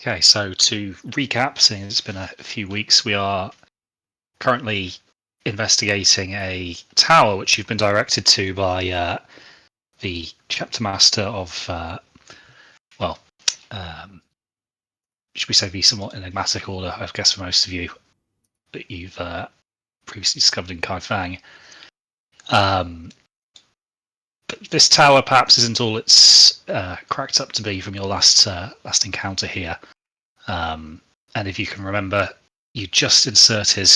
Okay, so to recap, seeing it's been a few weeks, we are currently investigating a tower which you've been directed to by the chapter master of, should we say the somewhat enigmatic order, I guess, for most of you, that you've previously discovered in Kaifang. But this tower perhaps isn't all it's cracked up to be from your last encounter here. And if you can remember, you just inserted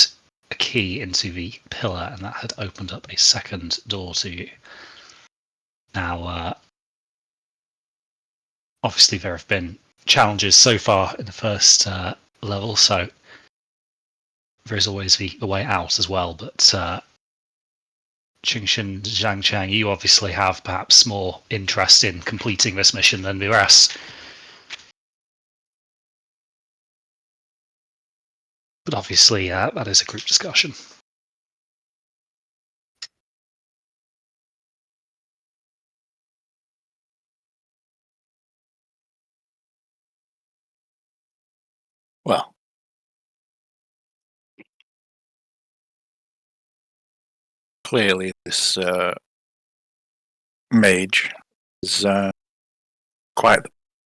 a key into the pillar, and that had opened up a second door to you. Now, obviously, there have been challenges so far in the first level, so there is always the way out as well. But Qingxin Zhangchang, you obviously have perhaps more interest in completing this mission than the rest. But obviously, that is a group discussion. Well, clearly this mage is quite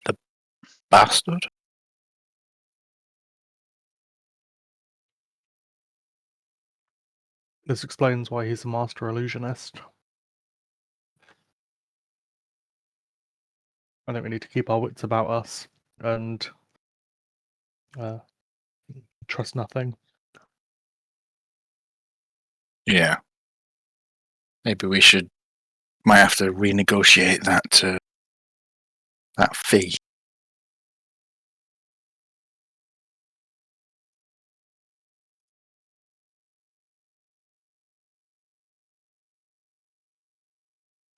the bastard. This explains why he's a master illusionist. I think we need to keep our wits about us and trust nothing. Yeah. Maybe we might have to renegotiate that fee.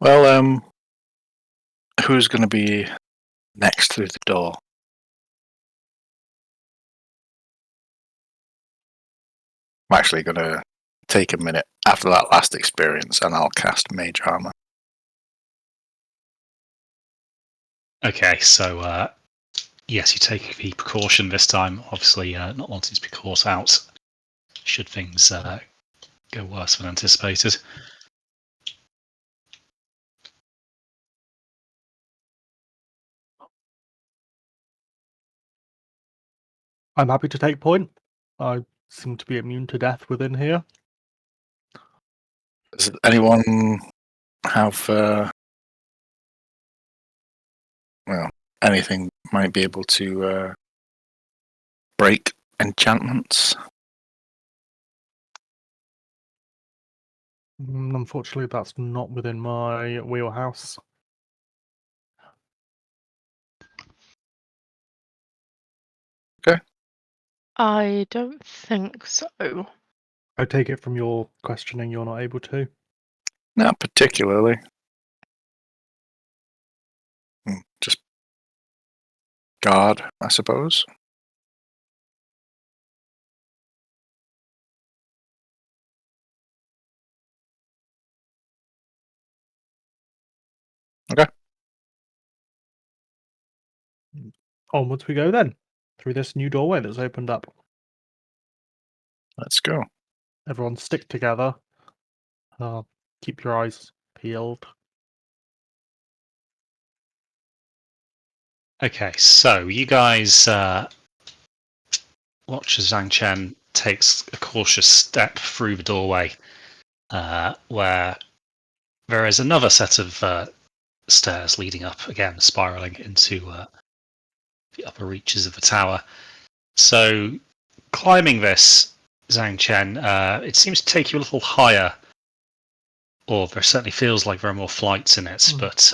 Well, who's going to be next through the door? I'm actually going to take a minute after that last experience, and I'll cast Mage Armor. Okay, so yes, you take the precaution this time, obviously not wanting to be caught out should things go worse than anticipated. I'm happy to take point. I seem to be immune to death within here. Does anyone have anything might be able to break enchantments? Unfortunately, that's not within my wheelhouse. Okay. I don't think so. I take it from your questioning you're not able to. Not particularly. Just guard, I suppose. Okay. Onwards we go then, through this new doorway that's opened up. Let's go. Everyone stick together. Keep your eyes peeled. Okay, so you guys watch as Zhang Chen takes a cautious step through the doorway, where there is another set of stairs leading up, again, spiraling into the upper reaches of the tower. So, climbing this, Zhang Chen, it seems to take you a little higher, or there certainly feels like there are more flights in it, but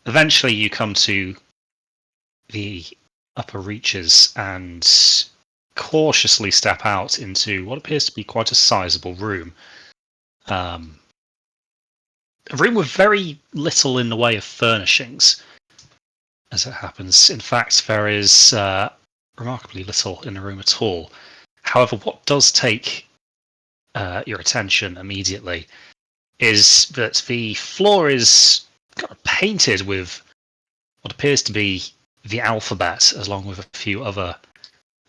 eventually you come to the upper reaches and cautiously step out into what appears to be quite a sizable room. A room with very little in the way of furnishings, as it happens. In fact, there is remarkably little in the room at all. However, what does take your attention immediately is that the floor is kind of painted with what appears to be the alphabet, along with a few other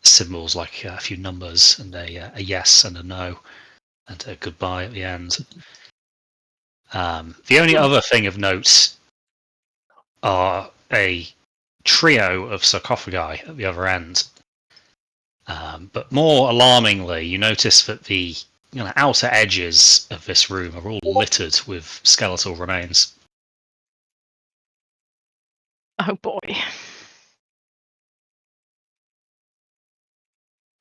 symbols like a few numbers and a yes and a no and a goodbye at the end. The only other thing of note are a trio of sarcophagi at the other end. But more alarmingly, you notice that the outer edges of this room are all littered with skeletal remains. Oh boy.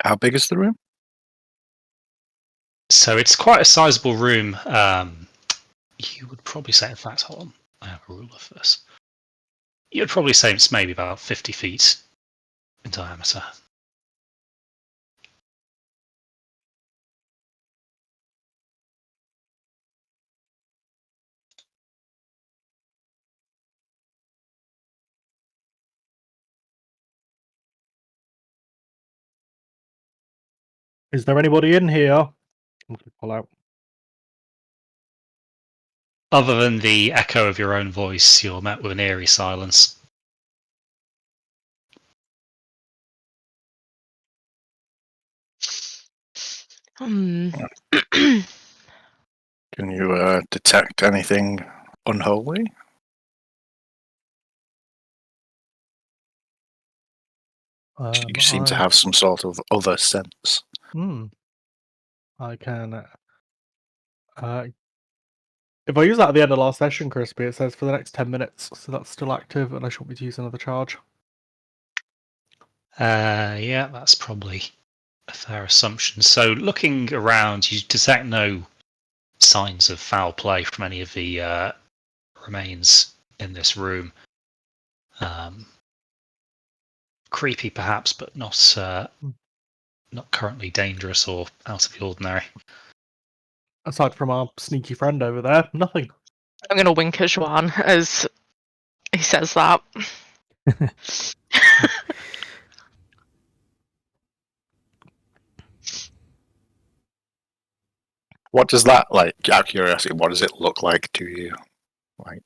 How big is the room? So it's quite a sizable room. You would probably say, in fact, hold on, I have a ruler for this. You'd probably say it's maybe about 50 feet in diameter. Is there anybody in here? I'm going to pull out. Other than the echo of your own voice, you're met with an eerie silence. Hmm. Can you detect anything unholy? You seem to have some sort of other sense. I can. If I use that at the end of last session, Crispy, it says for the next 10 minutes, so that's still active, and I shouldn't be to use another charge. Yeah, that's probably a fair assumption. So, looking around, you detect no signs of foul play from any of the remains in this room. Creepy, perhaps, but not currently dangerous or out of the ordinary. Aside from our sneaky friend over there, nothing. I'm going to wink at Juan as he says that. What does that, like, out of curiosity, what does it look like to you? Like,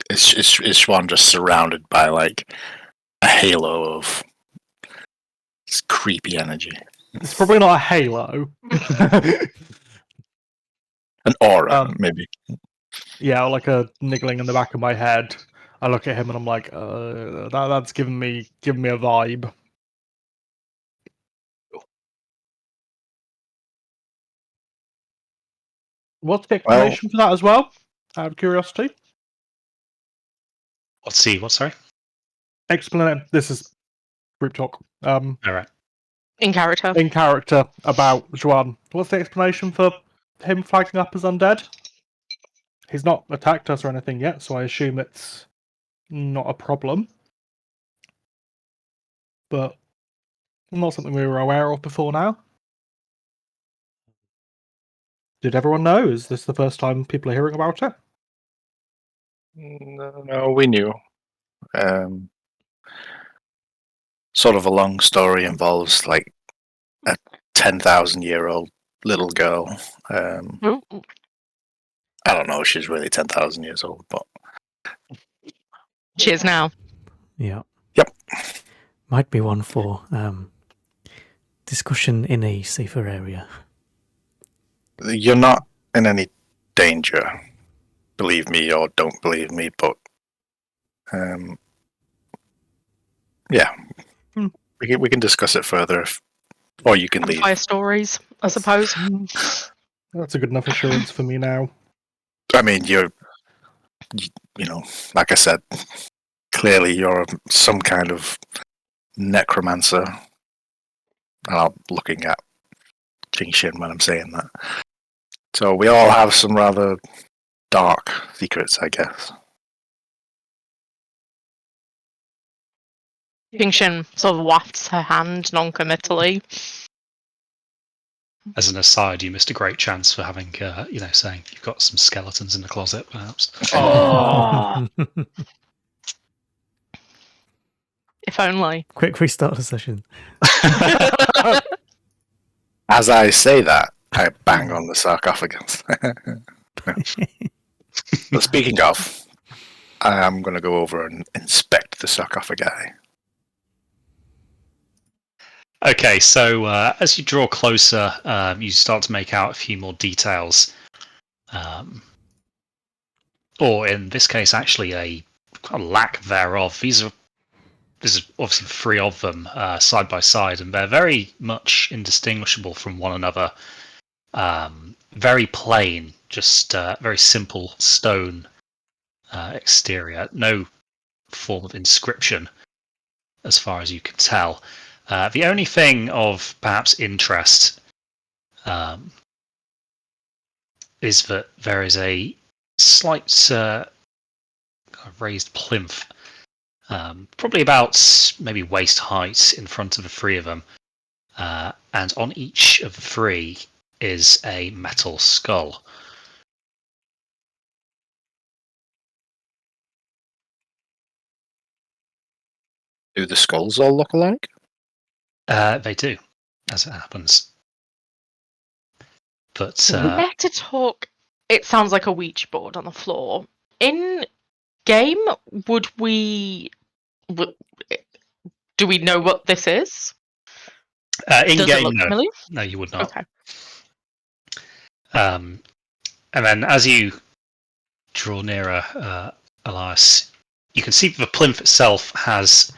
is Schwan just surrounded by, like, a halo of creepy energy? It's probably not a halo. An aura, maybe. Yeah, like a niggling in the back of my head. I look at him and I'm like, that's giving me a vibe. What's the explanation for that as well? Out of curiosity. Let's see. What? Sorry. Explain. This is group talk. All right. In character. In character about Juan. What's the explanation for him flagging up as undead? He's not attacked us or anything yet, so I assume it's not a problem. But not something we were aware of before now. Did everyone know? Is this the first time people are hearing about it? No, we knew. Sort of a long story involves like a 10,000-year-old little girl. I don't know if she's really 10,000 years old, but she is now. Yeah. Yep. Might be one for discussion in a safer area. You're not in any danger. Believe me or don't believe me, but yeah. We can discuss it further, or you can leave. Vampire stories, I suppose. That's a good enough assurance for me now. I mean, you know, like I said, clearly you're some kind of necromancer. And I'm looking at King Shin when I'm saying that. So we all have some rather dark secrets, I guess. King Shin sort of wafts her hand non-committally. As an aside, you missed a great chance for having, saying you've got some skeletons in the closet, perhaps. Oh. If only. Quick restart the session. As I say that, I bang on the sarcophagus. But speaking of, I am going to go over and inspect the sarcophagi. Okay, so as you draw closer, you start to make out a few more details. Or in this case, actually a lack thereof. There's obviously 3 of them side by side, and they're very much indistinguishable from one another. Very plain, just very simple stone exterior. No form of inscription, as far as you can tell. The only thing of perhaps interest is that there is a slight raised plinth, probably about maybe waist height in front of the 3 of them, and on each of the 3 is a metal skull. Do the skulls all look alike? They do, as it happens. But Back to talk. It sounds like a Ouija board on the floor. In game, would we? Do we know what this is? in Does it game, look no, familiar? no, you would not. Okay. And then as you draw nearer, Elias, you can see the plinth itself has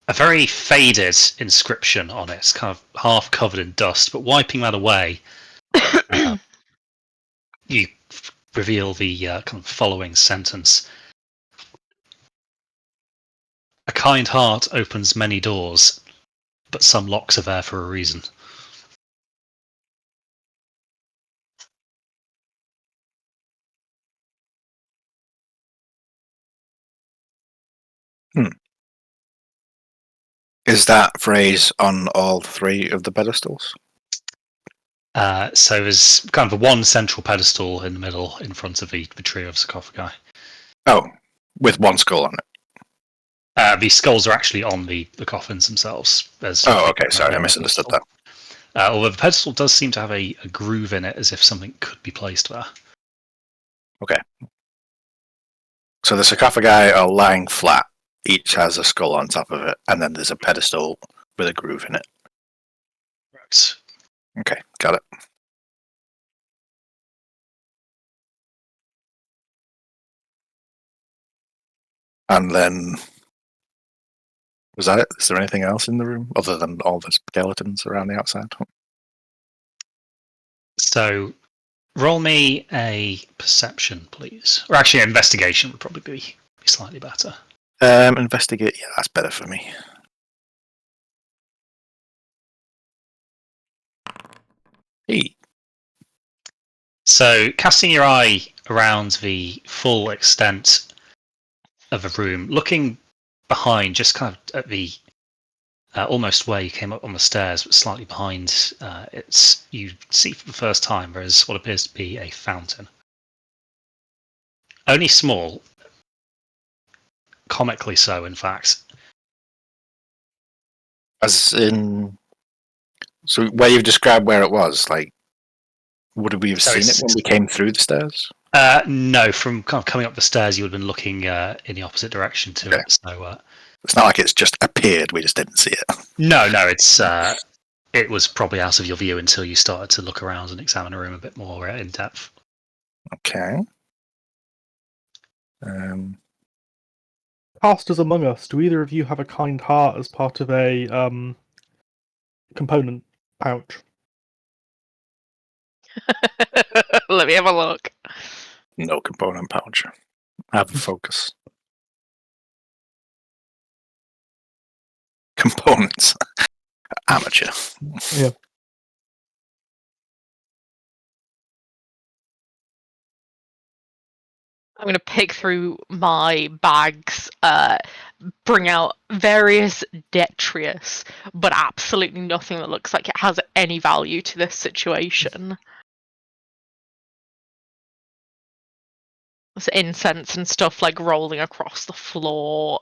a very faded inscription on it. It's kind of half covered in dust, but wiping that away, you reveal the kind of following sentence. A kind heart opens many doors, but some locks are there for a reason. Is that phrase on all 3 of the pedestals? So there's kind of a one central pedestal in the middle in front of the trio of sarcophagi. Oh, with 1 skull on it. The skulls are actually on the coffins themselves. Oh, okay, sorry, I misunderstood that. Although the pedestal does seem to have a groove in it, as if something could be placed there. Okay. So the sarcophagi are lying flat. Each has a skull on top of it, and then there's a pedestal with a groove in it. Correct. Okay, got it. And then, was that it? Is there anything else in the room other than all the skeletons around the outside? So roll me a perception, please. Or actually, investigation would probably be slightly better. Investigate. Yeah, that's better for me. Hey. So casting your eye around the full extent of the room, looking behind, just kind of at the almost where you came up on the stairs, but slightly behind, you see for the first time there is what appears to be a fountain. Only small, comically so, in fact. As in, so where you've described where it was, like, would we have So seen it it's- when we came through the stairs? No, from kind of coming up the stairs, you would have been looking in the opposite direction to Okay. it. So It's not like it's just appeared, we just didn't see it. no, it was probably out of your view until you started to look around and examine the room a bit more in depth. Okay. Casters among us, do either of you have a kind heart as part of a component pouch? Let me have a look. No component pouch. Have a focus. Components. Amateur. Yeah. I'm going to pick through my bags, bring out various detritus, but absolutely nothing that looks like it has any value to this situation. There's incense and stuff like rolling across the floor.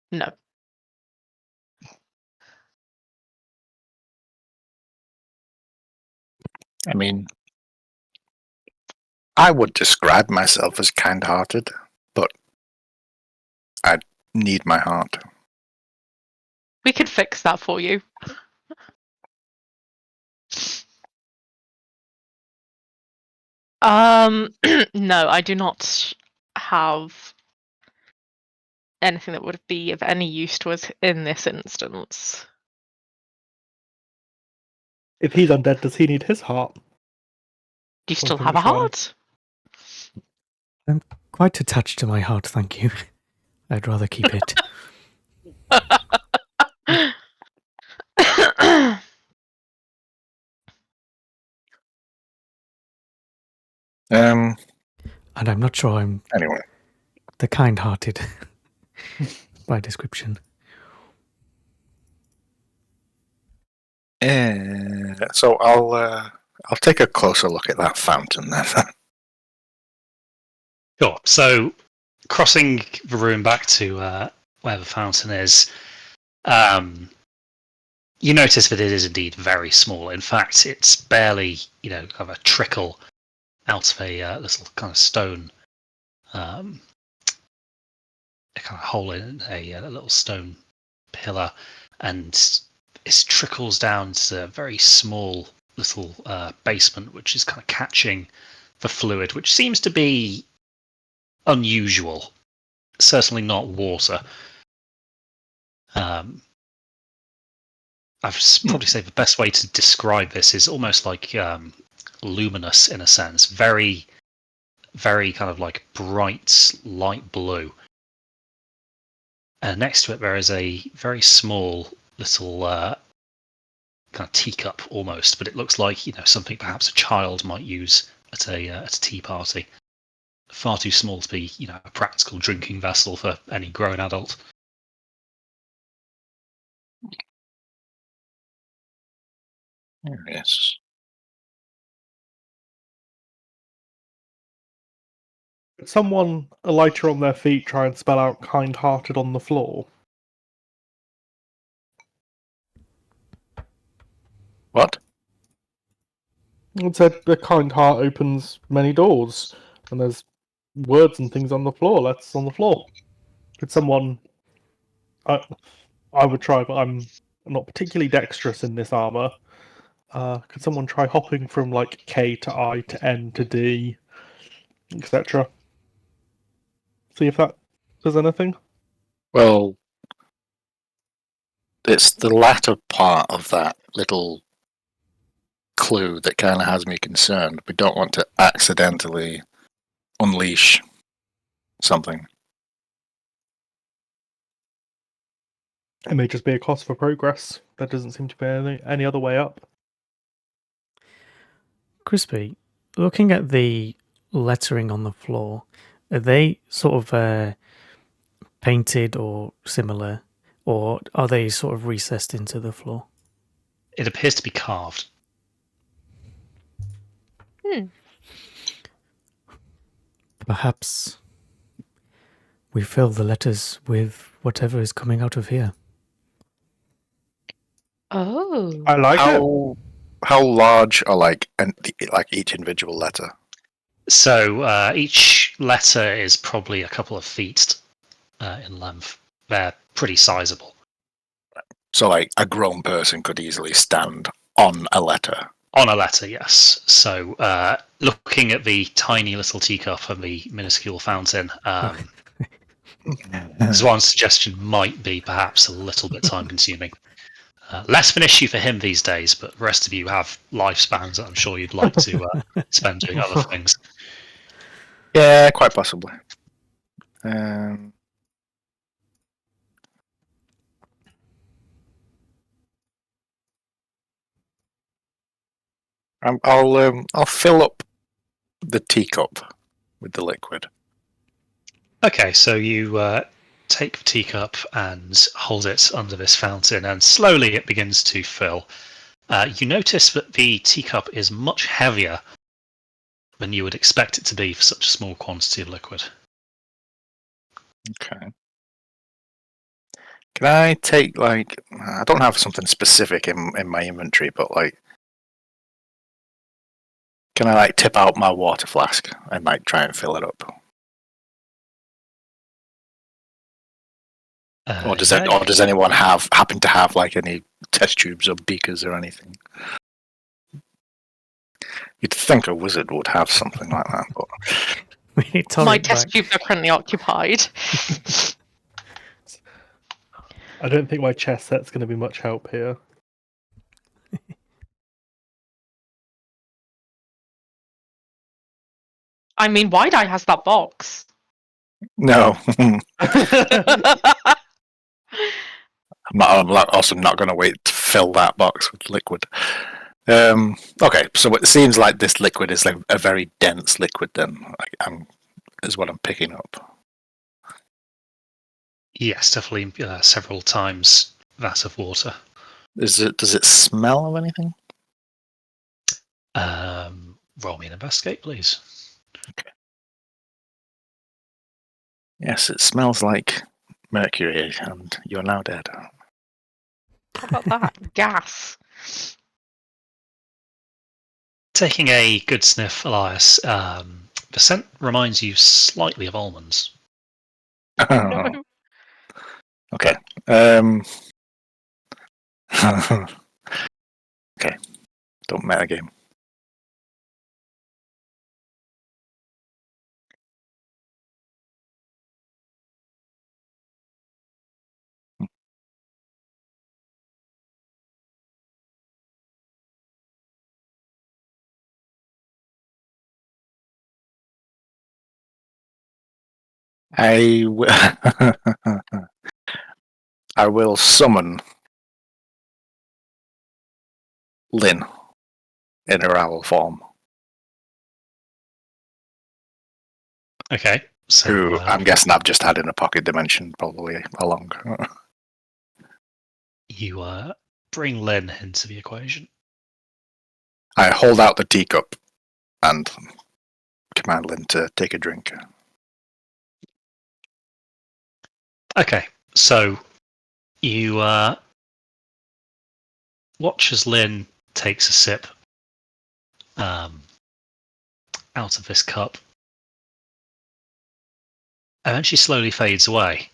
No. I mean, I would describe myself as kind-hearted, but I need my heart. We could fix that for you. No, I do not have anything that would be of any use to us in this instance. If he's undead, does he need his heart? Do you still Something have a which one? heart? Quite attached to my heart, thank you. I'd rather keep it. Um. And I'm not sure I'm Anyway, the kind-hearted by description. so I'll take a closer look at that fountain then. Sure. So, crossing the room back to where the fountain is, you notice that it is indeed very small. In fact, it's barely, kind of a trickle out of a little kind of stone, a kind of hole in a little stone pillar, and it trickles down to a very small little basement, which is kind of catching the fluid, which seems to be unusual. Certainly not water. I'd probably say the best way to describe this is almost like luminous in a sense. Very, very kind of like bright light blue. And next to it, there is a very small little kind of teacup almost, but it looks like something perhaps a child might use at a tea party. Far too small to be a practical drinking vessel for any grown adult. Yes. Could someone, a lighter on their feet, try and spell out kind-hearted on the floor? What? It said a kind heart opens many doors, and there's words and things on the floor. Let's on the floor. Could someone? I would try, but I'm not particularly dexterous in this armor. Could someone try hopping from like K to I to N to D, etc.? See if that does anything. Well, it's the latter part of that little clue that kind of has me concerned. We don't want to accidentally unleash something. It may just be a cost for progress. There doesn't seem to be any other way up. Crispy, looking at the lettering on the floor, are they sort of painted or similar, or are they sort of recessed into the floor? It appears to be carved. Perhaps we fill the letters with whatever is coming out of here. Oh. I like it. How large are like each individual letter? So each letter is probably a couple of feet in length. They're pretty sizable. So like a grown person could easily stand on a letter. On a letter, yes. So looking at the tiny little teacup and the minuscule fountain, Zwan's suggestion might be perhaps a little bit time consuming. Less of an issue for him these days, but the rest of you have lifespans that I'm sure you'd like to spend doing other things. Yeah, quite possibly. I'll fill up the teacup with the liquid. Okay, so you take the teacup and hold it under this fountain, and slowly it begins to fill. You notice that the teacup is much heavier than you would expect it to be for such a small quantity of liquid. Okay. Can I take I don't have something specific in my inventory, but Can I like tip out my water flask and like try and fill it up? Or does Yeah, or does anyone happen to have like any test tubes or beakers or anything? You'd think a wizard would have something like that, but We need My Torrid test back. tubes are currently occupied. I don't think my chess set's going to be much help here. I mean, Wide Eye has that box. no. I'm also not going to wait to fill that box with liquid. Okay, so it seems like this liquid is like a very dense liquid. Then, is what I'm picking up. yes, definitely several times that of water. Does it smell of anything? Roll me an investigate, please. Yes, it smells like mercury, and you're now dead. How about that? Gas. Taking a good sniff, Elias, the scent reminds you slightly of almonds. No. Okay. Okay. Don't metagame. I will summon Lynn in her owl form, Okay, so who I'm guessing I've just had in a pocket dimension, probably along. you bring Lynn into the equation. I hold out the teacup and command Lynn to take a drink. Okay, so you watch as Lynn takes a sip out of this cup, and then she slowly fades away.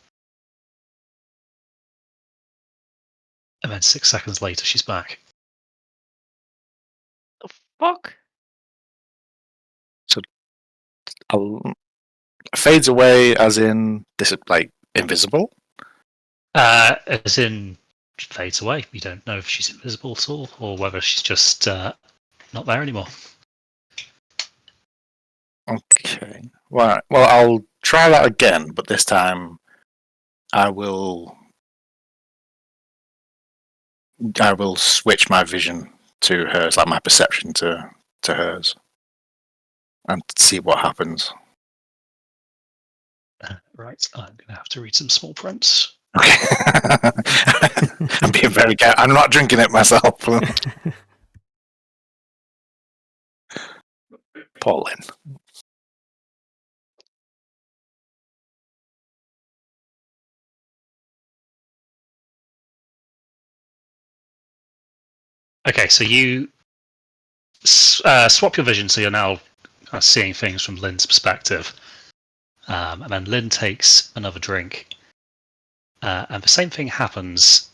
And then 6 seconds later, she's back. The fuck? Fades away, as in this is like invisible. As in, she fades away. You don't know if she's invisible at all, or whether she's just not there anymore. Okay. Well, I'll try that again, but this time I will switch my vision to hers, like my perception to hers, and see what happens. Right, I'm going to have to read some small print. Okay. I'm being very careful. I'm not drinking it myself. Paulin. Okay, so you swap your vision, so you're now seeing things from Lynn's perspective. And then Lynn takes another drink, and the same thing happens.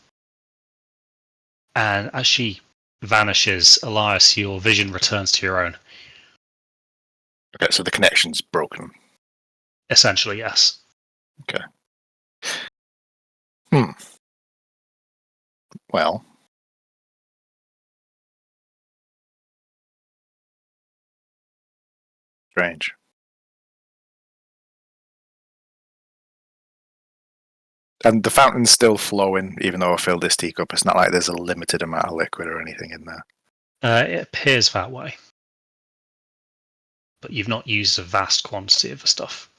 And as she vanishes, Elias, your vision returns to your own. Okay, so the connection's broken. Essentially, yes. Okay. Well. Strange. And the fountain's still flowing, even though I filled this teacup. It's not like there's a limited amount of liquid or anything in there. It appears that way. But you've not used a vast quantity of the stuff.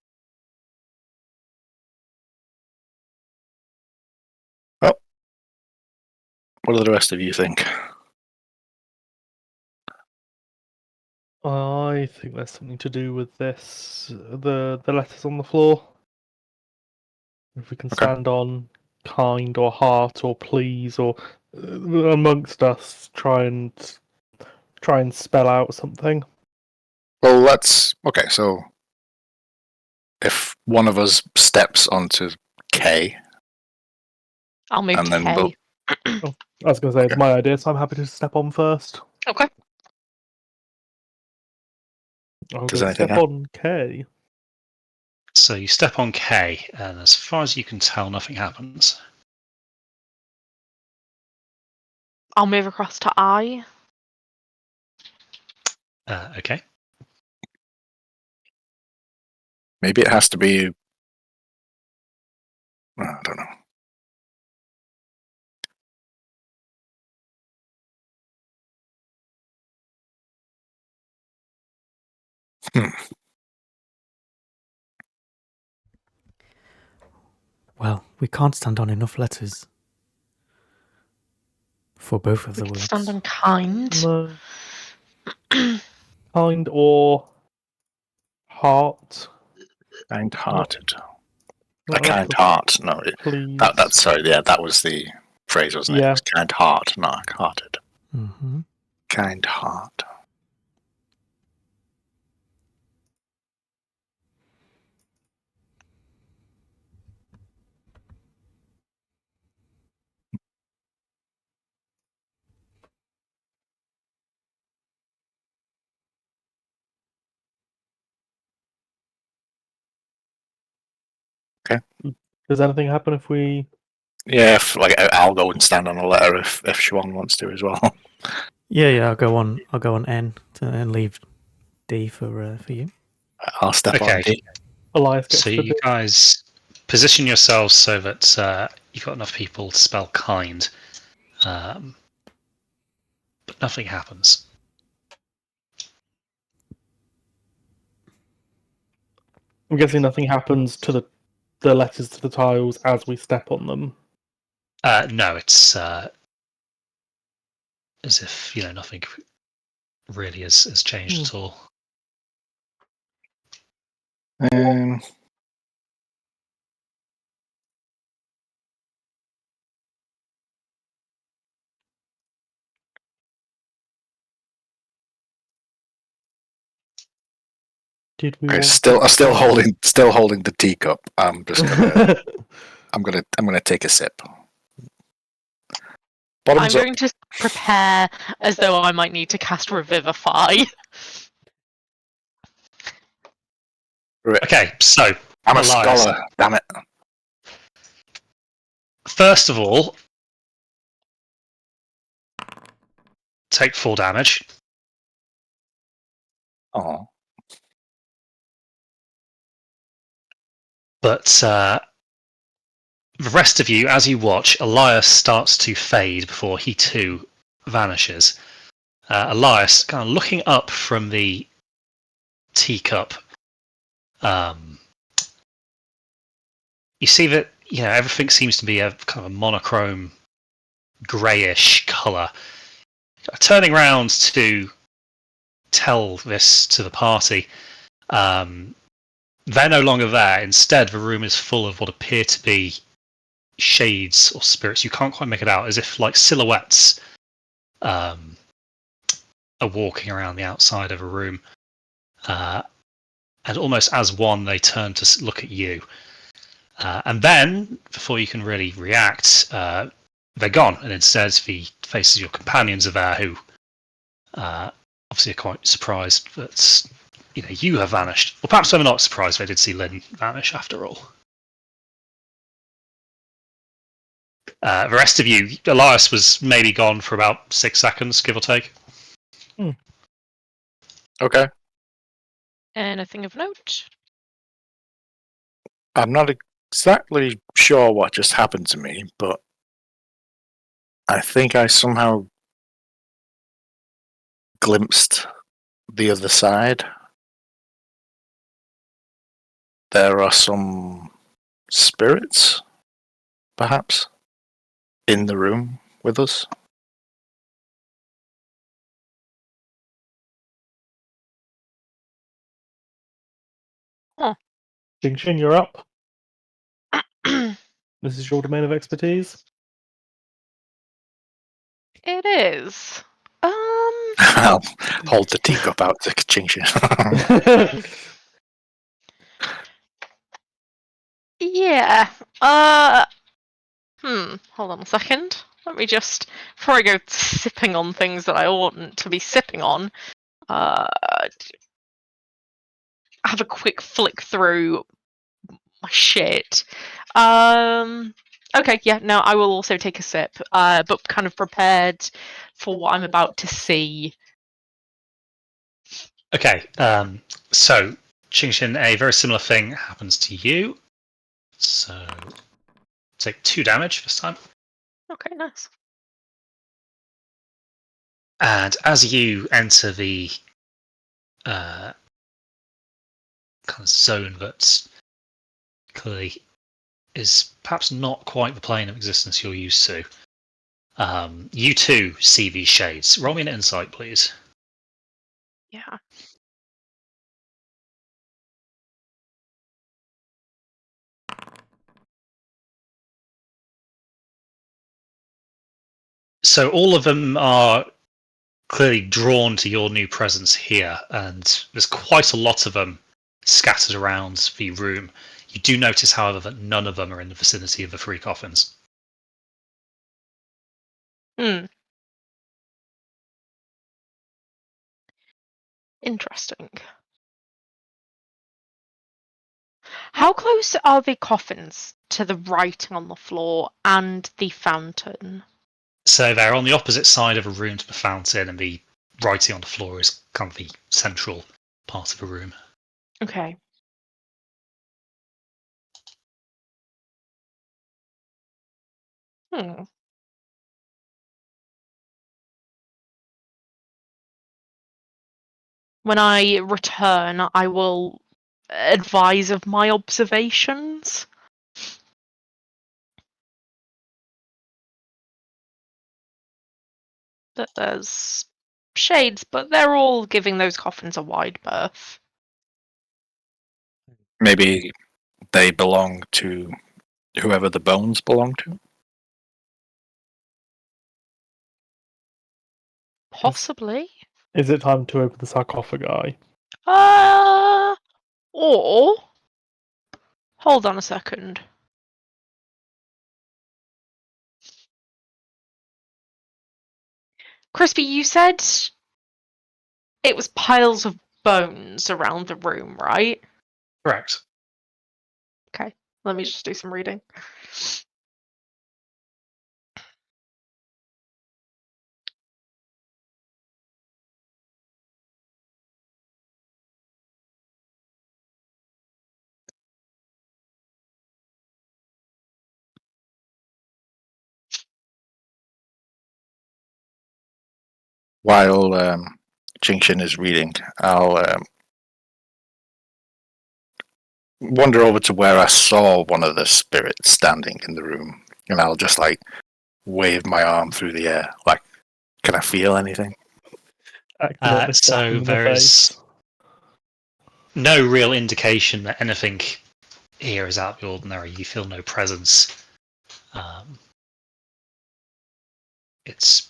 Well, what do the rest of you think? I think there's something to do with this. The letters on the floor. If we can Okay. stand on kind or heart or please or amongst us, try and spell out something. Well, let's. Okay, so if one of us steps onto K, I'll move and to then K. we'll. I was going to say it's Okay. my idea, so I'm happy to step on first. Okay. I'm Does going to anything step happen? on K. So you step on K, and as far as you can tell, nothing happens. I'll move across to I. Okay. Maybe it has to be. I don't know. Well, we can't stand on enough letters for both of We the could words. stand on kind. No. Kind or heart. Kind-hearted. A Not kind heart. No, please. that's sorry. Yeah, that was the phrase, wasn't it? It Yeah. was kind heart, not hearted. Mm-hmm. Kind heart. Does anything happen if we? Yeah, like I'll go and stand on a letter if Siobhan wants to as well. Yeah. I'll go on N and leave D for you. I'll step on Okay. D. Elias gets So to you pick. guys position yourselves so that you've got enough people to spell kind, but nothing happens. I'm guessing nothing happens to the letters to the tiles as we step on them. No, it's as if nothing really has changed at all. Did we? Okay, Want still holding the teacup. I'm just gonna I'm gonna take a sip. I'm Bottoms up. going to prepare as though I might need to cast Revivify. Okay, so I'm a Elias, scholar. Damn it. first of all, take 4 damage. Oh. But the rest of you, as you watch, Elias starts to fade before he too vanishes. Elias, kind of looking up from the teacup, you see that everything seems to be a kind of a monochrome, greyish colour. Turning around to tell this to the party, they're no longer there. Instead, the room is full of what appear to be shades or spirits. You can't quite make it out, as if like silhouettes are walking around the outside of a room. And almost as one, they turn to look at you. And then, before you can really react, they're gone. And instead, the faces of your companions are there who obviously are quite surprised that you have vanished. Well, perhaps they're not surprised they did see Lynn vanish after all. The rest of you, Elias was maybe gone for about 6 seconds, give or take. Okay. Anything of note? I'm not exactly sure what just happened to me, but I think I somehow glimpsed the other side. There are some spirits, perhaps, in the room with us. Jinxin, you're up. This is your domain of expertise. It is. I'll hold the teacup out to Chingshin. Yeah. Hold on a second. Let me just, before I go sipping on things that I oughtn't to be sipping on, have a quick flick through my shit. Okay, yeah, no, I will also take a sip, but kind of prepared for what I'm about to see. Okay, so Chingshin, a very similar thing happens to you. So take 2 damage this time. Okay, nice. And as you enter the kind of zone that clearly is perhaps not quite the plane of existence you're used to, you too see these shades. Roll me an insight, please. Yeah. So all of them are clearly drawn to your new presence here, and there's quite a lot of them scattered around the room. You do notice, however, that none of them are in the vicinity of the 3 coffins. Interesting. How close are the coffins to the writing on the floor and the fountain? So they're on the opposite side of a room to the fountain, and the writing on the floor is kind of the central part of the room. Okay. When I return, I will advise of my observations. That there's shades, but they're all giving those coffins a wide berth. Maybe they belong to whoever the bones belong to. Possibly. Is it time to open the sarcophagi? Or hold on a second. Crispy, you said it was piles of bones around the room, right? Correct. Okay, let me just do some reading. While Chingshin is reading, I'll wander over to where I saw one of the spirits standing in the room, and I'll just like wave my arm through the air. Like, can I feel anything? Accidentally slap So him in the there is face. no real indication that anything here is out of the ordinary. You feel no presence. It's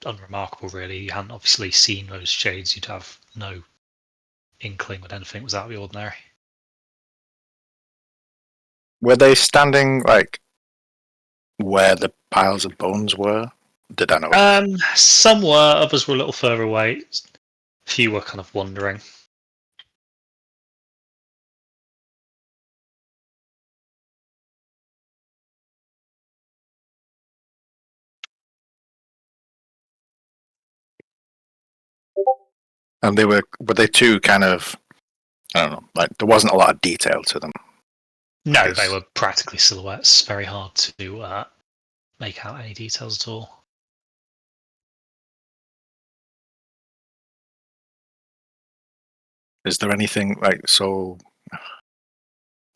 unremarkable, really. You hadn't obviously seen those shades. You'd have no inkling that anything was out of the ordinary. Were they standing like where the piles of bones were? Did I know? Some were, others were a little further away. A few were kind of wandering. And were they too kind of, I don't know, like there wasn't a lot of detail to them. No, they were practically silhouettes. Very hard to make out any details at all. Is there anything like so?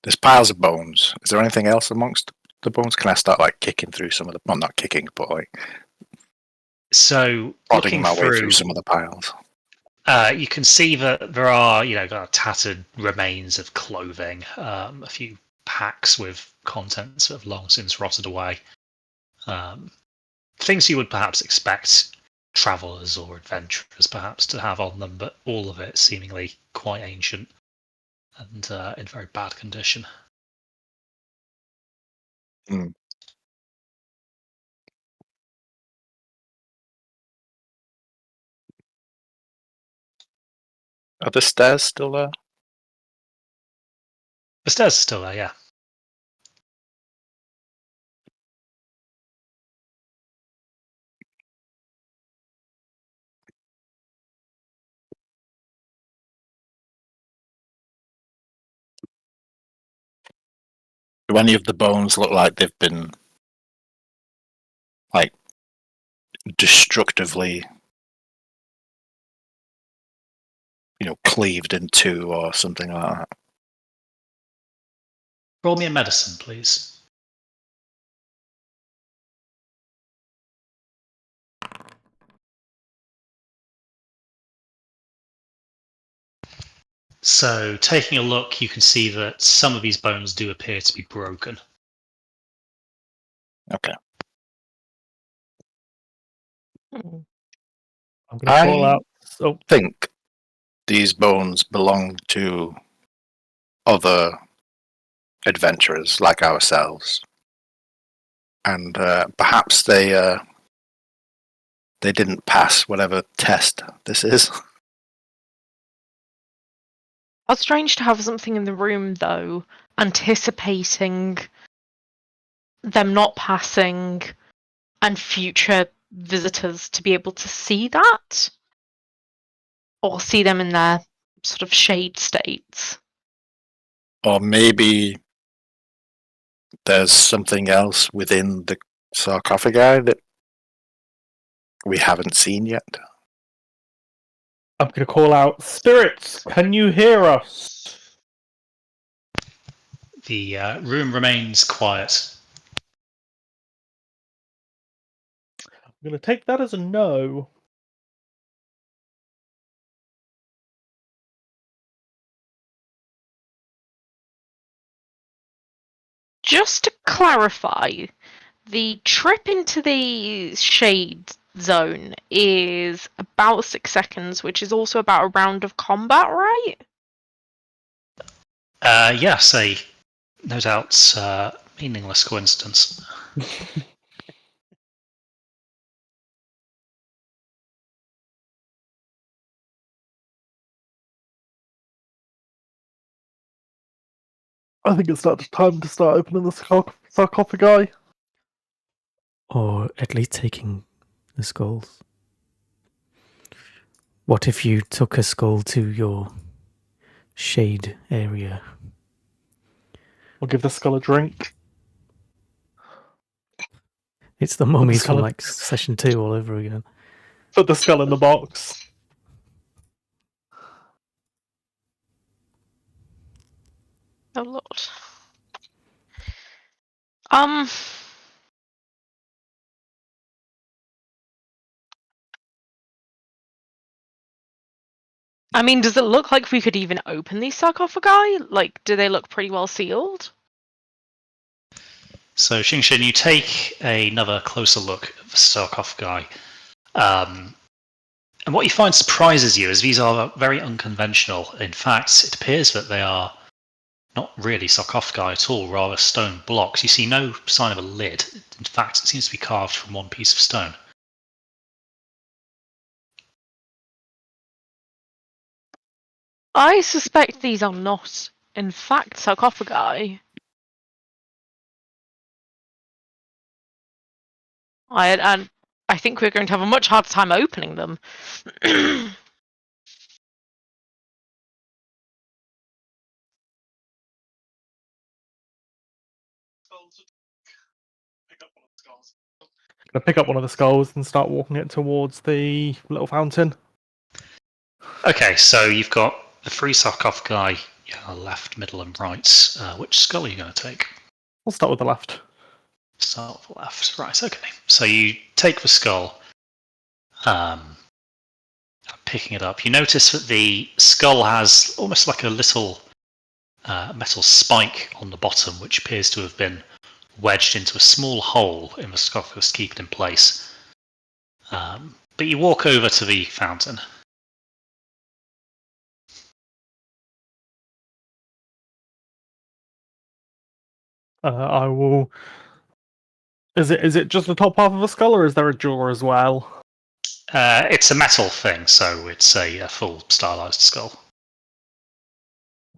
There's piles of bones. Is there anything else amongst the bones? Can I start like kicking through some of the? Well, not kicking, but like So prodding looking my way through through, some of the piles. you can see that there are, kind of tattered remains of clothing, a few packs with contents that have long since rotted away. Things you would perhaps expect travelers or adventurers, perhaps, to have on them, but all of it seemingly quite ancient and in very bad condition. Mm. Are the stairs still there? The stairs are still there, yeah. Do any of the bones look like they've been, like, destructively, cleaved in two or something like that? Roll me a medicine, please. So, taking a look, you can see that some of these bones do appear to be broken. Okay. I'm going to call I out. Oh, think these bones belong to other adventurers like ourselves, and perhaps they didn't pass whatever test this is. How strange to have something in the room, though, anticipating them not passing and future visitors to be able to see that or see them in their sort of shade states. Or maybe there's something else within the sarcophagi that we haven't seen yet. I'm going to call out, spirits, can you hear us? The room remains quiet. I'm going to take that as a no. Just to clarify, the trip into the shade zone is about 6 seconds, which is also about a round of combat, right? Yes, no doubt meaningless coincidence. I think it's time to start opening the sarcophagi. Or at least taking the skulls. What if you took a skull to your shade area? I'll give the skull a drink. It's the mummies from skull- like session 2 all over again. Put the skull in the box. Oh lord. I mean, does it look like we could even open these sarcophagi? Like, do they look pretty well sealed? So, Xingshin, you take another closer look at the sarcophagi. And what you find surprises you is these are very unconventional. In fact, it appears that they are not really sarcophagi at all, rather stone blocks. You see no sign of a lid. In fact, it seems to be carved from one piece of stone. I suspect these are not, in fact, sarcophagi. And I think we're going to have a much harder time opening them. Gonna pick up one of the skulls and start walking it towards the little fountain. Okay, so you've got the three sarcophagi, left, middle, and right. Which skull are you going to take? We'll start with the left. Start with the left. Right, okay. So you take the skull, picking it up. You notice that the skull has almost like a little metal spike on the bottom, which appears to have been wedged into a small hole in the sarcophagus to keep it in place. But you walk over to the fountain. I will. Is it just the top half of a skull, or is there a jaw as well? It's a metal thing, so it's a full stylized skull.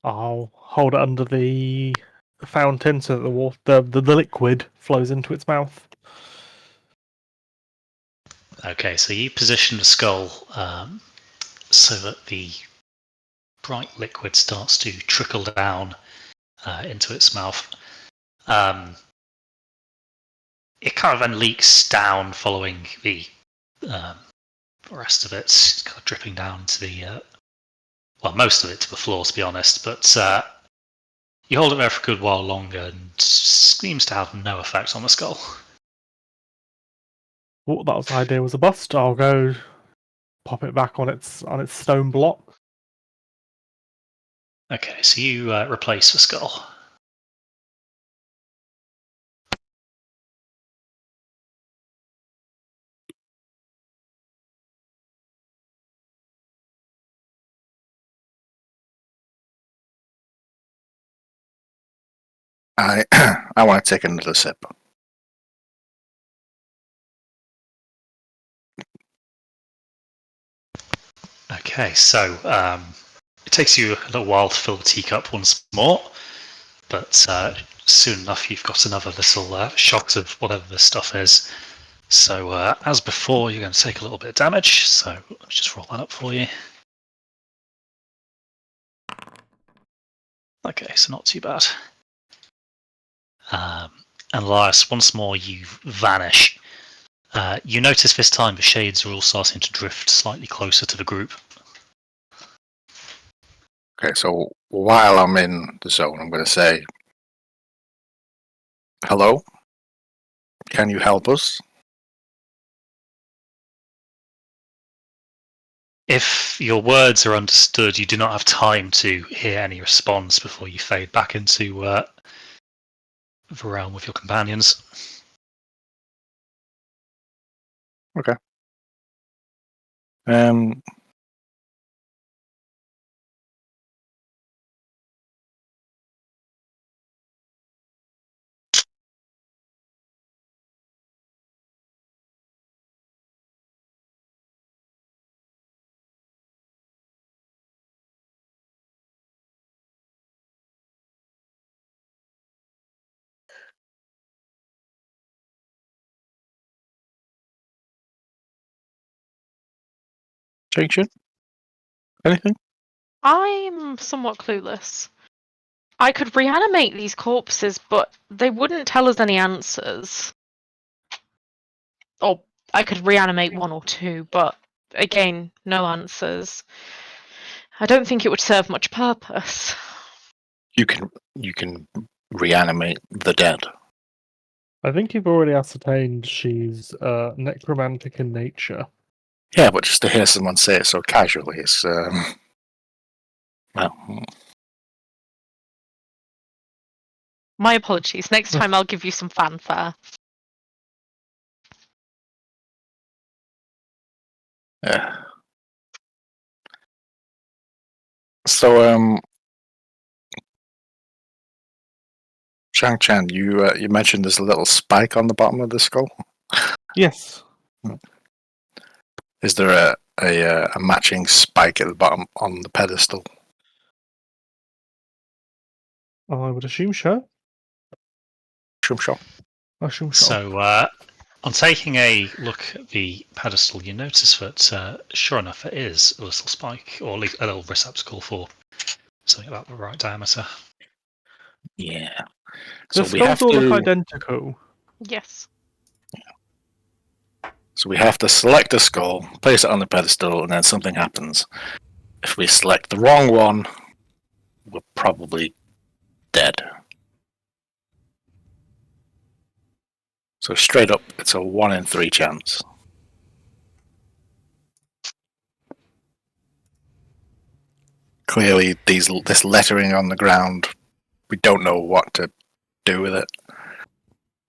I'll hold it under the fountain so that the water, the liquid flows into its mouth. Okay, so you position the skull so that the bright liquid starts to trickle down into its mouth. It kind of then leaks down following the rest of it, kind of dripping down to the most of it to the floor, to be honest. But you hold it there for a good while longer, and seems to have no effect on the skull. What that was the idea was a bust. I'll go pop it back on its stone block. Okay, so you replace the skull. I I want to take another sip. Okay, so it takes you a little while to fill the teacup once more, but soon enough you've got another little shot of whatever this stuff is. So as before, you're going to take a little bit of damage, so let me just roll that up for you. Okay, so not too bad. And Elias, once more you vanish. You notice this time the shades are all starting to drift slightly closer to the group. Okay, so while I'm in the zone, I'm going to say, hello? Can you help us? If your words are understood, you do not have time to hear any response before you fade back into the realm with your companions. Okay. Jinxin? Anything? I'm somewhat clueless. I could reanimate these corpses, but they wouldn't tell us any answers. Or I could reanimate one or two, but again, no answers. I don't think it would serve much purpose. You can reanimate the dead. I think you've already ascertained she's necromantic in nature. Yeah, but just to hear someone say it so casually is well, My apologies. Next time I'll give you some fanfare. yeah. So Shang Chan, you mentioned there's a little spike on the bottom of the skull. Yes. Is there a matching spike at the bottom on the pedestal? I would assume so. Sure. I assume so. So, on taking a look at the pedestal, you notice that, sure enough, it is a little spike, or at least a little receptacle for something about the right diameter. Yeah. The So we have skulls all look to. identical. Yes. So we have to select a skull, place it on the pedestal, and then something happens. If we select the wrong one, we're probably dead. So straight up, it's a 1 in 3 chance. Clearly, this lettering on the ground, we don't know what to do with it.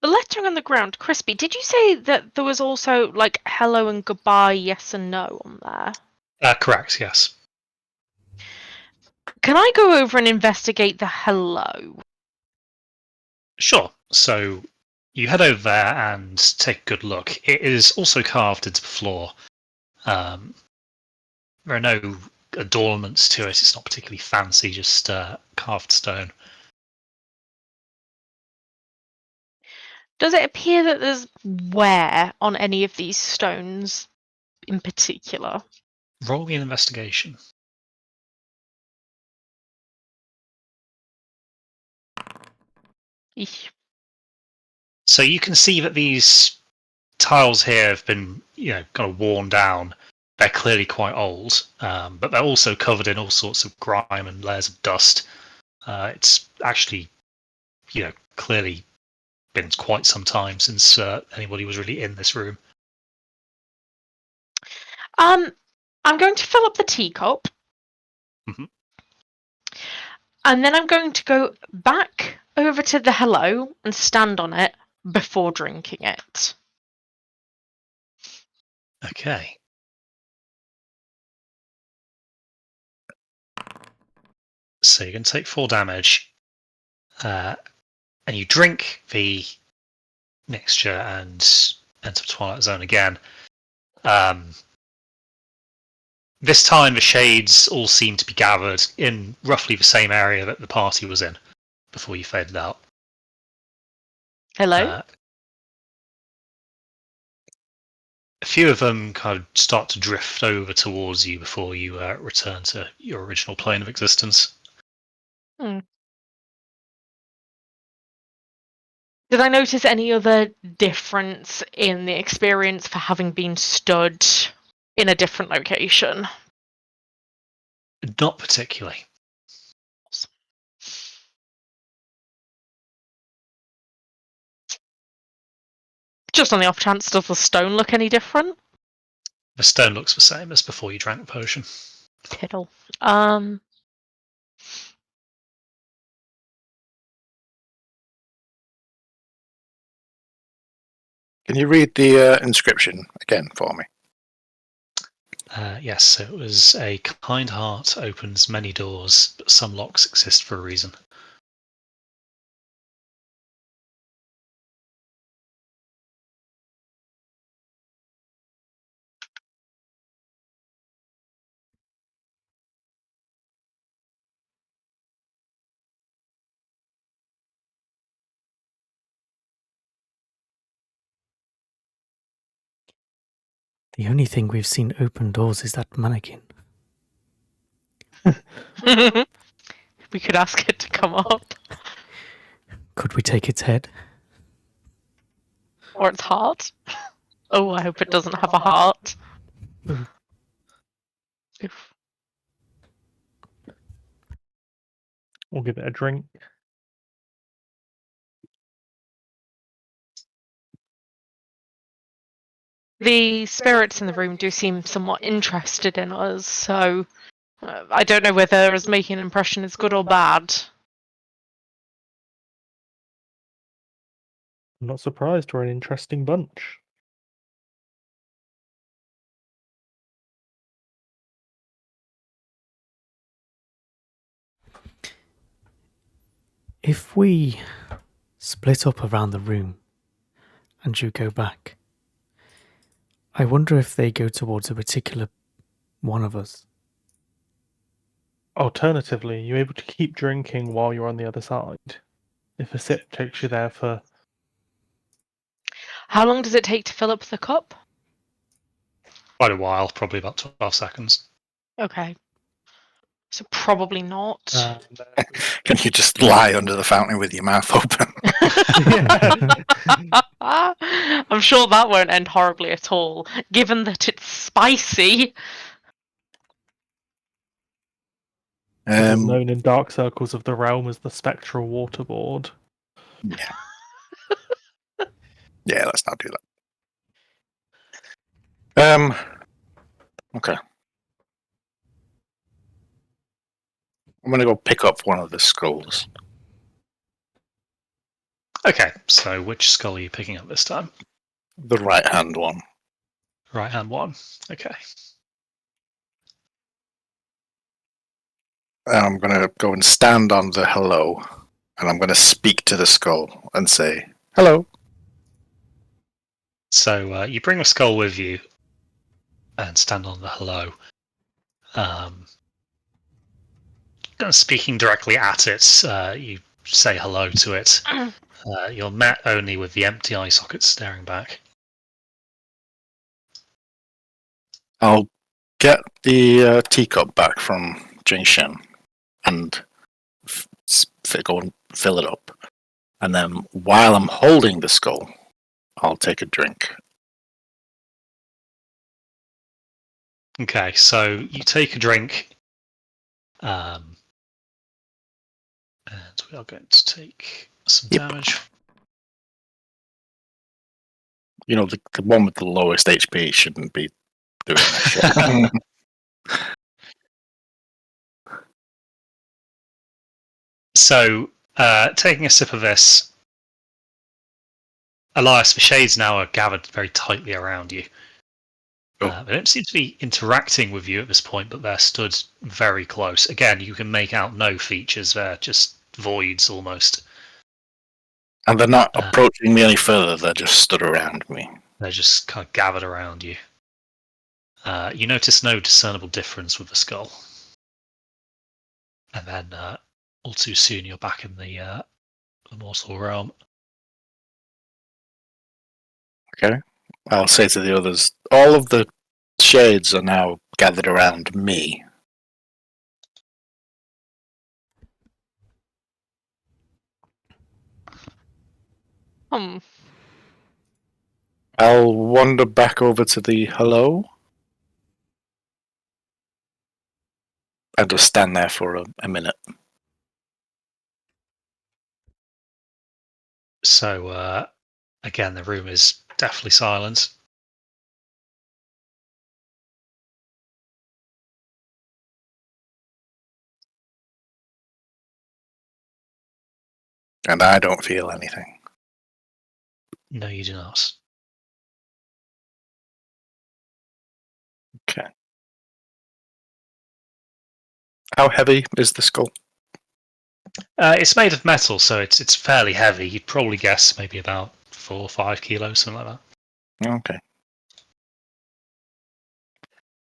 The lettering on the ground, Crispy, did you say that there was also like hello and goodbye, yes and no on there? Correct, yes. Can I go over and investigate the hello? Sure. So you head over there and take a good look. It is also carved into the floor. There are no adornments to it. It's not particularly fancy, just carved stone. Does it appear that there's wear on any of these stones in particular? Roll me an investigation. Eesh. So you can see that these tiles here have been, kind of worn down. They're clearly quite old, but they're also covered in all sorts of grime and layers of dust. It's actually, clearly been quite some time since anybody was really in this room. I'm going to fill up the teacup. Mhm. And then I'm going to go back over to the hello and stand on it before drinking it. Okay. So you're going to take 4 damage, and you drink the mixture and enter Twilight Zone again. This time the shades all seem to be gathered in roughly the same area that the party was in before you faded out. Hello? A few of them kind of start to drift over towards you before you return to your original plane of existence. Did I notice any other difference in the experience for having been stood in a different location? Not particularly. Just on the off chance, does the stone look any different? The stone looks the same as before you drank the potion. Piddle. Can you read the inscription again for me? Yes, so it was a kind heart opens many doors, but some locks exist for a reason. The only thing we've seen open doors is that mannequin. We could ask it to come up. Could we take its head? Or its heart. Oh, I hope it doesn't have a heart. Oof. We'll give it a drink. The spirits in the room do seem somewhat interested in us, so I don't know whether us making an impression is good or bad. I'm not surprised. We're an interesting bunch. If we split up around the room and you go back, I wonder if they go towards a particular one of us. Alternatively, you're able to keep drinking while you're on the other side. If a sip takes you there for... How long does it take to fill up the cup? Quite a while, probably about 12 seconds. Okay. So probably not. Can you just lie under the fountain with your mouth open? I'm sure that won't end horribly at all, given that it's spicy. It is known in dark circles of the realm as the spectral waterboard. Yeah. Yeah, let's not do that. Okay. I'm gonna go pick up one of the skulls. Okay, so which skull are you picking up this time? The right hand one. Right hand one. Okay. And I'm going to go and stand on the hello, and I'm going to speak to the skull and say, hello. So you bring a skull with you and stand on the hello. Speaking directly at it, you say hello to it. You're met only with the empty eye sockets staring back. I'll get the teacup back from Jingshen and go and fill it up. And then while I'm holding the skull, I'll take a drink. Okay, so you take a drink, and we are going to take some damage. You know, the one with the lowest HP shouldn't be doing this shit. So, taking a sip of this, Elias, the shades now are gathered very tightly around you. They don't seem to be interacting with you at this point, but they're stood very close. Again, you can make out no features. They're just voids almost. And they're not approaching me any further, they're just stood around me. They're just kind of gathered around you. You notice no discernible difference with the skull. And then all too soon you're back in the mortal realm. Okay. I'll say to the others, all of the shades are now gathered around me. I'll wander back over to the hello and just stand there for a minute. So, again, the room is definitely silent. And I don't feel anything. No, you do not. Okay. How heavy is the skull? It's made of metal, so it's fairly heavy. You'd probably guess maybe about 4 or 5 kilos, something like that. Okay.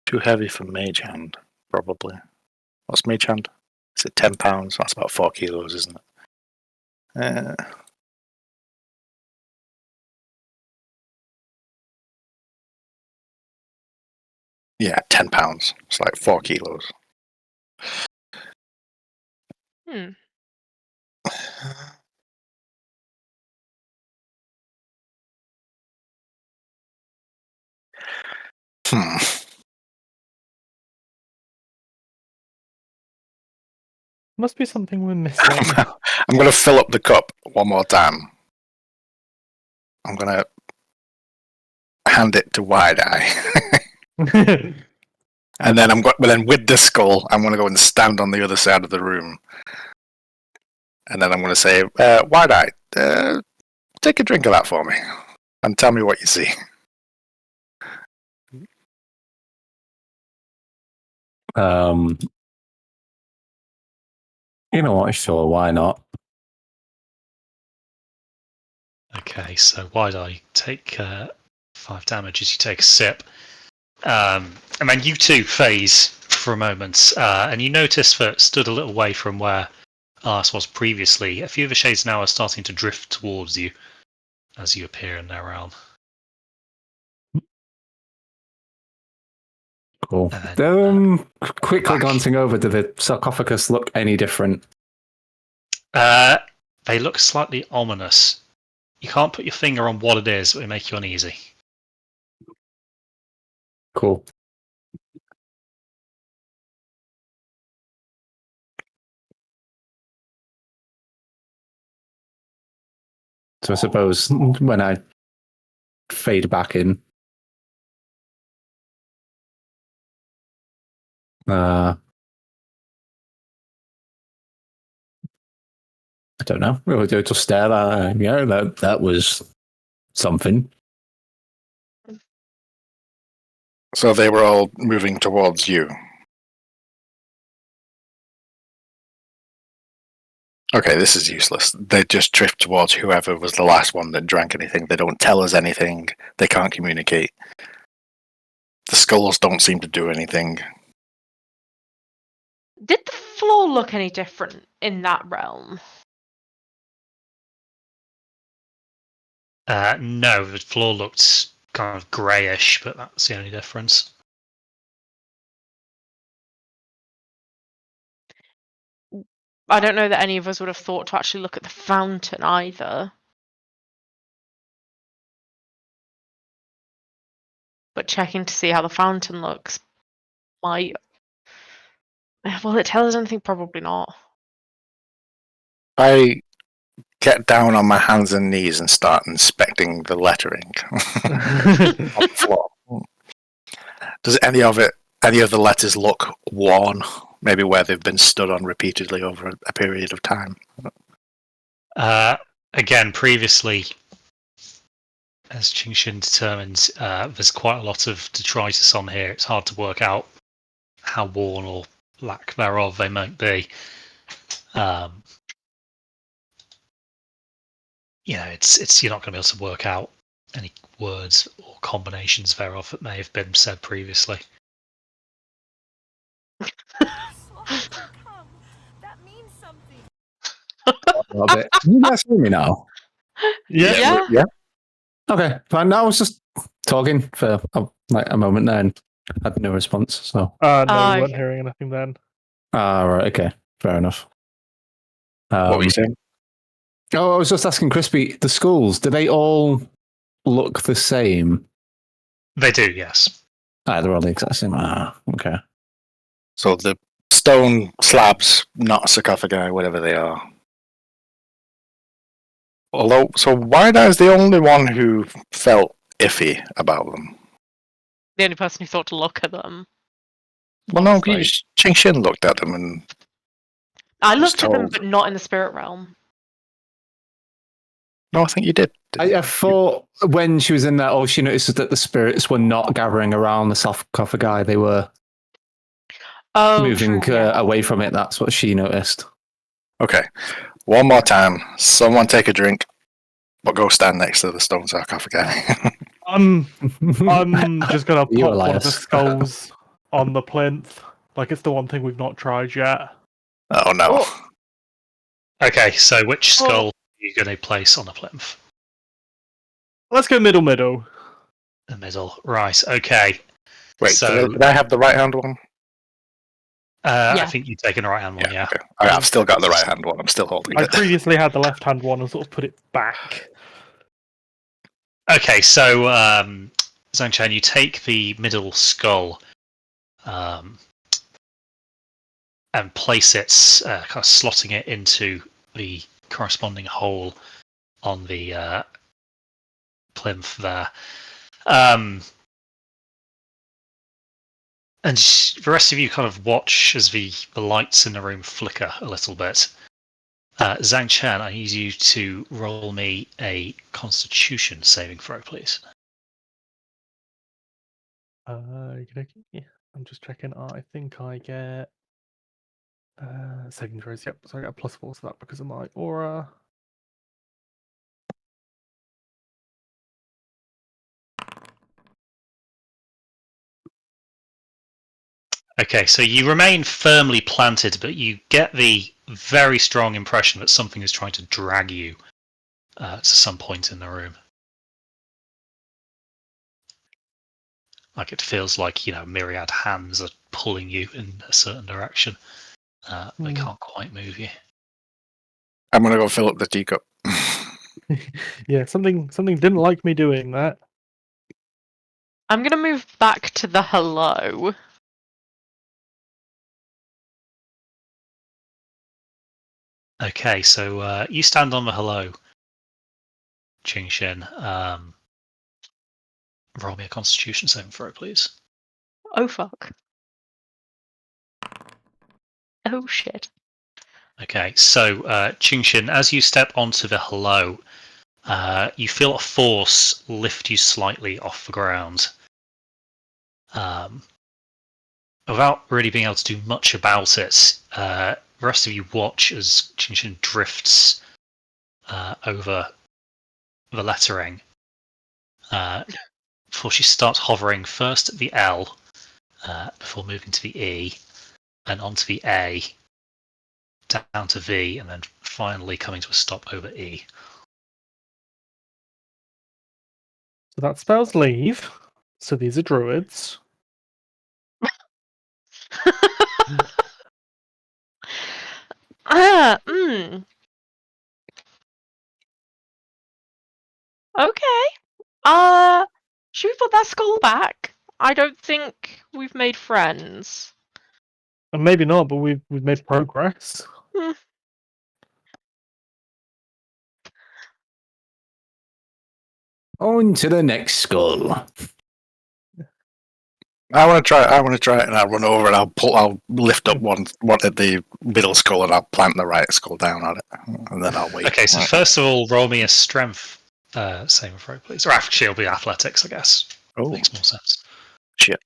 Too heavy for mage hand, probably. What's mage hand? Is it 10 pounds? That's about 4 kilos, isn't it? Yeah, 10 pounds. It's like 4 kilos. Hmm. Must be something we're missing. I'm going to fill up the cup one more time. I'm going to hand it to Wide Eye. And then then with the skull, I'm going to go and stand on the other side of the room. And then I'm going to say, Wide Eye, take a drink of that for me. And tell me what you see. You know what? Sure, why not? Okay, so Wide Eye, take 5 damage as you take a sip. And then you two phase for a moment, and you notice that stood a little way from where Ars was previously, a few of the shades now are starting to drift towards you as you appear in their realm. Cool. Quickly glancing over, do the sarcophagus look any different? They look slightly ominous. You can't put your finger on what it is, but it make you uneasy. Cool. So I suppose when I fade back in, I don't know. We'll just stare at her. Yeah, that was something. So they were all moving towards you. Okay, this is useless. They just drift towards whoever was the last one that drank anything. They don't tell us anything. They can't communicate. The skulls don't seem to do anything. Did the floor look any different in that realm? No, the floor looked kind of greyish, but that's the only difference. I don't know that any of us would have thought to actually look at the fountain either. But checking to see how the fountain looks might. Will it tell us anything? Probably not. I get down on my hands and knees and start inspecting the lettering on the floor. Does any of the letters look worn? Maybe where they've been stood on repeatedly over a period of time. Again, previously, as Chingshin determined, there's quite a lot of detritus on here. It's hard to work out how worn or lack thereof they might be. It's you're not going to be able to work out any words or combinations thereof that may have been said previously. That means something. A little bit. Can you guys hear me now? Yeah. Yeah. Okay, fine. No, I was just talking for like a moment there and had no response. So, No, Oh, we weren't okay. hearing anything then. right, okay, fair enough. What were you saying? Oh, I was just asking Crispy, the schools, do they all look the same? They do, yes. They're all the exact same. Okay. So the stone slabs, not sarcophagi, whatever they are. Although, so Wide-Eye's the only one who felt iffy about them. The only person who thought to look at them. Well, no, Honestly. Chingshin looked at them and I was looked at them, told. but not in the spirit realm. No, I think you did. I thought when she was in there, all she noticed that the spirits were not gathering around the sarcophagi. They were moving true, yeah. away from it. That's what she noticed. Okay, one more time. Someone take a drink, but go stand next to the stone sarcophagi. I'm just gonna You, pop one of the Elias. skulls on the plinth. Like it's the one thing we've not tried yet. Oh no. Oh. Okay, so which skull are you going to place on a plinth? Let's go middle. The middle. Right, okay. Wait, so did I have the right hand one? I Yeah. think you've taken the right hand one, yeah. Okay. I've still got the right hand one. I'm still holding I it. previously had the left hand one and sort of put it back. Okay, so Zhang-Chen, you take the middle skull and place it, kind of slotting it into the corresponding hole on the plinth there. And the rest of you kind of watch as the lights in the room flicker a little bit. Zhang Chen, I need you to roll me a Constitution saving throw, please. Okay. I'm just checking. I think I get saving throws. Yep. So I get a +4 to that because of my aura. Okay, so you remain firmly planted, but you get the very strong impression that something is trying to drag you to some point in the room. Like it feels like, myriad hands are pulling you in a certain direction. They can't quite move you. I'm gonna go fill up the teacup. Yeah, something didn't like me doing that. I'm gonna move back to the hello. Okay, so you stand on the hello, Chingshin. Roll me a Constitution saving throw, please. Oh fuck. Oh shit. Okay, so Chingshin, as you step onto the hello, you feel a force lift you slightly off the ground. Without really being able to do much about it, the rest of you watch as Chingshin drifts over the lettering before she starts hovering first at the L, before moving to the E, and onto the A, down to V, and then finally coming to a stop over E. So that spells leave. So these are druids. Okay. Should we put that skull back? I don't think we've made friends. And maybe not, but we've made progress. On to the next skull. I want to try it, and I'll run over and I'll lift up one at the middle skull, and I'll plant the right skull down on it, and then I'll wait. Okay, so first of all, roll me a strength saving throw, please. Or actually, it'll be athletics, I guess. Oh, Makes more sense. shit.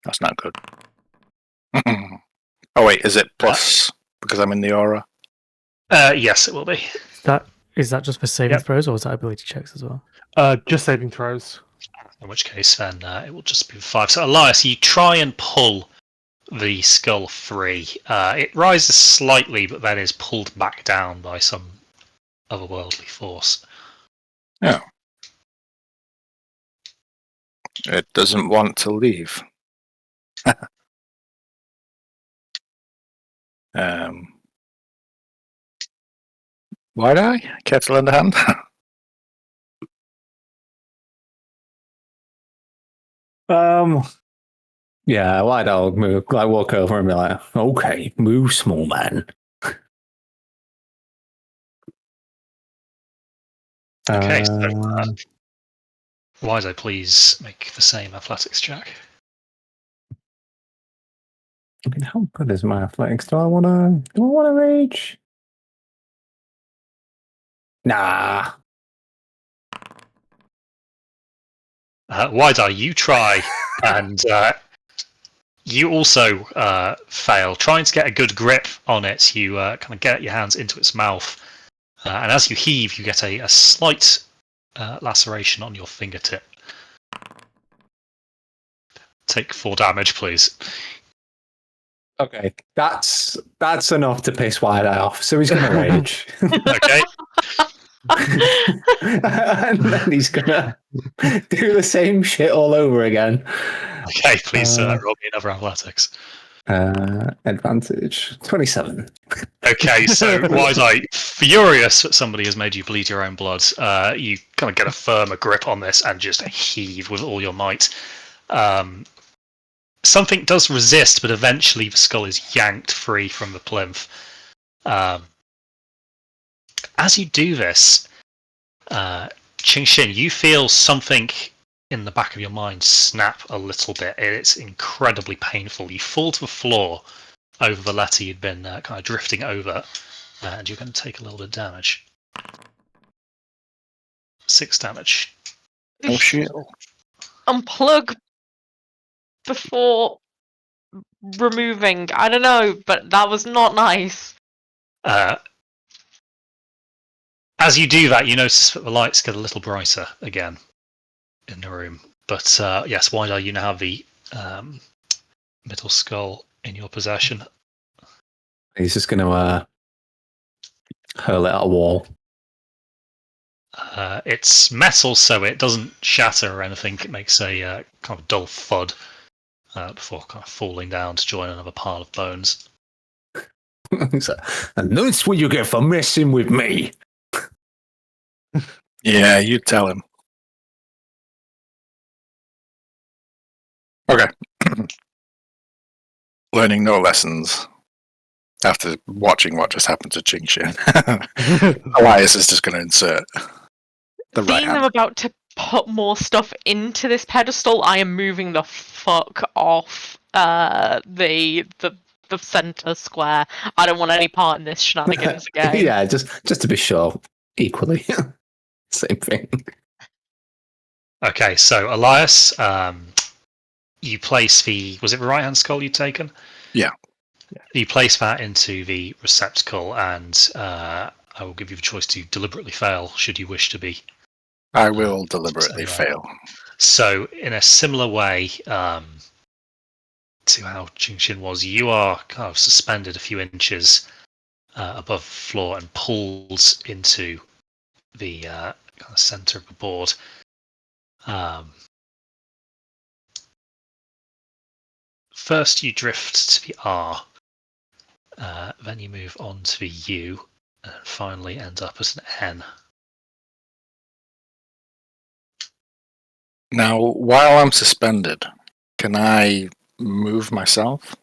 That's not good. Oh wait, is it plus because I'm in the aura? Yes, it will be. Is that just for saving Yep. throws, or is that ability checks as well? Just saving throws. In which case, then it will just be 5. So, Elias, you try and pull the skull free. It rises slightly, but then is pulled back down by some otherworldly force. Yeah. It doesn't want to leave. Wide eye? Kettle in the hand? Yeah, White Dog move. I walk over and be like, "Okay, move, small man." Okay, so Wise, please make the same athletics check. I mean, how good is my athletics? Do I want to rage? Nah. Wide Eye, you try, and you also fail. Trying to get a good grip on it, you kind of get your hands into its mouth, and as you heave, you get a slight laceration on your fingertip. Take 4 damage, please. Okay, that's enough to piss White Eye off. So he's gonna rage. Okay. And then he's gonna do the same shit all over again. Okay, please roll me another athletics. Advantage 27. Okay, so Wide Eye, furious that somebody has made you bleed your own blood, you kind of get a firmer grip on this and just heave with all your might. Something does resist, but eventually the skull is yanked free from the plinth. As you do this, Chingshin, you feel something in the back of your mind snap a little bit. It's incredibly painful. You fall to the floor over the letter you'd been kind of drifting over, and you're going to take a little bit of damage. 6 damage. Oh shit. Unplug before removing. I don't know, but that was not nice. As you do that, you notice that the lights get a little brighter again in the room. But yes, Wide Eye, you now have the middle skull in your possession. He's just gonna hurl it at a wall. It's metal, so it doesn't shatter or anything. It makes a kind of dull thud before kind of falling down to join another pile of bones. And that's what you get for messing with me. Yeah, you tell him. Okay. Learning no lessons after watching what just happened to Chingshin. Elias is just going to insert the right Seeing them hand. about to put more stuff into this pedestal, I am moving the fuck off the the center square. I don't want any part in this shenanigans again. Yeah, just to be sure. Equally. Same thing. Okay, so Elias, you place the... Was it the right-hand skull you'd taken? Yeah. You place that into the receptacle, and I will give you the choice to deliberately fail, should you wish to be. I will deliberately so, fail. So, in a similar way to how Jingshin was, you are kind of suspended a few inches above the floor and pulled into the kind of center of the board. First, you drift to the R, then you move on to the U, and finally end up as an N. Now, while I'm suspended, can I move myself?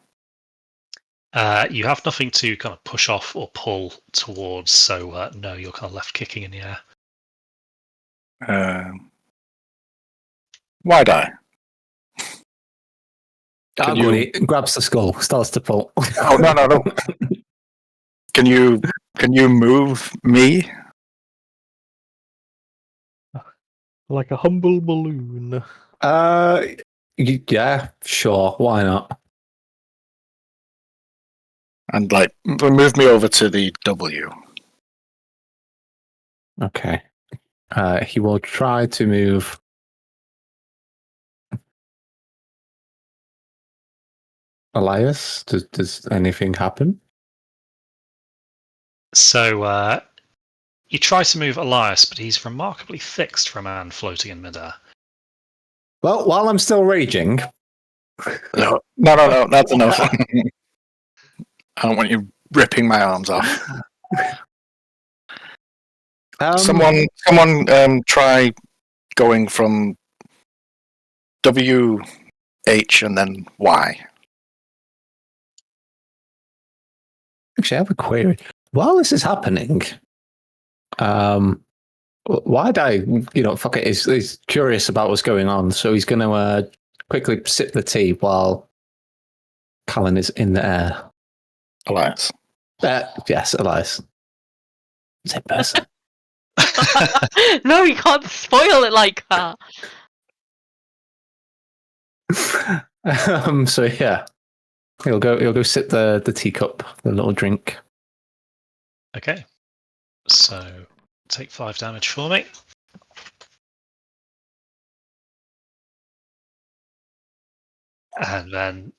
You have nothing to kind of push off or pull towards, so no, you're kind of left kicking in the air. Wide eye. Can you- He grabs the skull, starts to pull. Oh no! Can you move me? Like a humble balloon. Yeah, sure. Why not? And move me over to the W. Okay. He will try to move. Elias, does anything happen? So you try to move Elias, but he's remarkably fixed for a man floating in midair. Well, while I'm still raging. No, that's enough. I don't want you ripping my arms off. Someone try going from W, H, and then Y. Actually, I have a query. While this is happening, why'd I, fuck it, he's curious about what's going on, so he's going to quickly sip the tea while Callan is in the air. Elias. Yes, Elias. Same person. No, you can't spoil it like that. So yeah, he'll go sip the teacup, the little drink. Okay, so take 5 damage for me. And then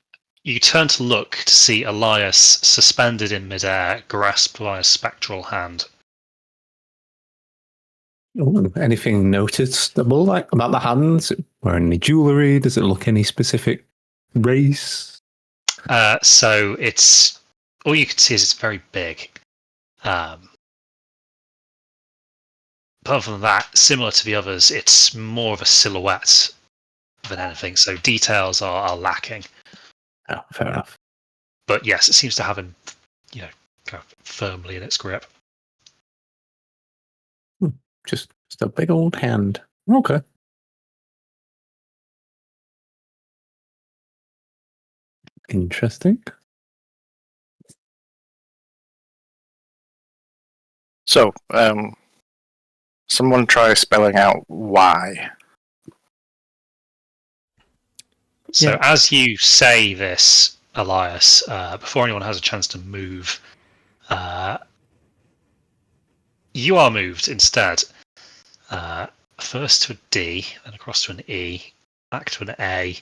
you turn to look to see Elias suspended in midair, grasped by a spectral hand. Ooh, anything noticeable about the hands? Wearing any jewelry? Does it look any specific race? So it's all you can see is it's very big. But other than that, similar to the others, it's more of a silhouette than anything. So details are lacking. Oh, fair enough. But yes, it seems to have him, kind of firmly in its grip. Just a big old hand. Okay. Interesting. So, someone try spelling out Y. So Yeah. as you say this, Elias, before anyone has a chance to move, you are moved instead. First to a D, then across to an E, back to an A,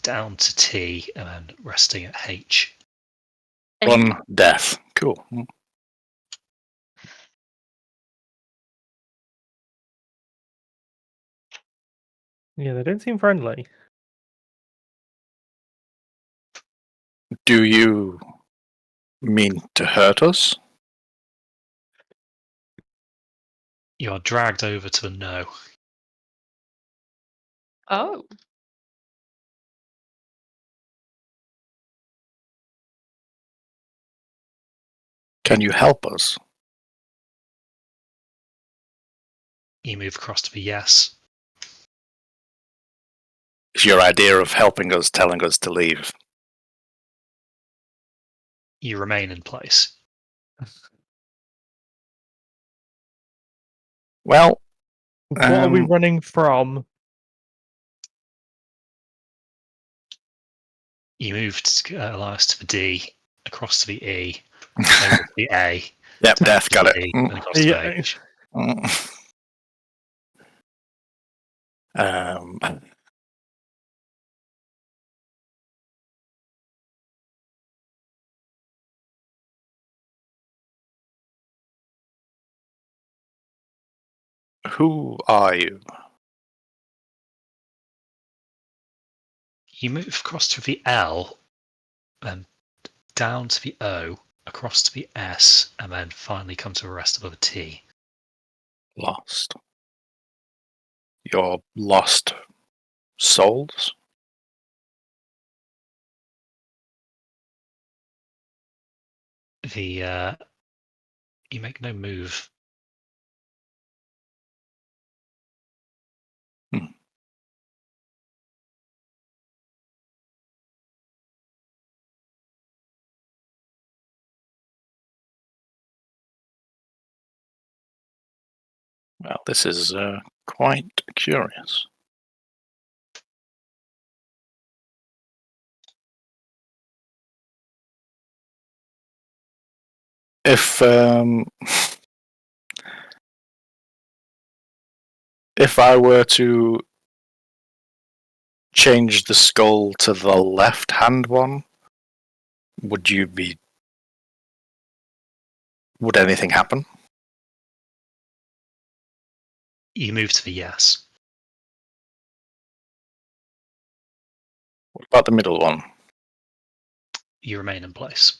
down to T, and then resting at H. One death. Cool. Yeah, they don't seem friendly. Do you mean to hurt us? You are dragged over to a no. Oh. Can you help us? You move across to the yes. Is your idea of helping us telling us to leave? You remain in place. Well, What are we Um, running from? You moved Elias to the D, across to the E, over to the A, yep, to Death got the it. D, and across to Yeah, H. Um, who are you? You move across to the L, then down to the O, across to the S, and then finally come to a rest above a T. Lost. Your lost souls? The you make no move. Well, this is quite curious. If I were to change the skull to the left-hand one, would anything happen? You move to the yes. What about the middle one? You remain in place.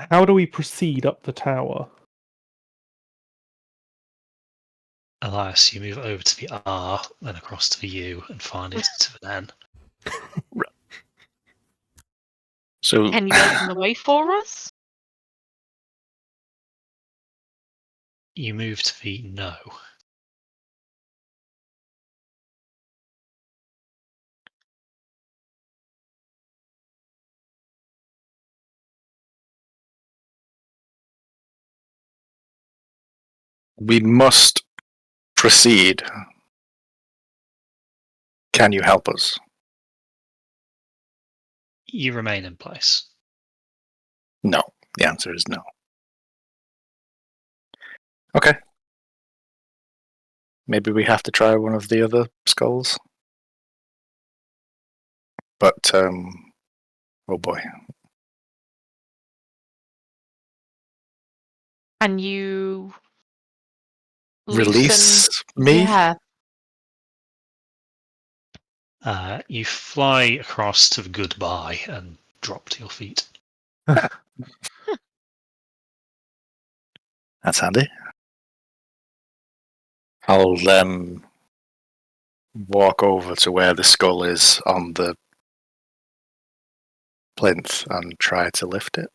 how do we proceed up the tower? Elias, you move over to the R, then across to the U, and finally to the N. So, Can you open the way for us? You move to the no. we must proceed. Can you help us? You remain in place. No. The answer is no. Okay. Maybe we have to try one of the other skulls. But, oh boy. Can you Release loosen? me? Yeah. You fly across to the goodbye and drop to your feet. That's handy. I'll walk over to where the skull is on the plinth and try to lift it.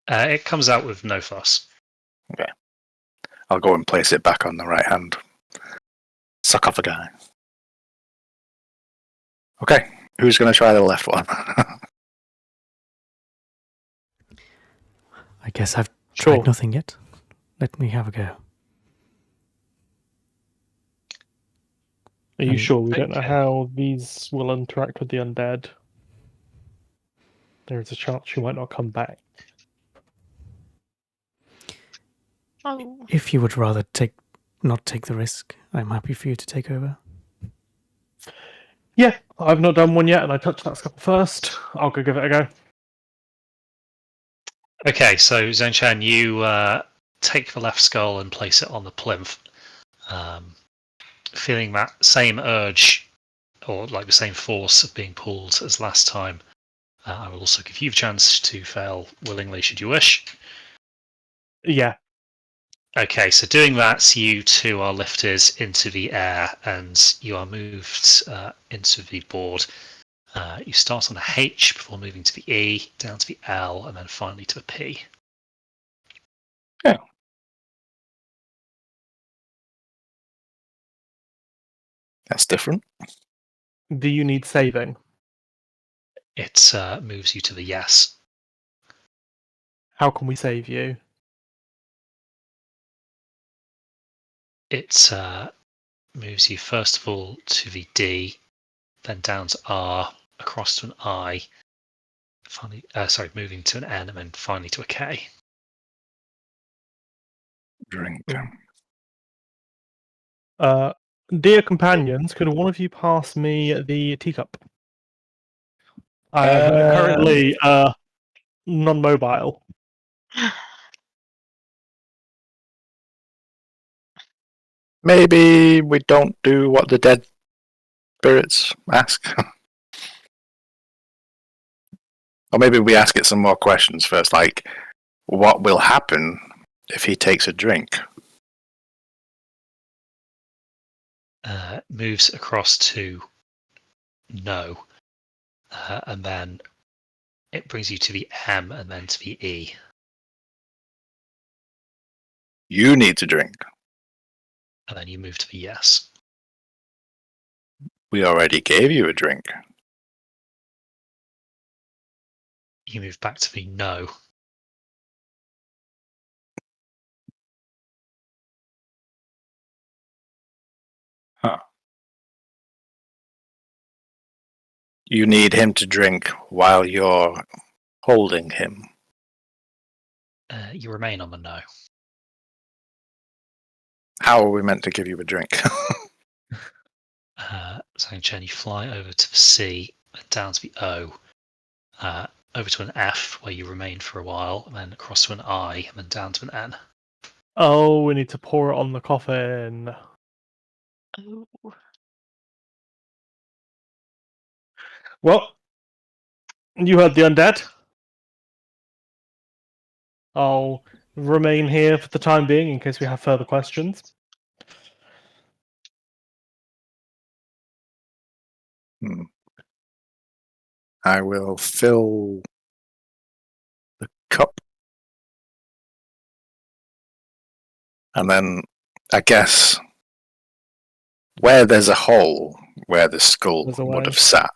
It comes out with no fuss. Okay. I'll go and place it back on the right hand sarcophagi. Okay. Who's going to try the left one? I guess I've Sure. tried nothing yet. Let me have a go. Are you sure? We don't know Okay. how these will interact with the undead. There is a chance she might not come back. Oh. If you would rather not take the risk, I'm happy for you to take over. Yeah, I've not done one yet, and I touched that skull first. I'll go give it a go. Okay, so Zhenshan, you take the left skull and place it on the plinth. Feeling that same urge, or like the same force of being pulled as last time, I will also give you a chance to fail willingly should you wish. Yeah. Okay, so doing that, you two are lifted into the air and you are moved into the board. You start on a H before moving to the E, down to the L, and then finally to a P. Yeah. That's different. Do you need saving? It moves you to the yes. How can we save you? It moves you first of all to the D, then down to R, across to an I, finally, moving to an N, and then finally to a K. Drink. Dear companions, could one of you pass me the teacup? I am currently non-mobile. Maybe we don't do what the dead spirits ask. Or maybe we ask it some more questions first, like, what will happen if he takes a drink? Moves across to no, and then it brings you to the M and then to the E. You need to drink. And then you move to the yes. We already gave you a drink. You move back to the no. Huh. You need him to drink while you're holding him. You remain on the no. How are we meant to give you a drink? So Chen, you fly over to the C, and down to the O, over to an F where you remain for a while, and then across to an I, and then down to an N. Oh, we need to pour it on the coffin. Oh. Well, you heard the undead. I'll remain here for the time being in case we have further questions. I will fill the cup. And then, I guess, where there's a hole where the skull There's a would way. have sat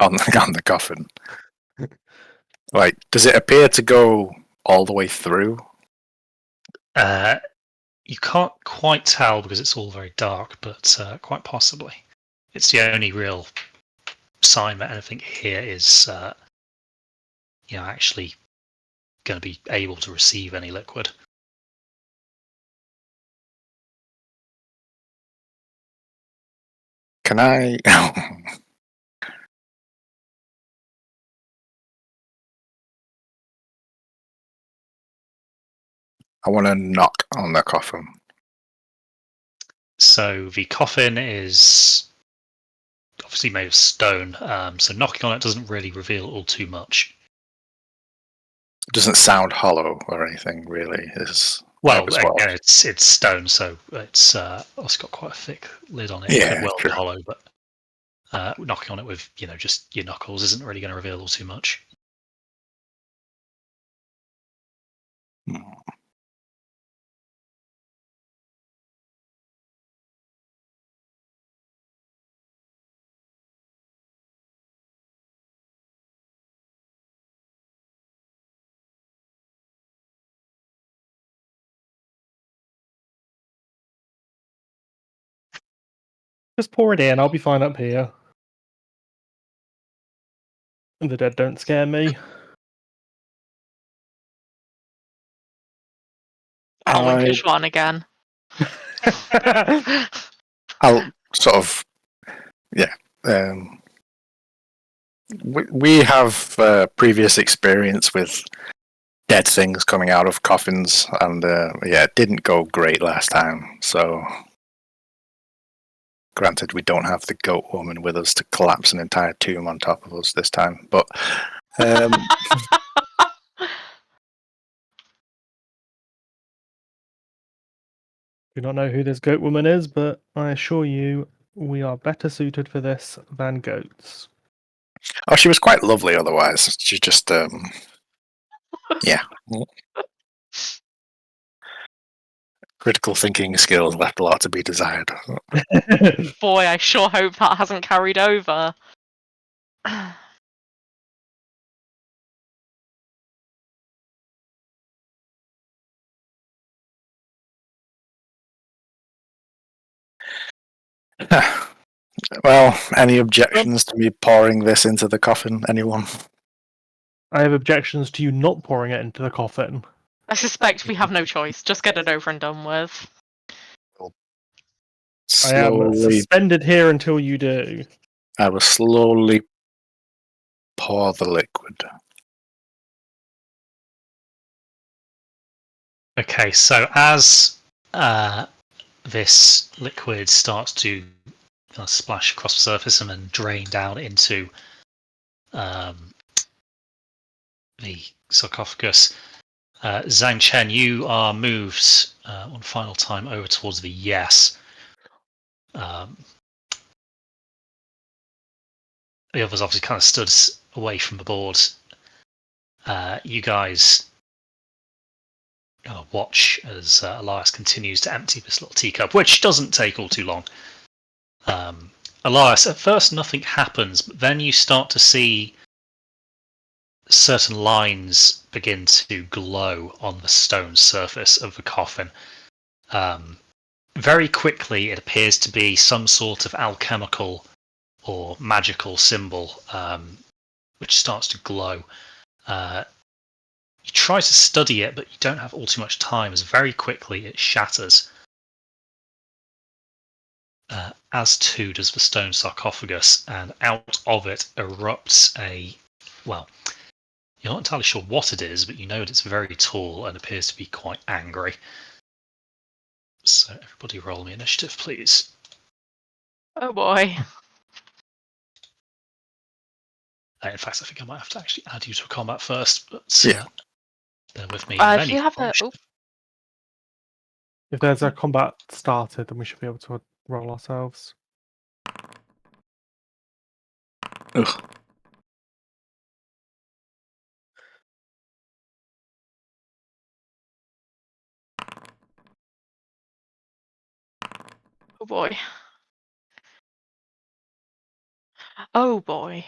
on the coffin. Like, does it appear to go all the way through? You can't quite tell because it's all very dark, but quite possibly. It's the only real sign that anything here is, actually going to be able to receive any liquid. Can I? I want to knock on the coffin. So the coffin is obviously made of stone, so knocking on it doesn't really reveal all too much. It doesn't sound hollow or anything, really. Well, again, it's stone, so it's also got quite a thick lid on it. It could well be hollow, but knocking on it with just your knuckles isn't really going to reveal all too much. Just pour it in. I'll be fine up here. The dead don't scare me. Owlish one again. I'll sort of, yeah. We have previous experience with dead things coming out of coffins, and it didn't go great last time. So, granted, we don't have the goat woman with us to collapse an entire tomb on top of us this time, but. Do not know who this goat woman is, but I assure you, we are better suited for this than goats. Oh, she was quite lovely otherwise. She just, yeah. Critical thinking skills left a lot to be desired. Boy, I sure hope that hasn't carried over. Well, any objections to me pouring this into the coffin? Anyone? I have objections to you not pouring it into the coffin. I suspect we have no choice. Just get it over and done with. I am Slowly, suspended here until you do. I will slowly pour the liquid. Okay, so as this liquid starts to splash across the surface and then drain down into the sarcophagus, Zhang Chen, you are moved one final time over towards the yes. The others obviously kind of stood away from the board. You guys watch as Elias continues to empty this little teacup, which doesn't take all too long. Elias, at first nothing happens, but then you start to see certain lines begin to glow on the stone surface of the coffin. Very quickly, it appears to be some sort of alchemical or magical symbol, which starts to glow. You try to study it, but you don't have all too much time, as very quickly it shatters. As too does the stone sarcophagus, and out of it erupts well, you're not entirely sure what it is, but you know that it's very tall and appears to be quite angry. So everybody roll me initiative, please. Oh boy. In fact, I think I might have to actually add you to a combat first, but Yeah. bear with me. Do you have a... Oh, If there's a combat started, then we should be able to roll ourselves. Ugh. oh boy. Oh boy.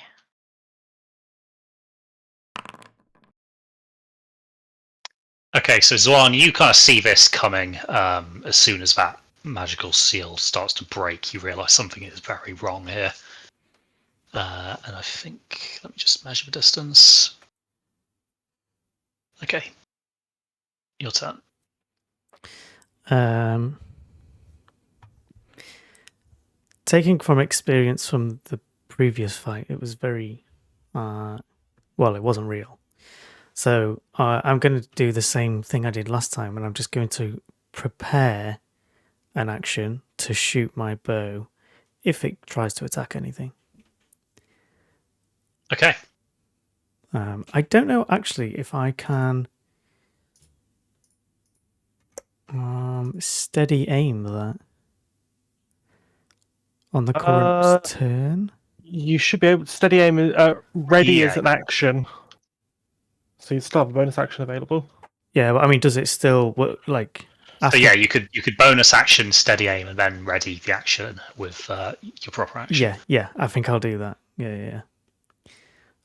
Okay, so Zwan, you kind of see this coming as soon as that magical seal starts to break. You realise something is very wrong here. And I think, let me just measure the distance. Okay, your turn. Taking from experience from the previous fight, it was very, well, it wasn't real. So I'm going to do the same thing I did last time, and I'm just going to prepare an action to shoot my bow if it tries to attack anything. Okay. I don't know actually if I can steady aim that on the current turn. You should be able to steady aim. Ready Yeah. is an action, so you still have a bonus action available. Yeah, but I mean, does it still work? Like, So yeah, you could bonus action, steady aim, and then ready the action with your proper action. Yeah. I think I'll do that. Yeah.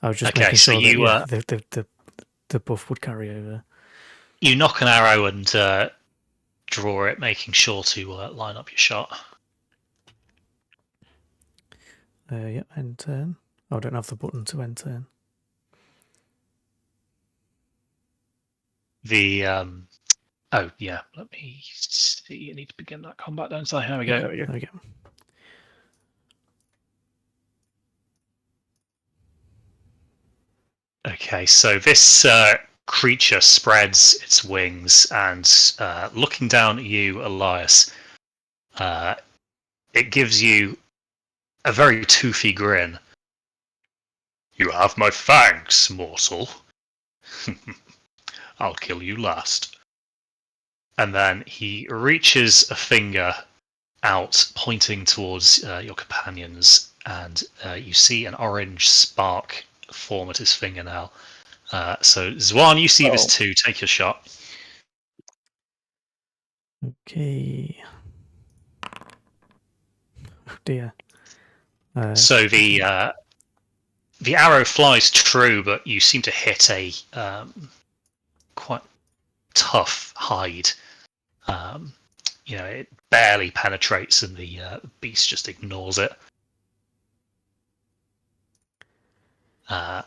I was just Okay, making so sure you, that the buff would carry over. You knock an arrow and draw it, making sure to line up your shot. Yeah, end turn. Oh, I don't have the button to end turn. Oh yeah, let me see. You need to begin that combat, don't I? Here we go. There we go. There we go. Okay, so this creature spreads its wings and, looking down at you, Elias, it gives you a very toothy grin. You have my fangs, mortal. I'll kill you last. And then he reaches a finger out, pointing towards your companions, and you see an orange spark form at his fingernail. So Zwan, you see this too. Take your shot. Okay. Oh dear. So the arrow flies true, but you seem to hit a quite tough hide. It barely penetrates, and the beast just ignores it. And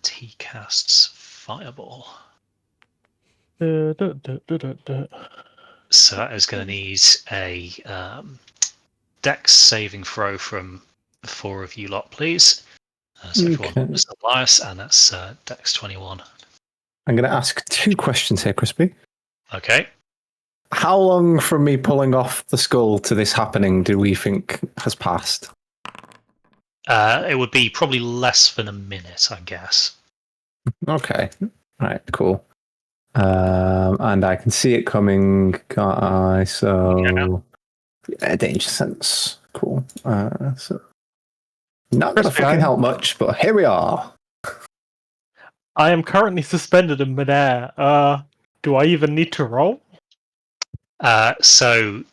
he casts Fireball. So that is going to need a Dex saving throw from the 4 of you lot, please. So everyone is Elias, and that's Dex 21. I'm going to ask 2 questions here, Crispy. Okay. How long from me pulling off the skull to this happening do we think has passed? It would be probably less than a minute, I guess. Okay. Right, cool. And I can see it coming, can't I? So, yeah, danger sense. Cool. So not going to fucking help much, but here we are. I am currently suspended in midair. Do I even need to roll? So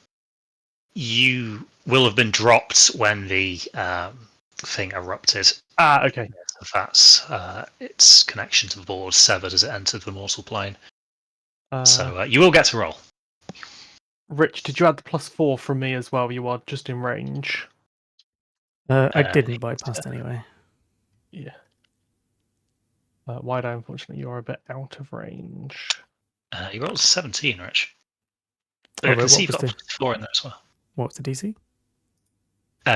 you will have been dropped when the thing erupted. Okay. That's its connection to the board severed as it entered the mortal plane. So you will get to roll. Rich, did you add the +4 from me as well? You are just in range. I didn't, but I passed anyway. Yeah. Wide-eye, unfortunately, you're a bit out of range. You rolled 17, Rich. Oh, I can see what you've was got 4 in there as well. What was the DC?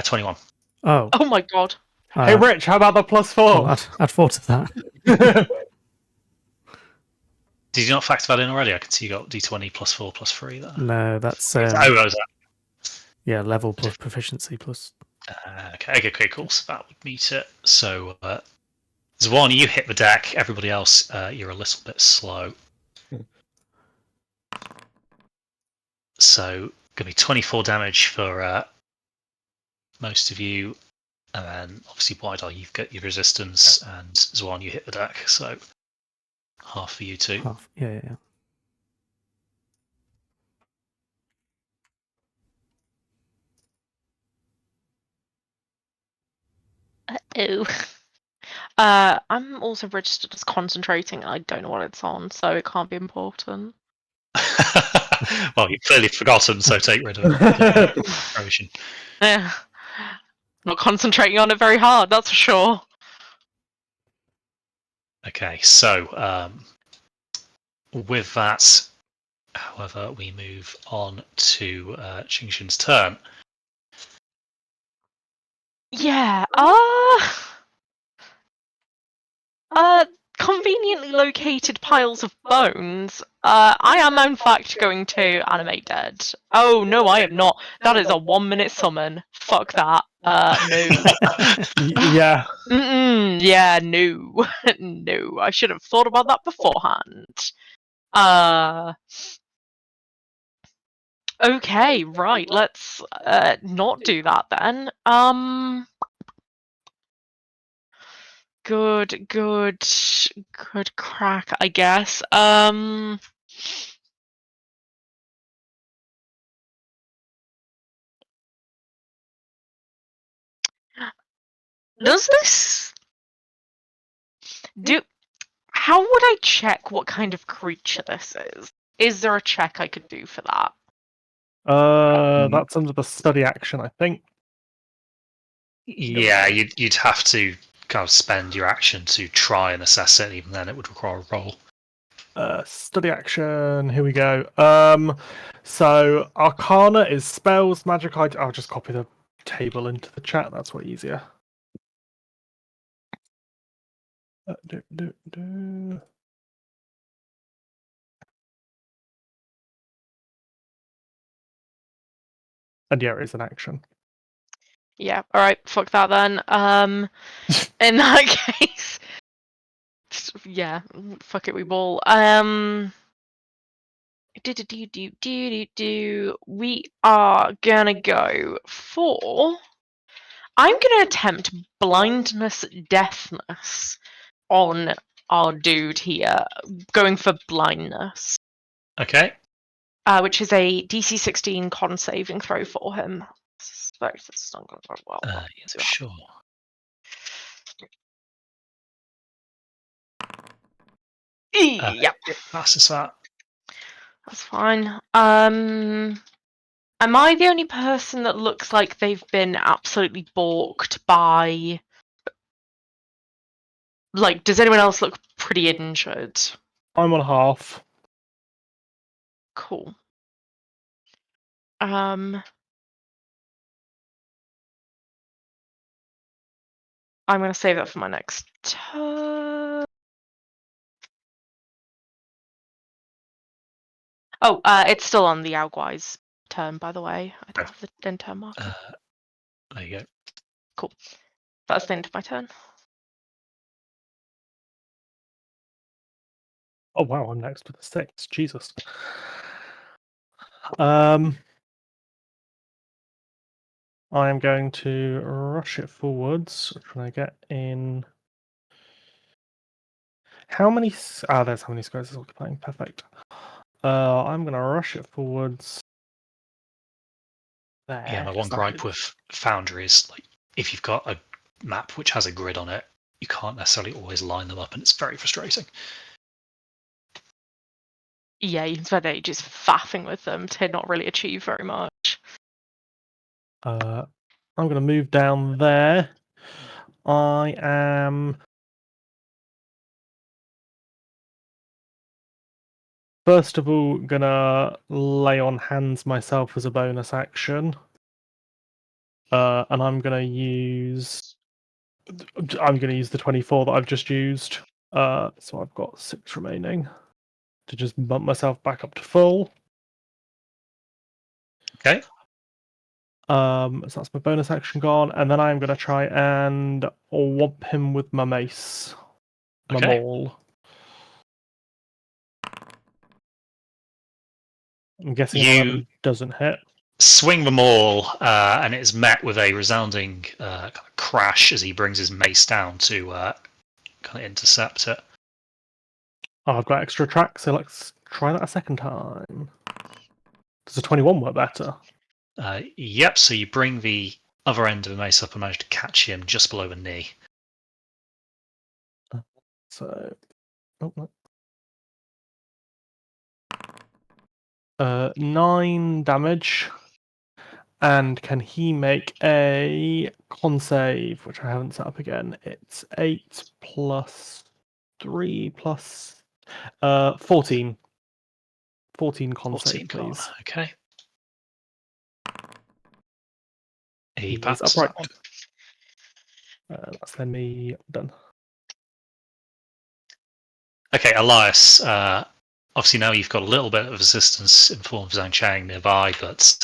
21. Oh. Oh my god. Hey, Rich, how about the +4? Well, add 4 to that. Did you not factor that in already? I can see you got D20 +4 +3 there. No, that's that was that. Yeah, level plus proficiency plus. Okay, cool. So that would meet it. So Zwan, you hit the deck. Everybody else, you're a little bit slow. So gonna be 24 damage for most of you, and then obviously Wide-Eye, you've got your resistance, and Zwan, you hit the deck. So half for you two. Half. Yeah. Uh-oh. I'm also registered as concentrating, and I don't know what it's on, so it can't be important. Well, you've clearly forgotten, so take rid of concentration. Yeah. Not concentrating on it very hard, that's for sure. Okay, so with that, however, we move on to Qingshin's turn. Yeah, conveniently located piles of bones. I am in fact going to animate dead. Oh no, I am not. That is a 1-minute summon. Fuck that. No. Yeah. Yeah, no. No. I should have thought about that beforehand. Okay, right, let's not do that then. Good crack, I guess. Does this do? How would I check what kind of creature this is? Is there a check I could do for that? That's under the study action, I think. Yeah, you'd have to kind of spend your action to try and assess it. Even then, it would require a roll. Study action. Here we go. So Arcana is spells, magic items. I'll just copy the table into the chat. That's way easier. And yeah, it is an action. Yeah. All right. Fuck that then. In that case, yeah. Fuck it. We ball. We are gonna go for. I'm gonna attempt blindness, deafness on our dude here. Going for blindness. Okay. Which is a DC 16 con saving throw for him. Suspect it's not going to go well. Yeah, sure. Yeah, It passes that. that's fine. Am I the only person that looks like they've been absolutely balked by? Like, does anyone else look pretty injured? I'm on half. Cool. I'm going to save that for my next turn. Oh, it's still on the Alguai's turn, by the way. I don't have the end turn marker. There you go. Cool. That's the end of my turn. Oh wow, I'm next with the 6. Jesus. I am going to rush it forwards. Which one I get in? How many? There's how many squares it's occupying. Perfect. I'm going to rush it forwards. There. Yeah, my one gripe with Foundry is like if you've got a map which has a grid on it, you can't necessarily always line them up, and it's very frustrating. Yeah, you can spend ages faffing with them to not really achieve very much. I'm going to move down there. I am first of all gonna lay on hands myself as a bonus action, and I'm gonna use the 24 that I've just used. So I've got 6 remaining to just bump myself back up to full. Okay. So that's my bonus action gone, and then I'm gonna try and whomp him with my mace, my Okay. maul. I'm guessing an You 11 doesn't hit. swing them all, and it is met with a resounding kind of crash as he brings his mace down to kind of intercept it. Oh, I've got extra track, so let's try that a second time. Does a 21 work better? Yep, so you bring the other end of the mace up and manage to catch him just below the knee. So, no. 9 damage. And can he make a con save, which I haven't set up again? It's 8 plus 3 plus 14. 14 con 14 save, please. con. Okay. He is passes upright. that one. That's then me done. Okay, Elias. Obviously now you've got a little bit of assistance in form of Zhang Chang nearby, but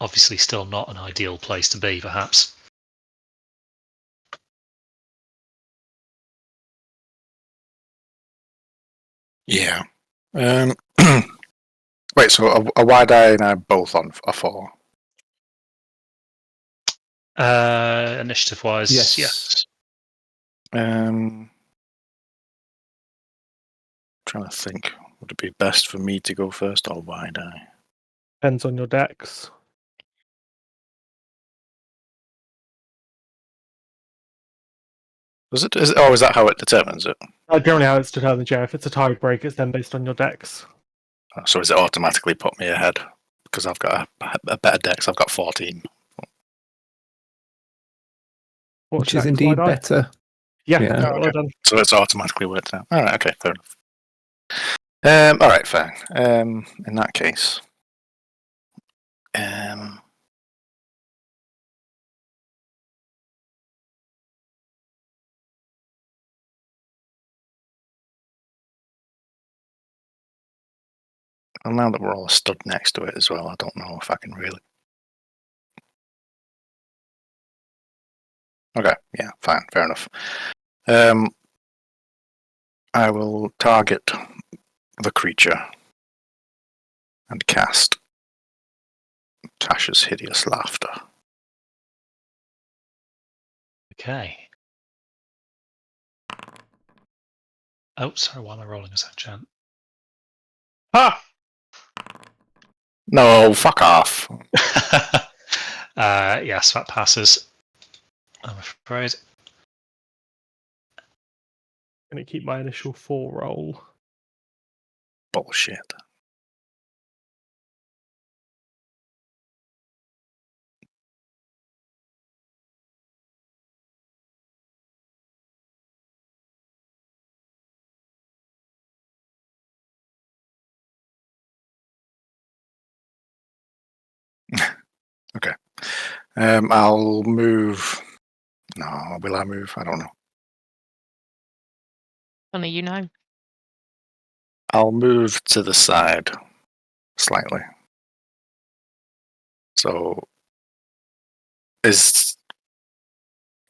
obviously still not an ideal place to be, perhaps. Yeah. Wait, so a wide eye and I both on a 4? Initiative wise, Yes. Trying to think. Would it be best for me to go first or wide eye? Depends on your decks. Is it, is that how it determines it? Generally, how it's determined, yeah. If it's a tiebreak, it's then based on your decks. So is it automatically put me ahead? Because I've got a better dex. I've got 14. What's Which is your next indeed wide eye? better. Yeah, Yeah. well Okay. done. So it's automatically worked out. All right, okay, fair enough. All right, fine. In that case, well, now that we're all stood next to it as well, I don't know if I can really. Okay, yeah, fine, fair enough. I will target the creature and cast Tasha's Hideous Laughter. Okay. Oh, sorry, why am I rolling a sound chant? Ha! No, fuck off. Yes, that passes. I'm afraid. Gonna keep my initial 4 roll. Bullshit. Okay. I'll move. No, will I move? I don't know. Only you know. I'll move to the side slightly. So, does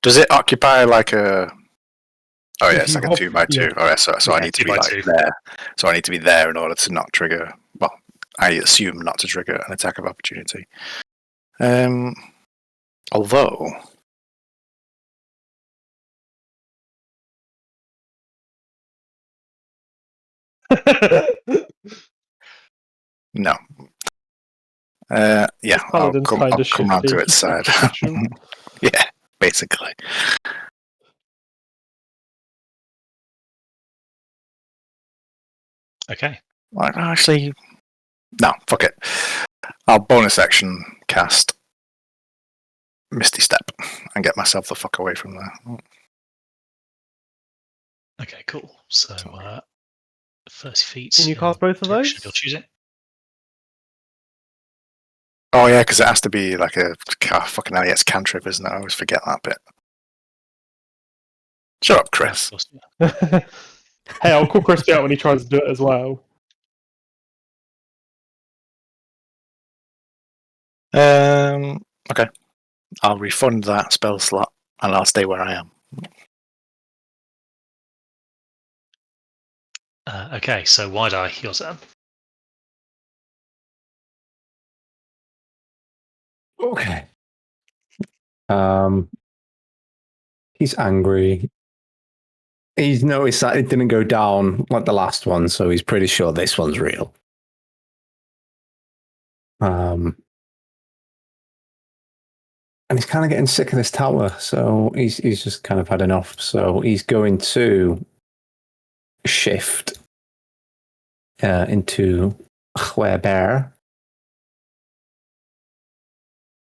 it occupy like a? Oh yeah, If it's you like a hop- 2x2. yeah. All right, so I Yeah, need to be 2x2. like there. So I need to be there in order to not trigger. Well, I assume not to trigger an attack of opportunity. Although. No. Yeah, I'll Paladin's come kind of round to shifty. its side. Position. Yeah, basically. Okay. Well, actually, no, fuck it. I'll bonus action cast Misty Step and get myself the fuck away from there. Okay, cool. So, 30 feet. Can you in cast both of direction those? You'll choose it. Oh yeah, because it has to be like a fucking hell, yeah, it's cantrip, isn't it? I always forget that bit. Shut up, Chris. Of course, yeah. Hey, I'll call Crispy out when he tries to do it as well. Okay. I'll refund that spell slot and I'll stay where I am. Okay, so Wide Eye, your turn. Okay. He's angry. He's noticed that it didn't go down like the last one, so he's pretty sure this one's real. And he's kind of getting sick of this tower, so he's just kind of had enough. So he's going to shift into Bear.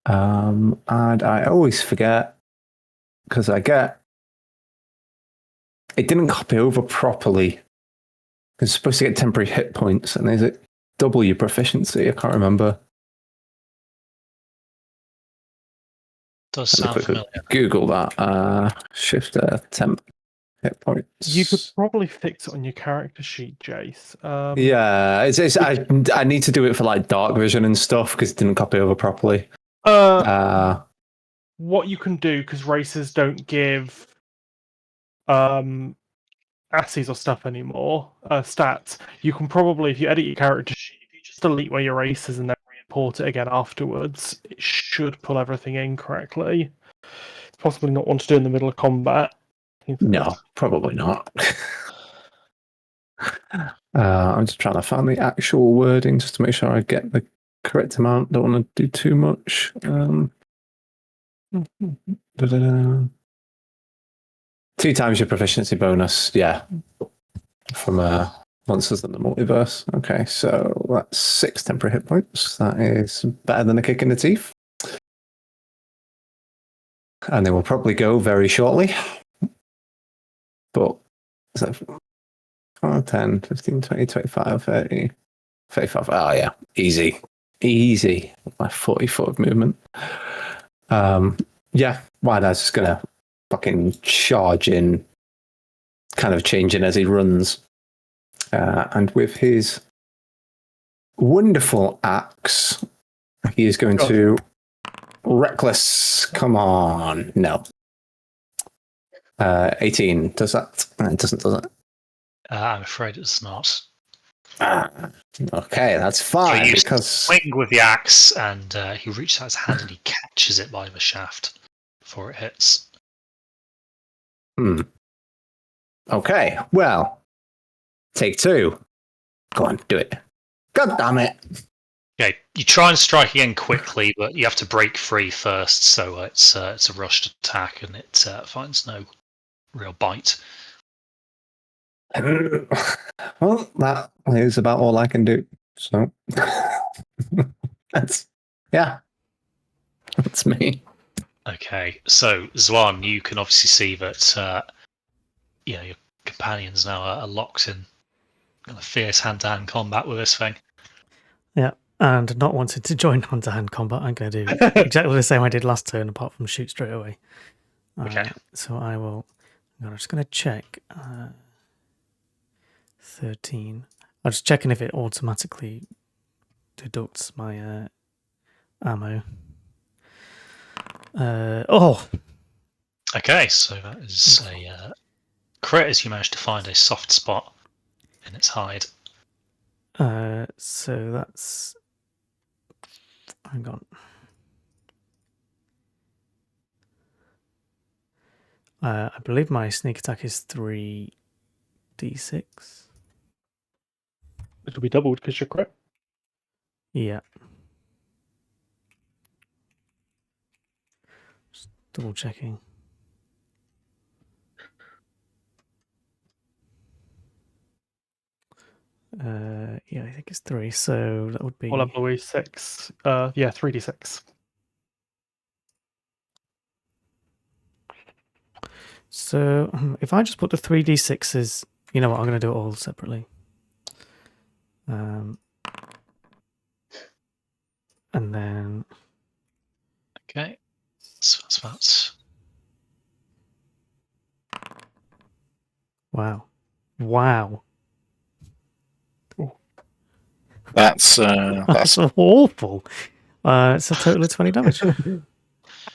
And I always forget because it didn't copy over properly. It's supposed to get temporary hit points, and is it double your proficiency? I can't remember. Does sound familiar. Google that. Shift temp hit points. You could probably fix it on your character sheet, Jace. Yeah, I need to do it for like dark vision and stuff because it didn't copy over properly. What you can do, because races don't give asses or stuff anymore, stats, you can probably, if you edit your character sheet, if you just delete where your race is and then re-import it again afterwards, it should pull everything in correctly. It's possibly not one to do in the middle of combat. No, probably not. I'm just trying to find the actual wording just to make sure I get the correct amount. Don't want to do too much. Two times your proficiency bonus, yeah, from monsters in the multiverse. Okay, so that's 6 temporary hit points. That is better than a kick in the teeth. And they will probably go very shortly. But so 10, 15, 20, 25, 30, 35. Oh, yeah, easy. Easy. My 40 foot of movement. Yeah, Wide-Eye's just going to fucking charge in, kind of changing as he runs. And with his wonderful axe, he is going to reckless. Come on, no. 18. Does that? It doesn't, does it? I'm afraid it's not. Okay, that's fine. So you because swing with the axe, and he reaches out his hand and he catches it by the shaft before it hits. Okay, well, Take 2. Go on, do it. God damn it. Okay, you try and strike again quickly, but you have to break free first, so it's a rushed attack and it finds no real bite. Well, that is about all I can do. So that's that's me. Okay, so Zwan, you can obviously see that your companions now are locked in kind of fierce hand-to-hand combat with this thing. Yeah, and not wanting to join hand-to-hand combat, I'm going to do exactly the same I did last turn, apart from shoot straight away. Okay. So I'm just going to check 13. I'm just checking if it automatically deducts my ammo. Okay, so that is a crit as you manage to find a soft spot in its hide. So that's... Hang on. I believe my sneak attack is 3d6. It'll be doubled because you're crit. Yeah. Just double checking. Yeah, I think it's 3, so that would be... All level away 6. Yeah, 3d6. So if I just put the 3d6s, you know what, I'm going to do it all separately. And then... Okay, so that's Wow. That's That's awful. It's a total of 20 damage. I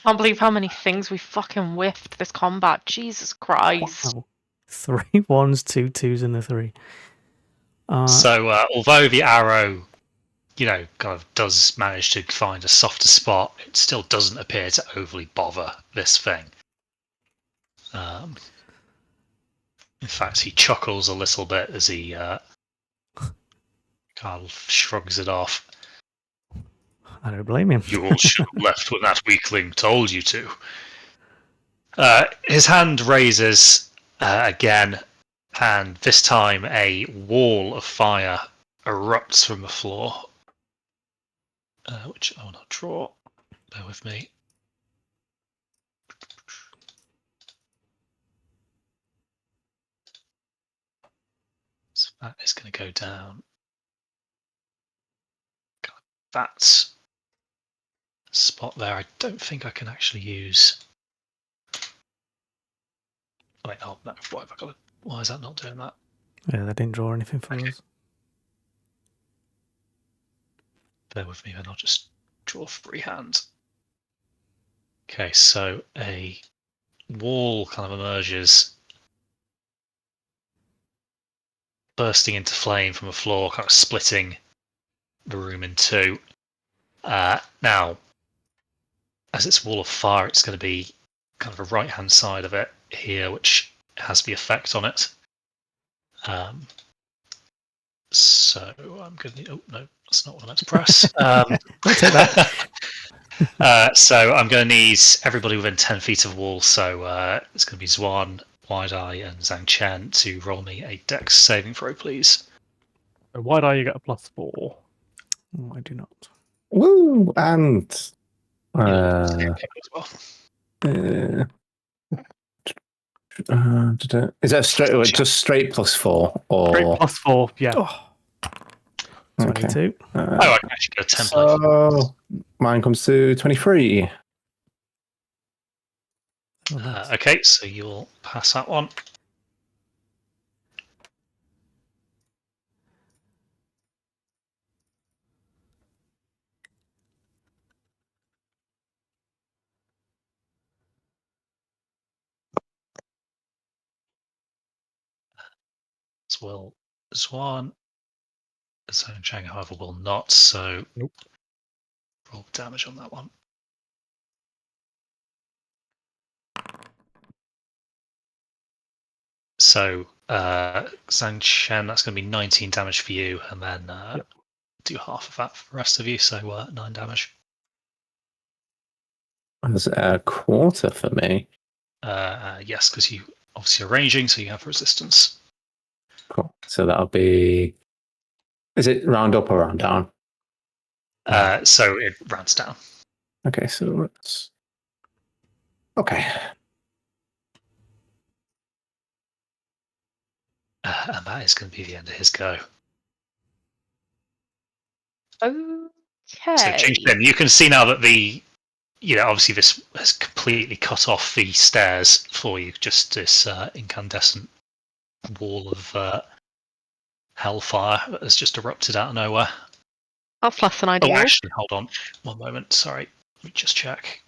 can't believe how many things we fucking whiffed this combat. Jesus Christ. Wow. 3 1s, 2 2s, and a 3. so although the arrow, kind of does manage to find a softer spot, it still doesn't appear to overly bother this thing. In fact, he chuckles a little bit as he kind of shrugs it off. I don't blame him. You all should have left when that weakling told you to. His hand raises again, and this time a wall of fire erupts from the floor, which I will not draw. Bear with me. So that is going to go down. That spot there, I don't think I can actually use. Wait, oh no, what have I got? Why is that not doing that? Yeah, they didn't draw anything for us. Bear with me, then I'll just draw freehand. Okay, so a wall kind of emerges, bursting into flame from the floor, kind of splitting the room in two. Now, as it's a wall of fire, it's going to be kind of a right-hand side of it here, which has the effect on it. So I'm going to... Oh, no, that's not what I meant to press. I'll take that. So I'm going to need everybody within 10 feet of the wall. So it's going to be Zwan, Wide Eye, and Zhang Chen to roll me a Dex saving throw, please. Wide Eye, you get a +4. Oh, I do not. Woo! And As well. Is that just straight +4 or Great +4, yeah. Oh, 22. I can actually get a template. So mine comes to 23. Oh, nice. Okay, so you'll pass that one. As well as one. Zhang Chang, however, will not. So Nope. Roll damage on that one. So, Zhang Shen, that's going to be 19 damage for you, and then Yep. do half of that for the rest of you, so 9 damage. That's a quarter for me. Yes, because you obviously are ranging, so you have resistance. Cool. So that'll be. Is it round up or round down? So it rounds down. Okay, so let's. Okay. And that is going to be the end of his go. So, Okay. you can see now that obviously this has completely cut off the stairs for you. Just this incandescent wall of hellfire that has just erupted out of nowhere. That's less than Oh, ideal. actually, hold on 1 moment. Sorry, let me just check.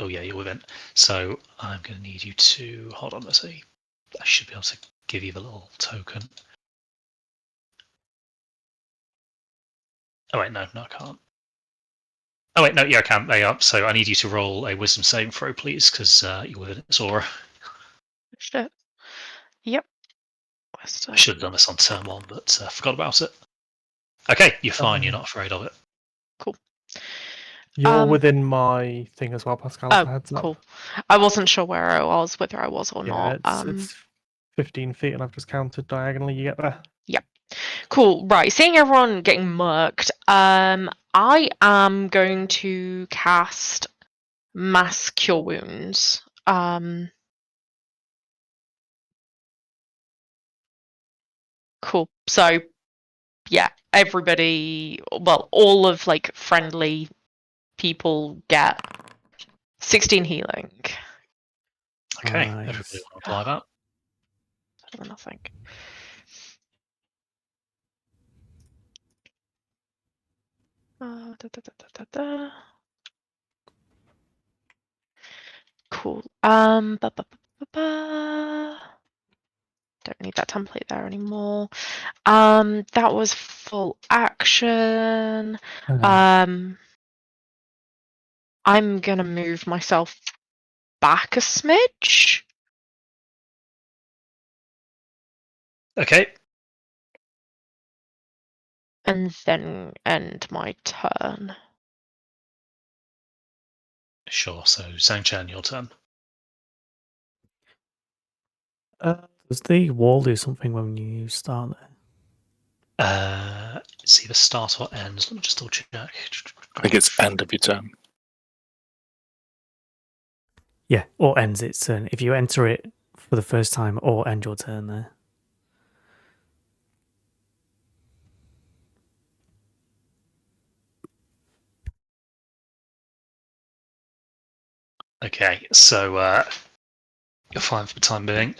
Oh yeah, you're within. So I'm going to need you to hold on. I should be able to give you the little token. Oh wait, no, I can't. Oh wait, no, yeah, I can. There you are. So I need you to roll a wisdom saving throw, please, because you're within its aura. Shit. Yep. I should have done this on turn 1, but forgot about it. Okay, you're fine. You're not afraid of it. Cool. You're within my thing as well, Pascal. Oh, for heads up. cool. I wasn't sure where I was, whether I was or Yeah, not. it's 15 feet, and I've just counted diagonally. You get there. Yep. Cool. Right. Seeing everyone getting murked, I am going to cast Mass Cure Wounds. Cool. So, yeah, everybody, well, all of like friendly people get 16 healing. Okay, Nice. everybody want to apply that? Better than nothing. Cool. Don't need that template there anymore. That was full action. I'm gonna move myself back a smidge. Okay. And then end my turn. Sure. So Zhang-Chan, your turn. Does the wall do something when you start there? It's either start or end. Let me just double check. I think it's end of your turn. Yeah, or ends its turn. If you enter it for the first time or end your turn there. Okay, so you're fine for the time being.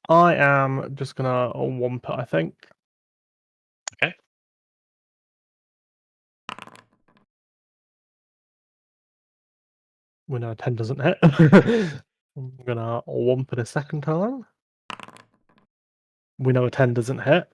I am just gonna womp it, I think. Okay. We know 10 doesn't hit. I'm gonna womp it a second time. We know a 10 doesn't hit.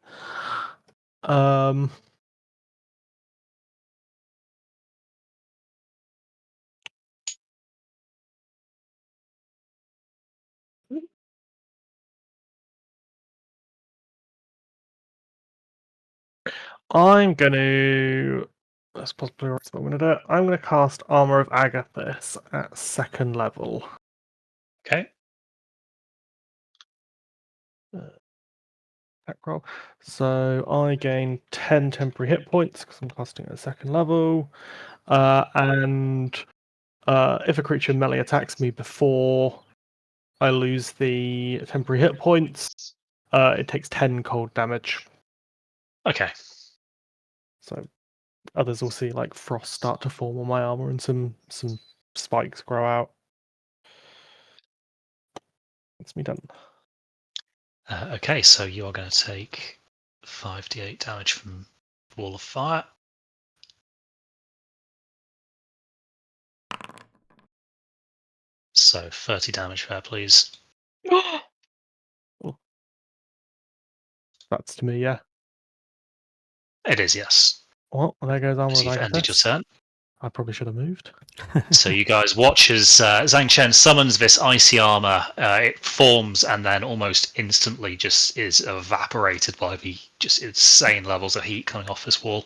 I'm gonna. That's possibly right. So I'm gonna do it. I'm gonna cast Armor of Agathis at 2nd level. Okay. Attack roll. So I gain 10 temporary hit points because I'm casting at 2nd level. And if a creature melee attacks me before I lose the temporary hit points, it takes 10 cold damage. Okay. So others will see like frost start to form on my armor and some spikes grow out. That's me done. Okay, so you are going to take 5d8 damage from Wall of Fire. So 30 damage there, please. That's to me, yeah. It is, yes. Well, there goes on As with you've ended your turn. I probably should have moved. So you guys watch as Zhang Chen summons this icy armor. It forms and then almost instantly just is evaporated by the just insane levels of heat coming off this wall.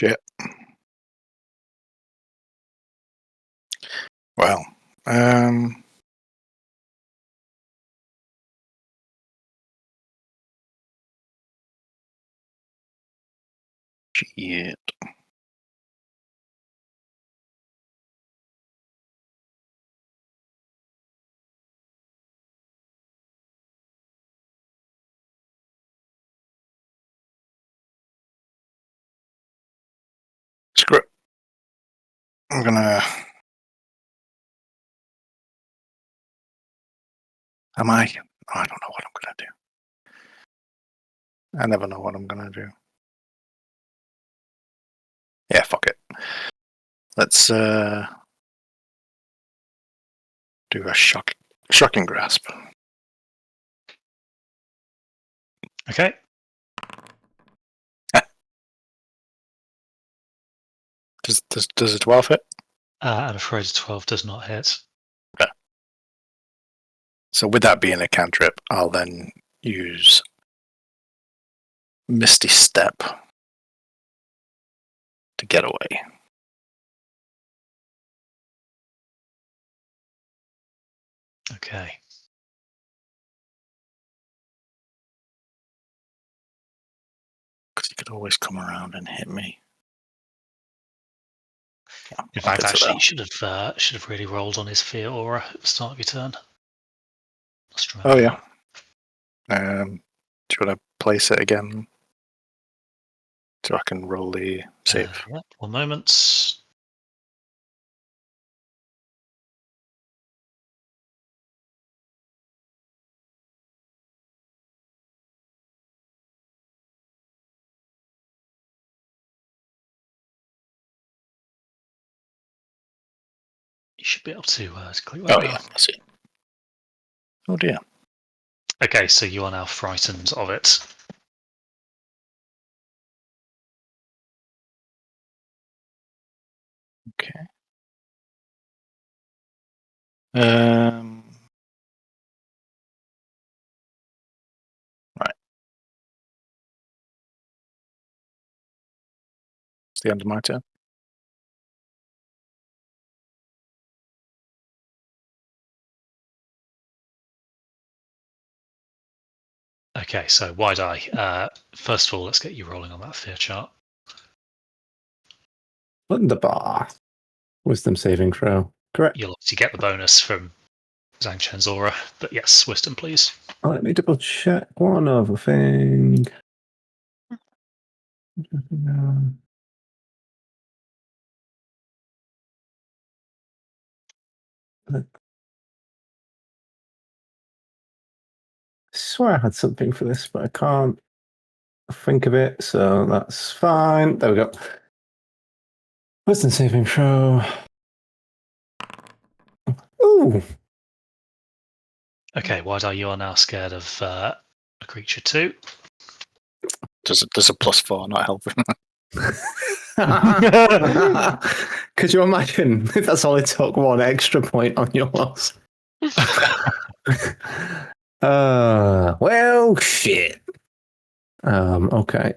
Yeah. Well, shit. Screw it. I'm gonna. Am I? Oh, I don't know what I'm gonna do. I never know what I'm gonna do. Yeah, fuck it. Let's do a shocking grasp. Okay. Does a 12 hit? I'm afraid 12 does not hit. Okay. So with that being a cantrip, I'll then use Misty Step to get away. Okay. Because he could always come around and hit me. Yeah, In I'll fact, get to actually, that. should have really rolled on his fear aura at the start of your turn. Let's try. Oh yeah. Do you want to place it again so I can roll the save? Yep. 1 moment. You should be able to click that Oh now. yeah, I see. Oh dear. Okay, so you are now frightened of it. Okay. Right. It's the end of my turn. Okay, so wide eye. First of all, let's get you rolling on that fear chart. Wunderbar. Wisdom saving throw. Correct. You'll obviously get the bonus from Zhang Chen's aura, but yes, wisdom, please. Let me double check one other thing. I swear I had something for this, but I can't think of it, so that's fine. There we go. Wisdom saving throw. Ooh. Okay, wide eye, you are now scared of a creature too. Does a +4 not help? Could you imagine if that's all it took, 1 extra point on your loss? Well, shit. Okay.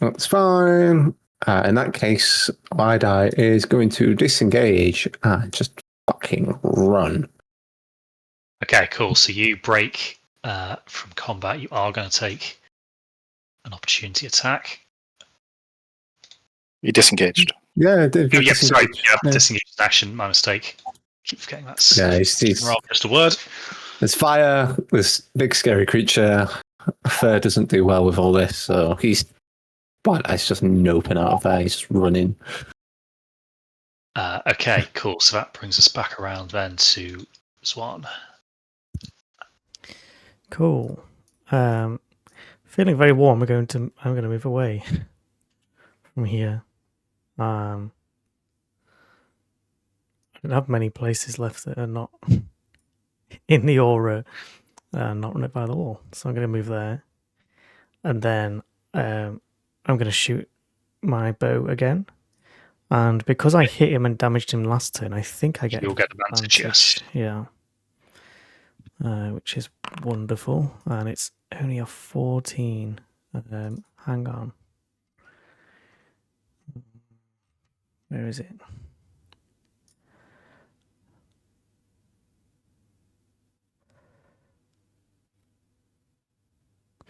That's fine. In that case, Wide Eye is going to disengage and just fucking run. Okay, cool. So you break from combat. You are going to take an opportunity attack. You disengaged. Yeah, did Oh, yeah, sorry. Yeah, Yeah. disengaged action. My mistake. Keep forgetting that's Yeah, he's just a word. there's fire, this big scary creature. Fur doesn't do well with all this, so he's just noping out of there. He's just running. Okay, cool. So that brings us back around then to Swan. Cool. Feeling very warm. I'm going to move away from here. I don't have many places left that are not in the aura, not run it by the wall. So I'm going to move there, and then I'm going to shoot my bow again. And because I hit him and damaged him last turn, I think I get You'll get advantage, yes. Yeah. Which is wonderful. And it's only a 14. Hang on. Where is it?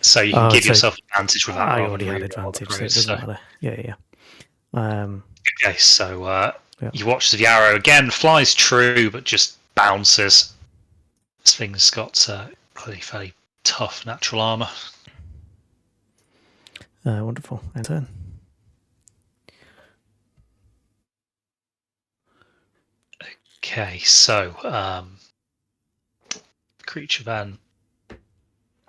So you can Oh, give so yourself advantage with that. I rather already than had re-roll the advantage, so it crit, doesn't matter. Yeah. Okay, so Yeah. you watch the arrow again, flies true, but just bounces. This thing's got fairly tough natural armor. Wonderful. End turn. Okay, so creature then,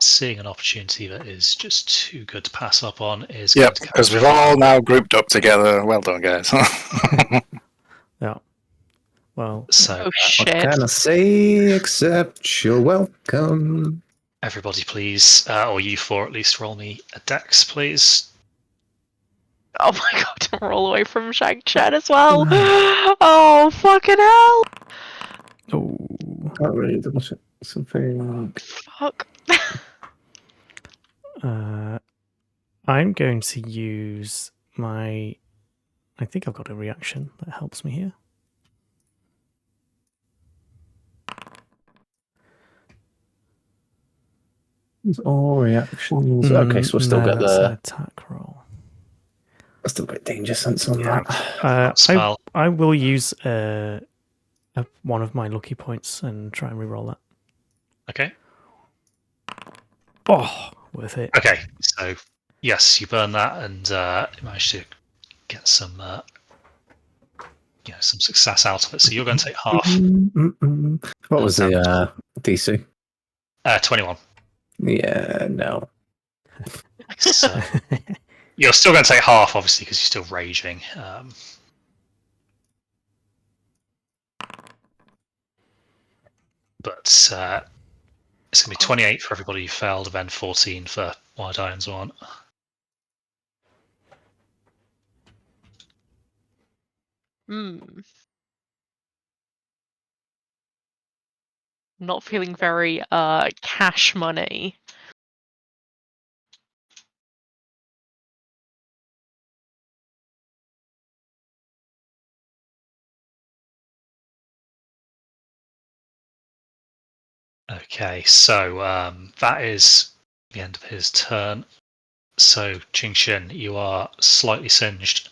seeing an opportunity that is just too good to pass up on, is Yep, going to because we've all now grouped up together. Well done, guys. Yeah. Well, So Oh What shit. can I say except you're welcome? everybody, please, or you four at least, roll me a dex, please. Oh my god, don't roll away from Shag Chat as well. Oh fucking hell. oh, Can't really double check something. Fuck. I'm going to use my. I think I've got a reaction that helps me here. It's all reactions. Okay, so we'll still No, get that's an the. attack roll. I'll still get danger sense on Yeah. that. Spell. I will use one of my lucky points and try and reroll that. Okay. Oh, worth it. Okay, so yes, you burn that and you manage to get some some success out of it. So you're going to take half. What was the DC? 21. Yeah, no. So you're still going to take half, obviously, because you're still raging. But it's going to be 28 for everybody who failed, and then 14 for Wide Irons one. Not feeling very cash money. Okay, so that is the end of his turn. So Qingxin, you are slightly singed.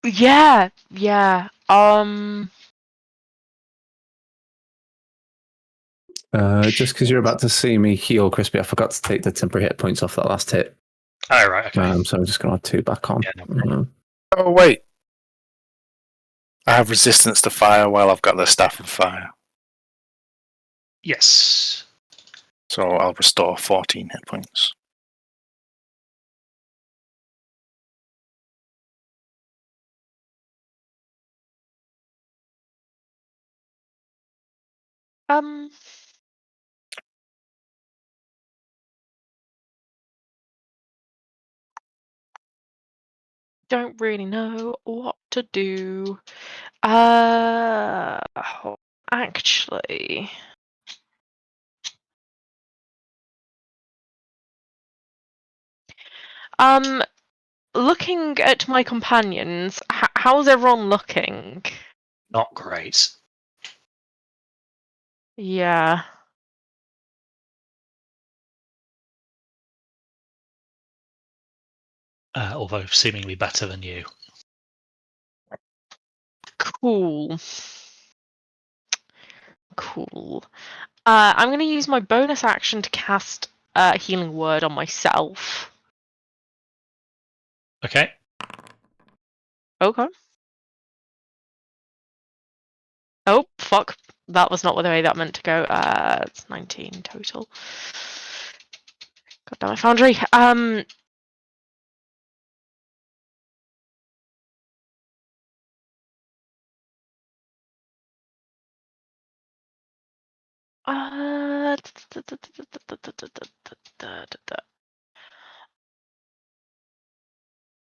Yeah. Just because you're about to see me heal, Crispy, I forgot to take the temporary hit points off that last hit. Oh, right, okay. So I'm just going to add 2 back on. Yeah, no problem. Oh, wait. I have resistance to fire while I've got the staff of fire. Yes. So I'll restore 14 hit points. Don't really know what to do. Actually. Looking at my companions, how's everyone looking? Not great. Yeah. Although seemingly better than you. Cool. I'm going to use my bonus action to cast Healing Word on myself. Okay. Okay. Oh, fuck. That was not the way that meant to go. It's 19 total. God damn it, Foundry.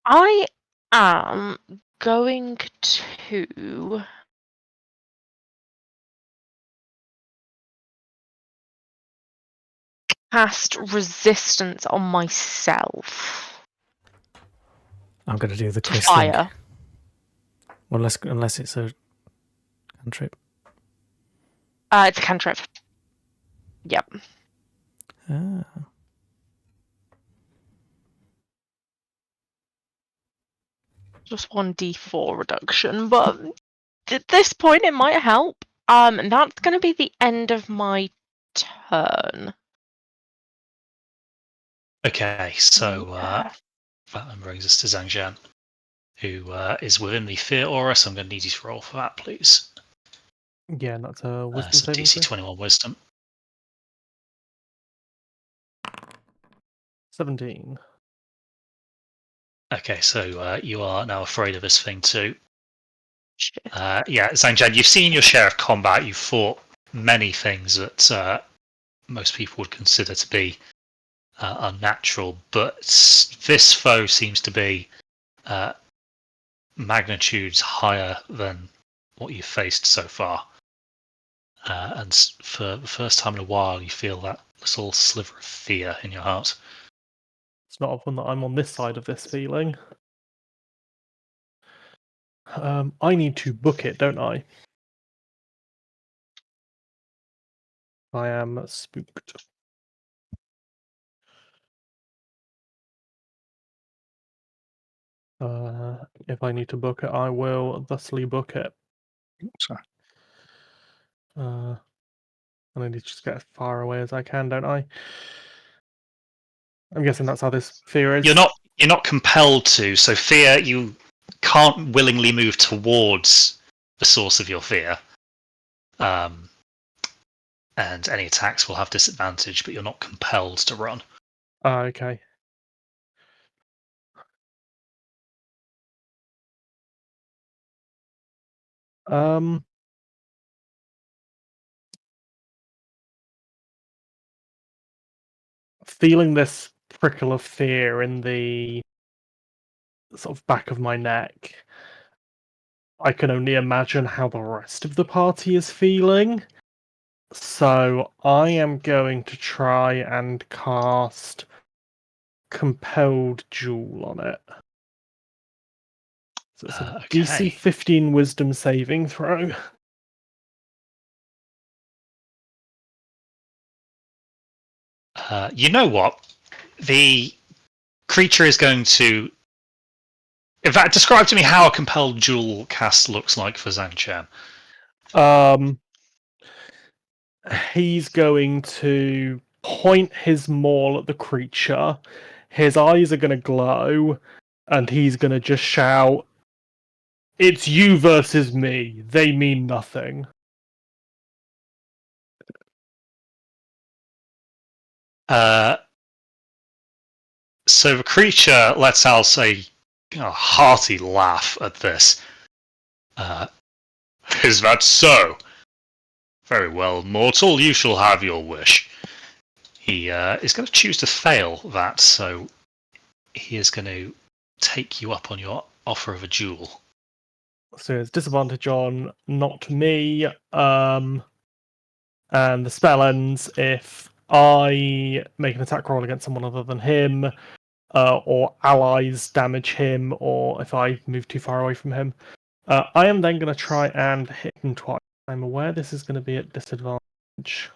I am going to cast resistance on myself I'm going to do the to crystalling. fire. Well, unless it's a cantrip. It's a cantrip. Yep. Ah. Just 1d4 reduction, but at this point it might help. And that's going to be the end of my turn. Okay, so Yeah. that then brings us to Zhangjian, who is within the fear aura, so I'm going to need you to roll for that, please. Yeah, and that's a wisdom So saving DC throw. 21 wisdom. 17. Okay, so you are now afraid of this thing too. Shit. Yeah, Zhangjian, you've seen your share of combat. You've fought many things that most people would consider to be unnatural, but this foe seems to be magnitudes higher than what you've faced so far. And for the first time in a while, you feel that little sliver of fear in your heart. It's not often that I'm on this side of this feeling. I need to book it, don't I? I am spooked. If I need to book it, I will thusly book it. So, And I need to just get as far away as I can, don't I? I'm guessing that's how this fear is. You're not compelled to. So fear, you can't willingly move towards the source of your fear. And any attacks will have disadvantage, but you're not compelled to run. Okay. Feeling this prickle of fear in the sort of back of my neck, I can only imagine how the rest of the party is feeling. So I am going to try and cast Compelled Jewel on it. So it's a DC Okay. 15 Wisdom saving throw. You know what? The creature is going to. In fact, describe to me how a compelled jewel cast looks like for Zhangjian. He's going to point his maul at the creature. His eyes are going to glow, and he's going to just shout, "It's you versus me. They mean nothing." So the creature lets out a hearty laugh at this. Is that so? Very well, mortal, you shall have your wish. He is going to choose to fail that, so he is going to take you up on your offer of a duel. So it's disadvantage on not me. And the spell ends if I make an attack roll against someone other than him, or allies damage him, or if I move too far away from him. I am then going to try and hit him twice. I'm aware this is going to be at disadvantage.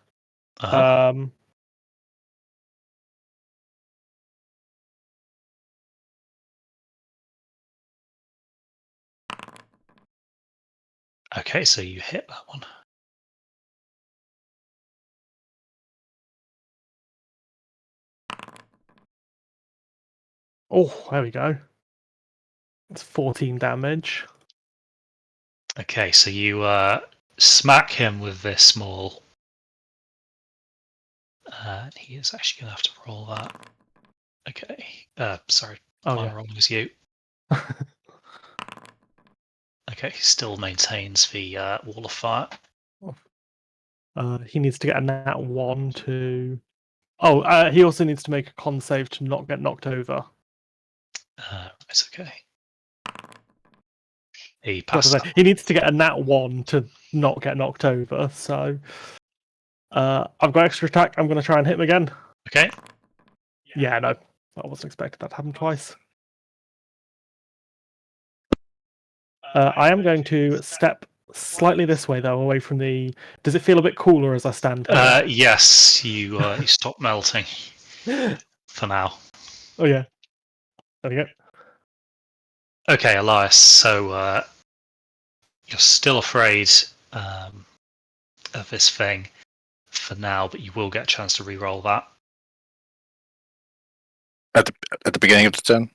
Okay, so you hit that one. Oh, there we go. It's 14 damage. Okay, so you smack him with this small. He is actually going to have to roll that. Okay. Sorry. Oh, Final yeah. roll was you. Okay, he still maintains the wall of fire. He needs to get a nat 1 to. Oh, he also needs to make a con save to not get knocked over. It's okay. He What passed to that. say, he needs to get a nat 1 to not get knocked over, so... I've got extra attack, I'm going to try and hit him again. Okay. Yeah, no. I wasn't expecting that to happen twice. I am going to step slightly this way, though, away from the... Does it feel a bit cooler as I stand here? Yes, you stop melting for now. Oh, yeah. There we go. Okay, Elias, so you're still afraid of this thing for now, but you will get a chance to re-roll that. At the beginning of the turn?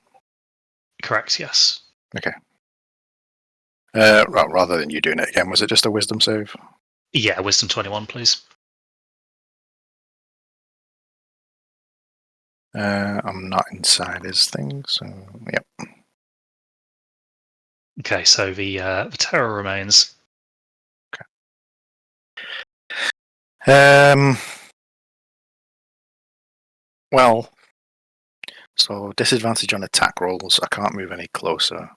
Correct, yes. Okay. Rather than you doing it again, was it just a wisdom save? Yeah, wisdom 21, please. I'm not inside his thing, so yep. Okay, so the terror remains. Well, so disadvantage on attack rolls. I can't move any closer,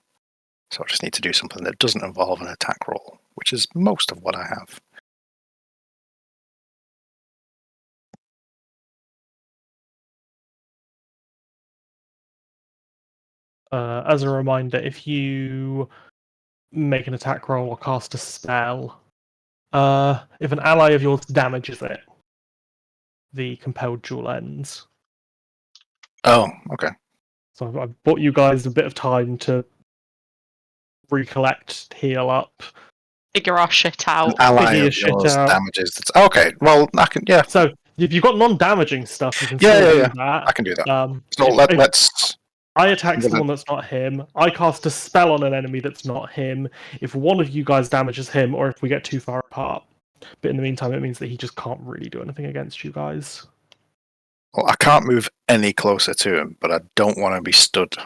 so I just need to do something that doesn't involve an attack roll, which is most of what I have. As a reminder, if you make an attack roll or cast a spell, if an ally of yours damages it, the compelled duel ends. Oh, okay. So I've bought you guys a bit of time to recollect, heal up. Figure our shit out. An ally Figure your of shit yours out. damages. Okay, well, I can. Yeah, So if you've got non-damaging stuff, you can Yeah, still yeah, do yeah. that. I can do that. So if let's. I attack Well, someone that's not him, I cast a spell on an enemy that's not him. If one of you guys damages him, or if we get too far apart. But in the meantime, it means that he just can't really do anything against you guys. Well, I can't move any closer to him, but I don't want to be stood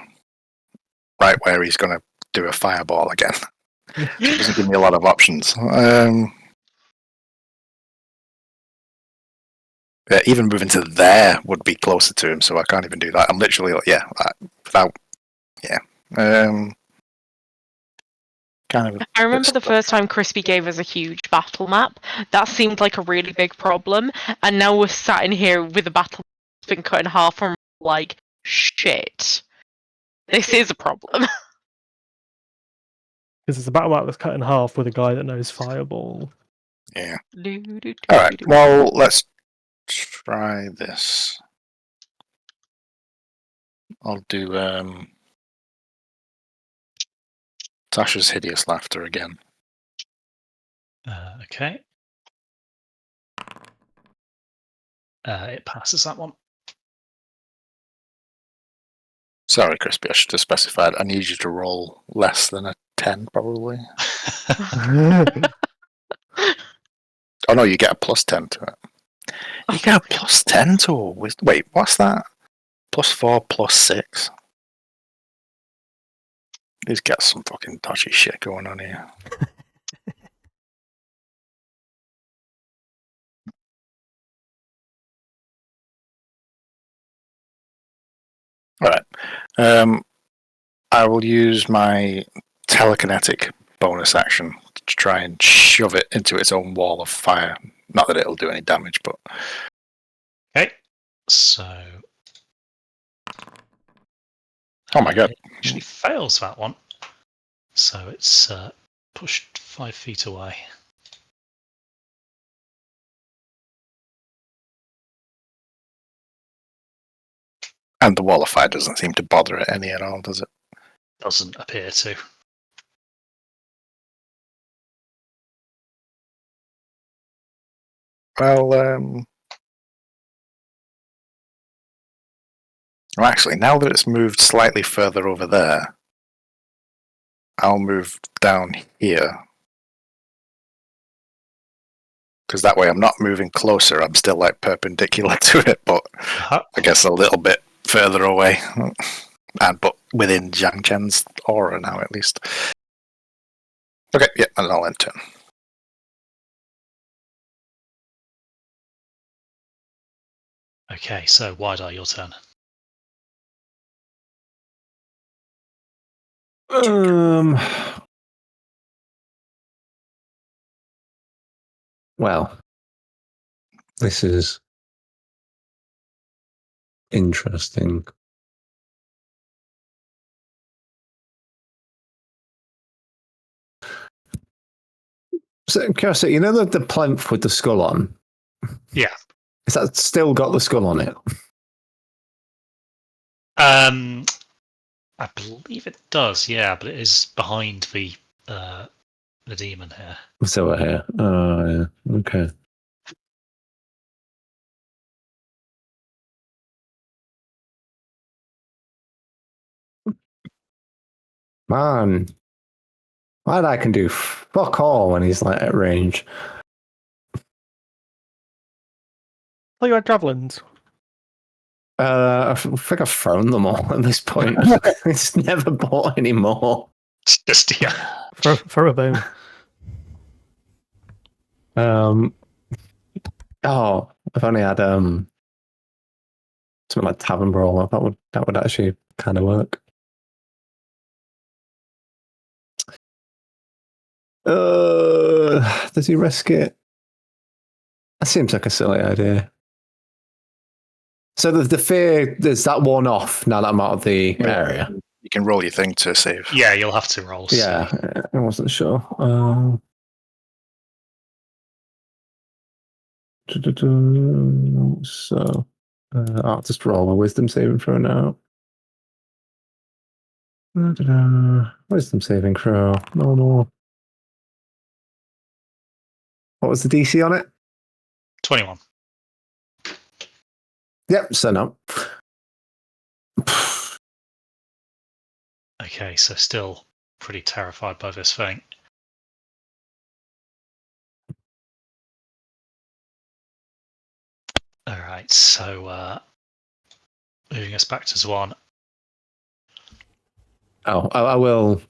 right where he's going to do a fireball again. It doesn't give me a lot of options. Yeah, even moving to there would be closer to him, so I can't even do that. I'm literally, without, yeah. Kind of. I remember the first time Crispy gave us a huge battle map. That seemed like a really big problem, and now we're sat in here with a battle that's been cut in half, and we're like, shit, this is a problem. Because it's a battle map that's cut in half with a guy that knows fireball. Yeah. All right. Well, let's try this. I'll do Tasha's hideous laughter again. Okay. It passes that one. Sorry, Crispy. I should have specified. I need you to roll less than a 10, probably. Oh no, you get a plus 10 to it. You get a plus 10 to a wisdom. Wait, what's that? +4, +6. He's got some fucking dodgy shit going on here. Alright. I will use my telekinetic bonus action to try and shove it into its own wall of fire. Not that it'll do any damage, but. Okay. So. Oh my god. It actually fails that one. So it's pushed 5 feet away. And the wall of fire doesn't seem to bother it any at all, does it? Doesn't appear to. Well, actually, now that it's moved slightly further over there, I'll move down here. Because that way I'm not moving closer, I'm still like perpendicular to it, but I guess a little bit further away. But within Zhang Chen's aura now, at least. Okay, yeah, and I'll end turn. Okay, so Wide Eye, your turn. Well, this is interesting. So, curiosity, you know the plinth with the skull on? Yeah. Is that still got the skull on it? I believe it does, yeah, but it is behind the demon here. It's over here. Oh, yeah. Okay. Man, lad, I can do fuck all when he's like at range. Oh, you had javelins. I think I've thrown them all at this point. It's never bought any more. Just, yeah. For a bone. Oh, if only I had something like Tavern Brawler. That would actually kind of work. Does he risk it? That seems like a silly idea. So the fear, there's that one off now that I'm out of the area. You can roll your thing to save. Yeah, you'll have to roll. Yeah, I wasn't sure. So I'll just roll my wisdom saving throw now. Wisdom saving throw. No. What was the DC on it? 21. Yep, so no. Okay, so still pretty terrified by this thing. Alright, so moving us back to Zwan. Oh, I will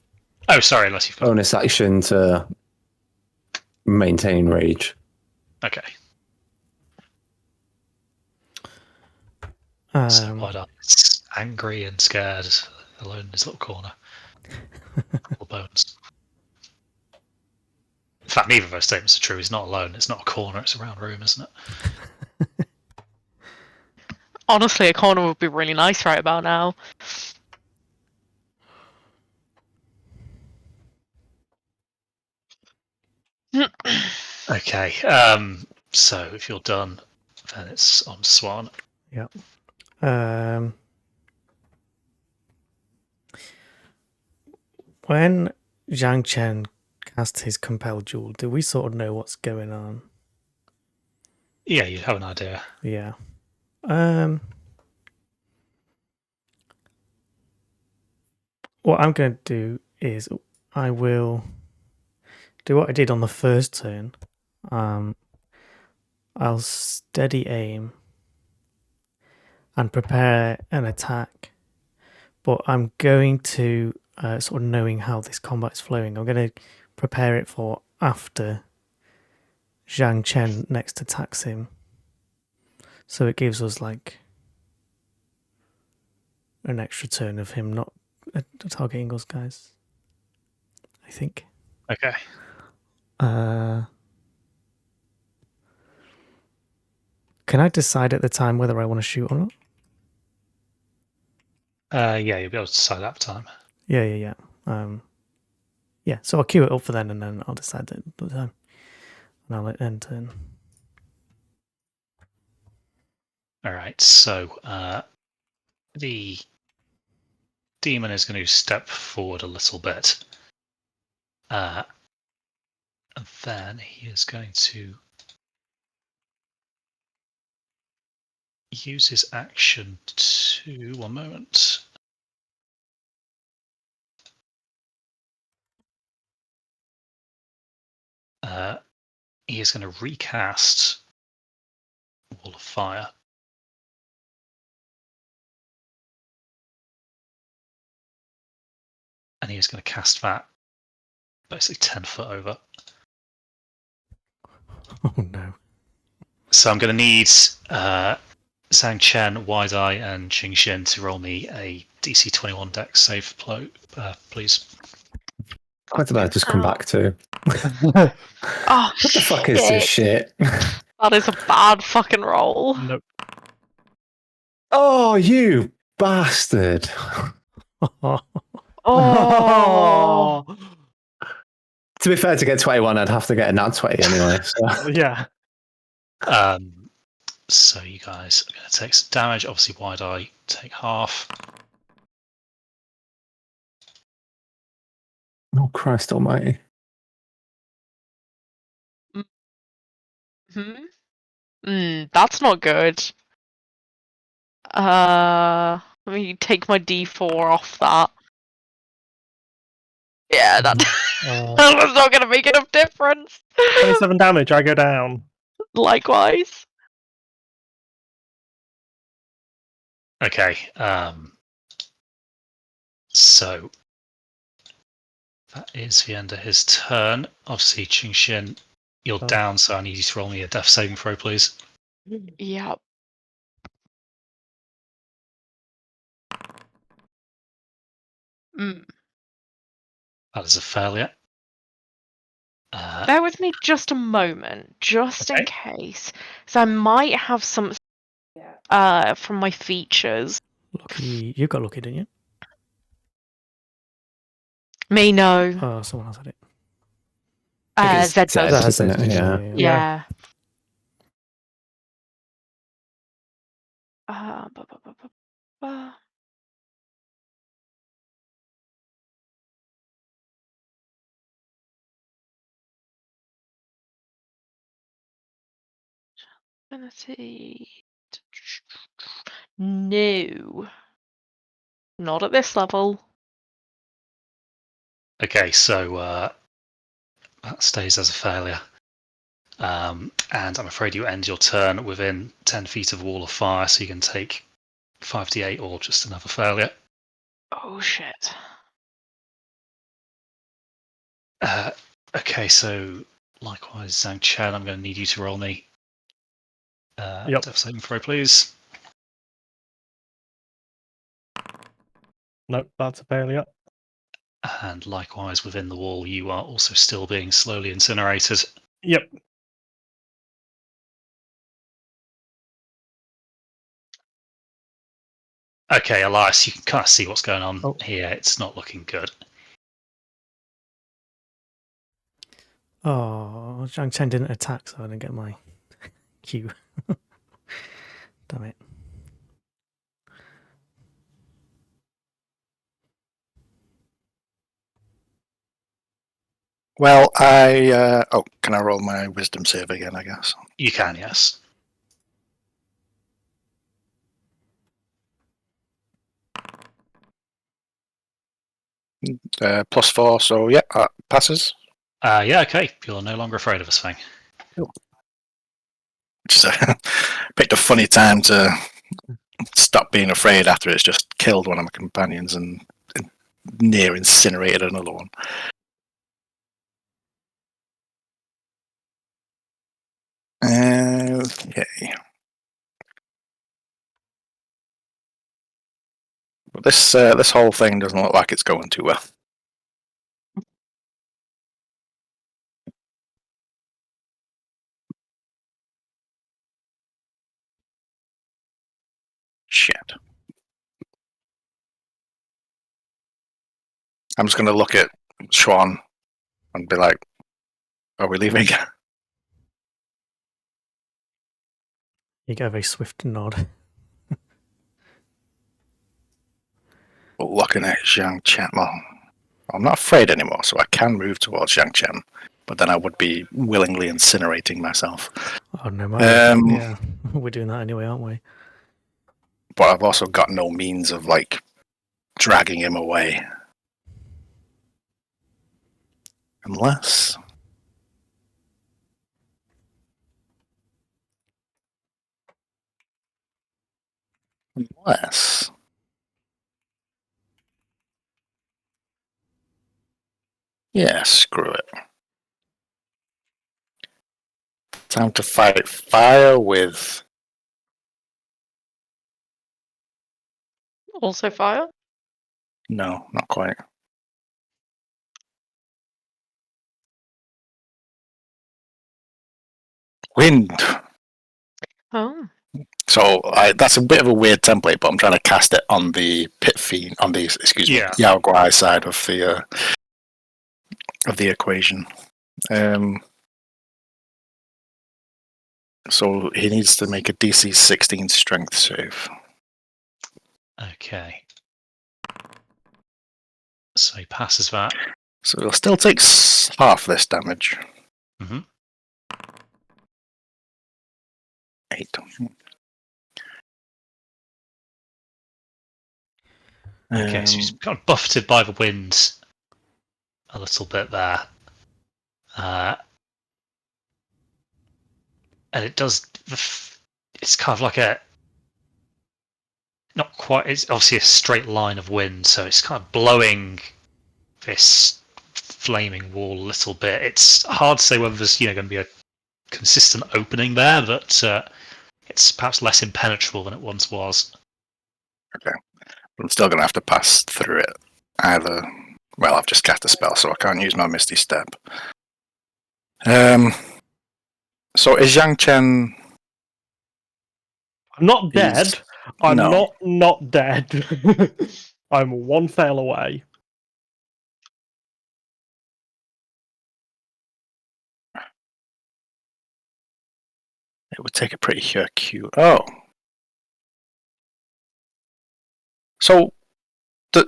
Oh, sorry, unless you've got... bonus action to maintain rage. Okay. Um, So Wide-Eye's angry and scared, alone in his little corner. Couple bones. In fact, neither of those statements are true. He's not alone. It's not a corner, it's a round room, isn't it? Honestly, a corner would be really nice right about now. Okay, so if you're done, then it's on Swan. yeah. When Zhang Chen cast his Compel Jewel, do we sort of know what's going on? Yeah, you have an idea. Yeah. What I'm going to do is I will do what I did on the first turn. I'll steady aim and prepare an attack, but I'm going to sort of knowing how this combat is flowing. I'm going to prepare it for after Zhang Chen next attacks him, so it gives us like an extra turn of him not targeting us, guys. I think. Okay. Can I decide at the time whether I want to shoot or not? Yeah, you'll be able to decide that time. Yeah. Yeah, so I'll queue it up for then, and then I'll decide at the time. And I'll end turn. Alright, so the demon is going to step forward a little bit. And then he is going to use his action to... One moment. He is going to recast Wall of Fire. And he is going to cast that basically 10 foot over. Oh no. So I'm going to need Zhang Chen, Wide Eye, and Qing Xin to roll me a DC 21 dex save, please. Why did I just come back to? Oh, What the fuck is this shit? That is a bad fucking roll. Nope. Oh, you bastard! Oh. To be fair, to get 21, I'd have to get a nat 20 anyway. So. Yeah. So you guys are going to take some damage. Obviously, wide eye take half. Oh, Christ almighty. That's not good. Let me take my D4 off that. Yeah, that that's not gonna make enough difference. 27 damage, I go down. Likewise. Okay. So that is the end of his turn. Obviously, Qingxin, you're Oh. down, so I need you to roll me a death saving throw, please. Yep. That is a failure. Bear with me just a moment, just in case. So I might have some from my features. Lucky, you got lucky, didn't you? Me, no. Oh, someone else had it. Zed Zed, does. isn't it? Yeah. Yeah. Ability. No. Not at this level. Okay, so that stays as a failure. And I'm afraid you end your turn within 10 feet of wall of fire, so you can take 5d8 or just another failure. Oh shit. Okay, so likewise, Zhang Chen, I'm going to need you to roll me death saving throw, please. Nope, that's a failure. And likewise, within the wall, you are also still being slowly incinerated. Yep. Okay, Elias, you can kind of see what's going on Oh. here. It's not looking good. Oh, Zhang Chen didn't attack, so I didn't get my cue. Damn it. Well, can I roll my wisdom save again, I guess? You can, yes. +4, so yeah, passes. Yeah, okay. You're no longer afraid of this thing. Just picked a funny time to stop being afraid after it's just killed one of my companions and near incinerated another one. Okay. But this whole thing doesn't look like it's going too well. Shit. I'm just going to look at Schwan and be like, are we leaving? You get a very swift nod. Looking at Zhang Chen. Well, I'm not afraid anymore, so I can move towards Zhang Chen, but then I would be willingly incinerating myself. Oh, no matter. Um, Yeah, we're doing that anyway, aren't we? But I've also got no means of, like, dragging him away. Unless... Yeah, screw it. Time to fight fire with... Also fire? No, not quite. Wind. Oh. So that's a bit of a weird template, but I'm trying to cast it on the pit fiend, on the Yao Guai side of the equation. So he needs to make a DC 16 strength save. Okay. So he passes that. So he'll still take half this damage. Mm-hmm. 8. Okay, so he's kind of buffeted by the wind a little bit there. And it does... It's kind of like a... Not quite... It's obviously a straight line of wind, so it's kind of blowing this flaming wall a little bit. It's hard to say whether there's going to be a consistent opening there, but it's perhaps less impenetrable than it once was. Okay. I'm still going to have to pass through it. Either... Well, I've just cast a spell, so I can't use my Misty Step. So is Yang Chen... I'm not dead. I'm No. not dead. I'm one fail away. It would take a pretty cute... Oh. So... you'd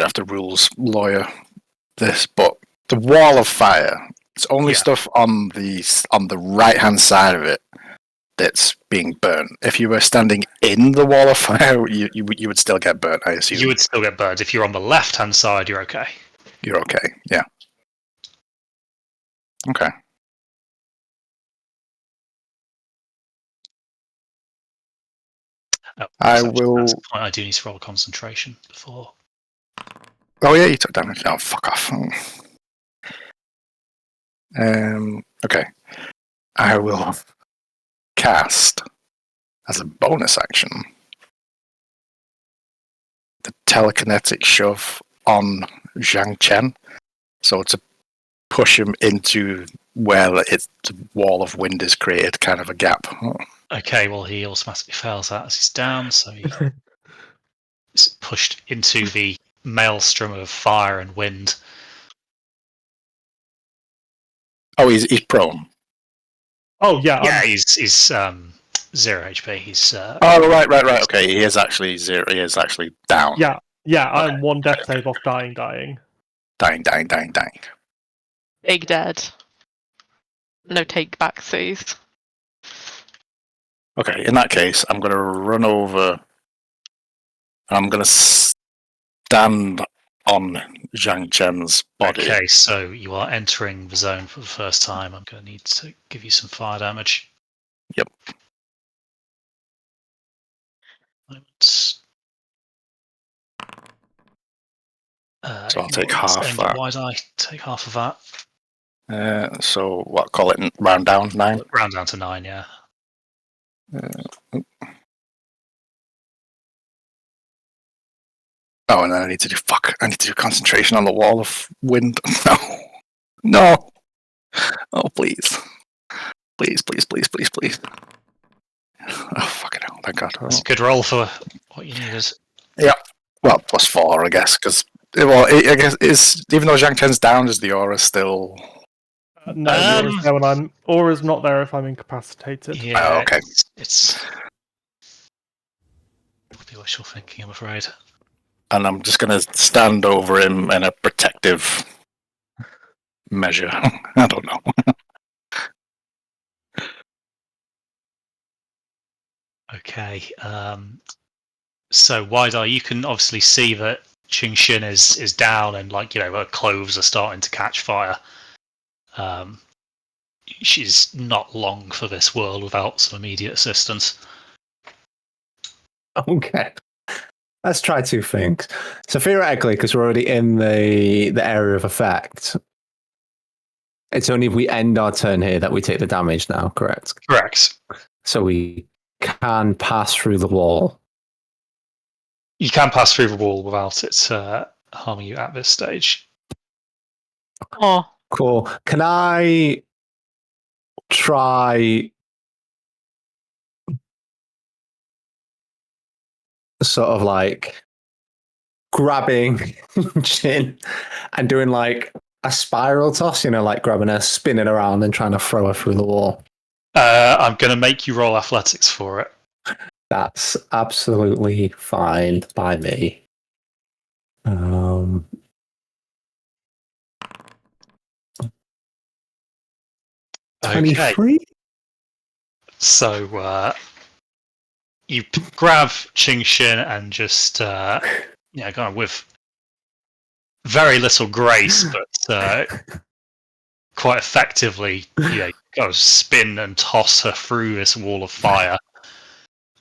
have to rules lawyer this, but the wall of fire, it's only stuff on the right-hand side of it that's being burnt. If you were standing in the wall of fire, you would still get burnt, I assume. You would still get burned. If you're on the left-hand side, you're okay. You're okay, yeah. Okay. Oh, I that's will... That's the point. I do need to roll concentration before. Oh yeah, you took damage. Oh, fuck off. Okay. I will cast, as a bonus action, the telekinetic shove on Zhang Chen. So to push him into where the wall of wind is created, kind of a gap. Okay, well, he automatically fails that as he's down, so he's pushed into the maelstrom of fire and wind. Oh, he's prone. Oh yeah. Yeah, he's 0 HP. He's Oh, right. Okay, he is actually 0. He is actually down. Yeah. I'm one death save off dying. Dying. Big dead. No take back seas. Okay, in that case, I'm going to run over. I'm going to stand on Zhang Chen's body. Okay, so you are entering the zone for the first time. I'm going to need to give you some fire damage. Yep. So I'll take half that. Why did I take half of that? So what? Call it round down 9. Round down to 9, yeah. Oh, and then I need to do concentration on the wall of wind. No. Oh, please. Please. Oh, fucking hell! Thank God. That's a good roll for what you needed. Yeah. Well, +4, I guess, because I guess is even though Zhang Chen's down, is the aura still? No, aura's there when I'm. Aura's not there if I'm incapacitated. Yeah. Oh, okay. It's probably wishful thinking, I'm afraid. And I'm just going to stand over him in a protective measure. I don't know. Okay. So Wide-Eye, you can obviously see that Ching Shin is down, and her clothes are starting to catch fire. She's not long for this world without some immediate assistance. Okay. Let's try 2 things. So theoretically, because we're already in the area of effect, it's only if we end our turn here that we take the damage now, correct? Correct. So we can pass through the wall. You can pass through the wall without it harming you at this stage. Oh, Cool. Can I try sort of like grabbing Chin and doing like a spiral toss, like grabbing her, spinning around and trying to throw her through the wall? I'm going to make you roll athletics for it. That's absolutely fine by me. Okay. 23? So you grab Ching Shin and just, kind of with very little grace, but quite effectively, kind of spin and toss her through this wall of fire.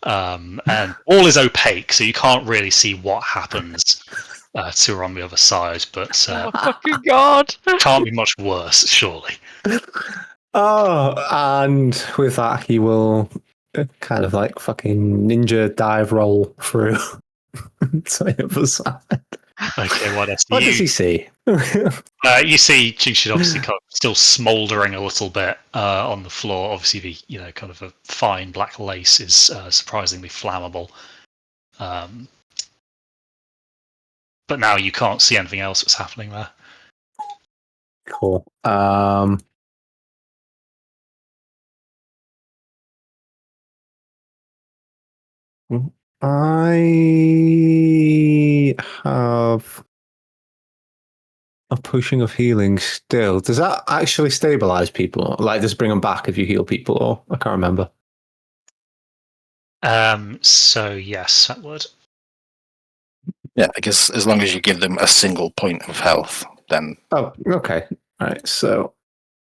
And all is opaque, so you can't really see what happens to her on the other side, but oh my fucking god! can't be much worse, surely. Oh, and with that, he will kind of like fucking ninja dive roll through to the other side. Okay, what else? What does he see? You see Ching Shin obviously kind of still smouldering a little bit on the floor. Obviously, the kind of a fine black lace is surprisingly flammable. But now you can't see anything else that's happening there. Cool. I have a pushing of healing still. Does that actually stabilize people? Like, does it bring them back if you heal people? Or I can't remember. So yes, that would. Yeah, I guess as long as you give them a single point of health, then Oh, okay. All right. So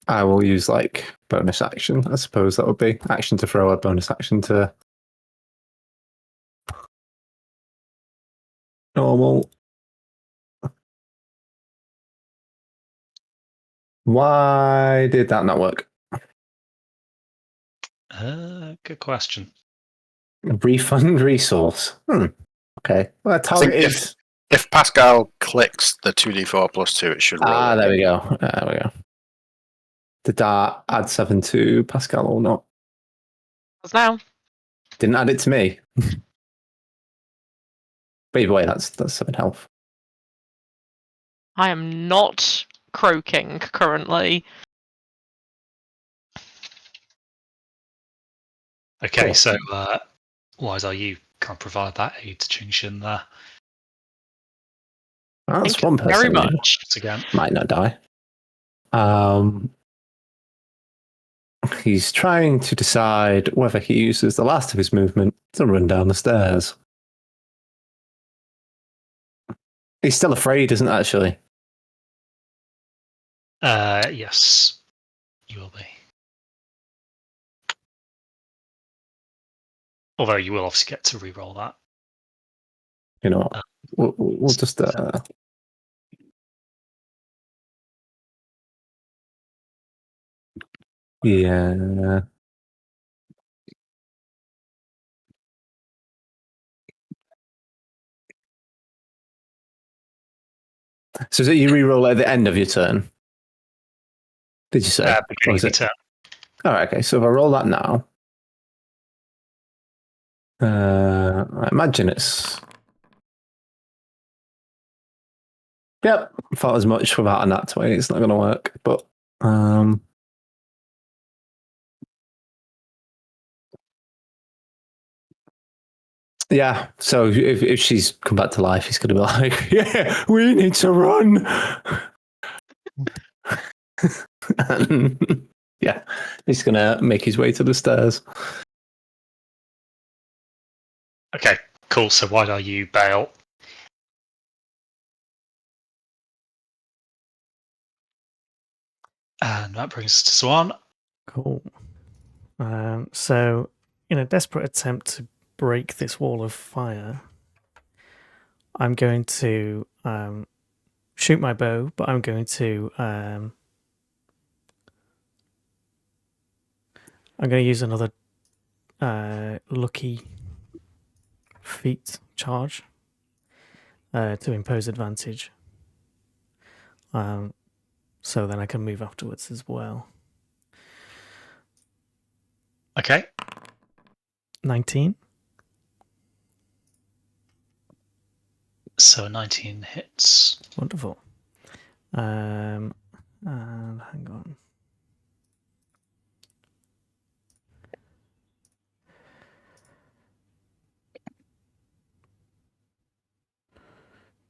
I will use like bonus action. I suppose that would be action to throw, a bonus action to normal. Why did that not work? Good question. Refund resource. Okay. Well, I think targeted. if Pascal clicks the 2d4 plus 2, it should roll. There we go. There we go. Did that add 7 to Pascal or not? As now. Didn't add it to me. But either way, that's 7 health. I am not croaking currently. Okay, Cool. so Wise, are you can't provide that aid to Ching Shin there? That's Thank one you person. very who much. Again. Might not die. He's trying to decide whether he uses the last of his movement to run down the stairs. He's still afraid, isn't actually? Yes, you will be. Although you will obviously get to re-roll that. You know, we'll just. Yeah. So is it you re-roll at the end of your turn? Did you say? Beginning of your turn. All right. Okay. So if I roll that now, I imagine it's. Yep. Thought as much without a nat 20. It's not going to work. But yeah. So if she's come back to life, he's going to be like, "Yeah, we need to run." And, yeah, he's going to make his way to the stairs. Okay, cool. So why don't you bail? And that brings us to Swan. Cool. So, in a desperate attempt to break this wall of fire, I'm going to shoot my bow, but I'm going to use another lucky feat charge. to impose advantage. So then I can move afterwards as well. Okay. 19. So 19 hits. Wonderful. And hang on.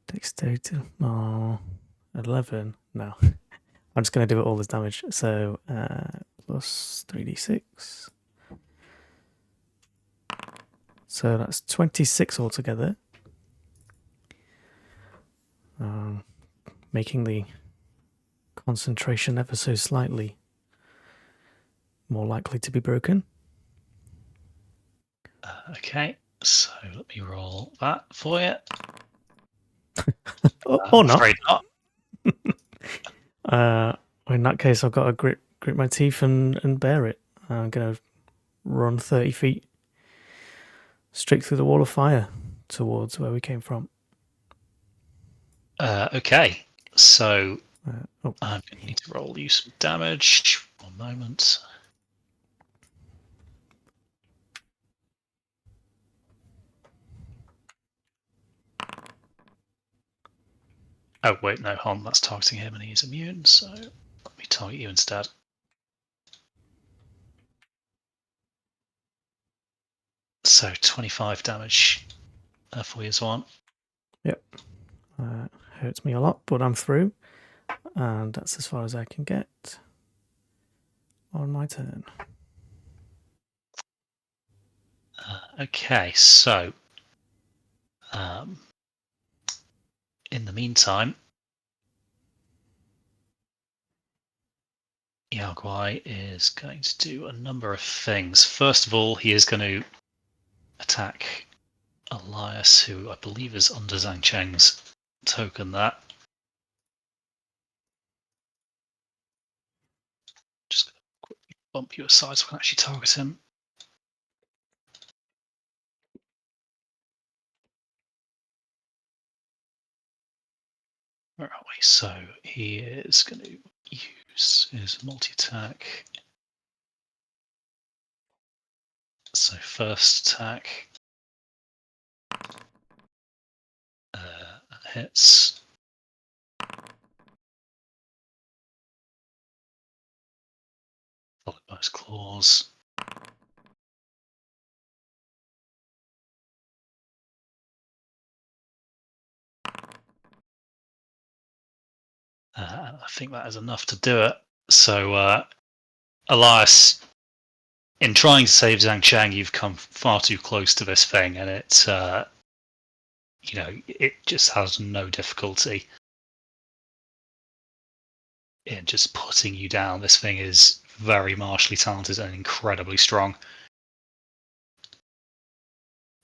Dexterity. Oh, 11. No. I'm just going to do it all as damage. So plus 3d6. So that's 26 altogether. Making the concentration ever so slightly more likely to be broken. Okay. So let me roll that for you. Or not. Afraid not. In that case, I've got to grit my teeth and bear it. I'm going to run 30 feet straight through the wall of fire towards where we came from. Okay. So Oh, I'm going to need to roll you some damage. 1 moment. Oh, wait, no, hold on. That's targeting him and he's immune, so let me target you instead. So 25 damage for you as one. yep. Hurts me a lot, but I'm through. And that's as far as I can get on my turn. Okay, so in the meantime, Yaoguai is going to do a number of things. First of all, he is going to attack Elias, who I believe is under Zhang Cheng's token there. Just going to quickly bump you aside so I can actually target him. Where are we? So he is going to use his multi-attack. So first attack hits. Followed by his claws. I think that is enough to do it. So Elias, in trying to save Zhang Chang, you've come far too close to this thing, and it just has no difficulty in just putting you down. This thing is very martially talented and incredibly strong.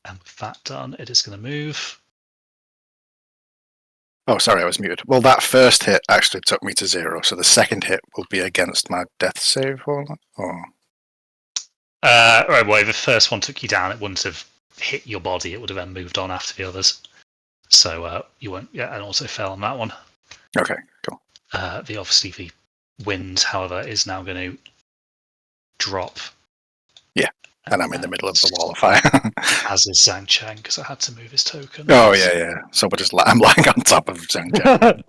And with that done, it is going to move. Oh, sorry, I was muted. Well, that first hit actually took me to 0, so the second hit will be against my death save or Right, well, if the first one took you down, it wouldn't have hit your body. It would have then moved on after the others. So you won't, and also fell on that one. Okay, cool. The wind, however, is now going to drop. Yeah, and I'm in the middle of the wall of fire. As is Zhang Cheng, because I had to move his token. Oh yeah. So I'm lying on top of Zhang Cheng.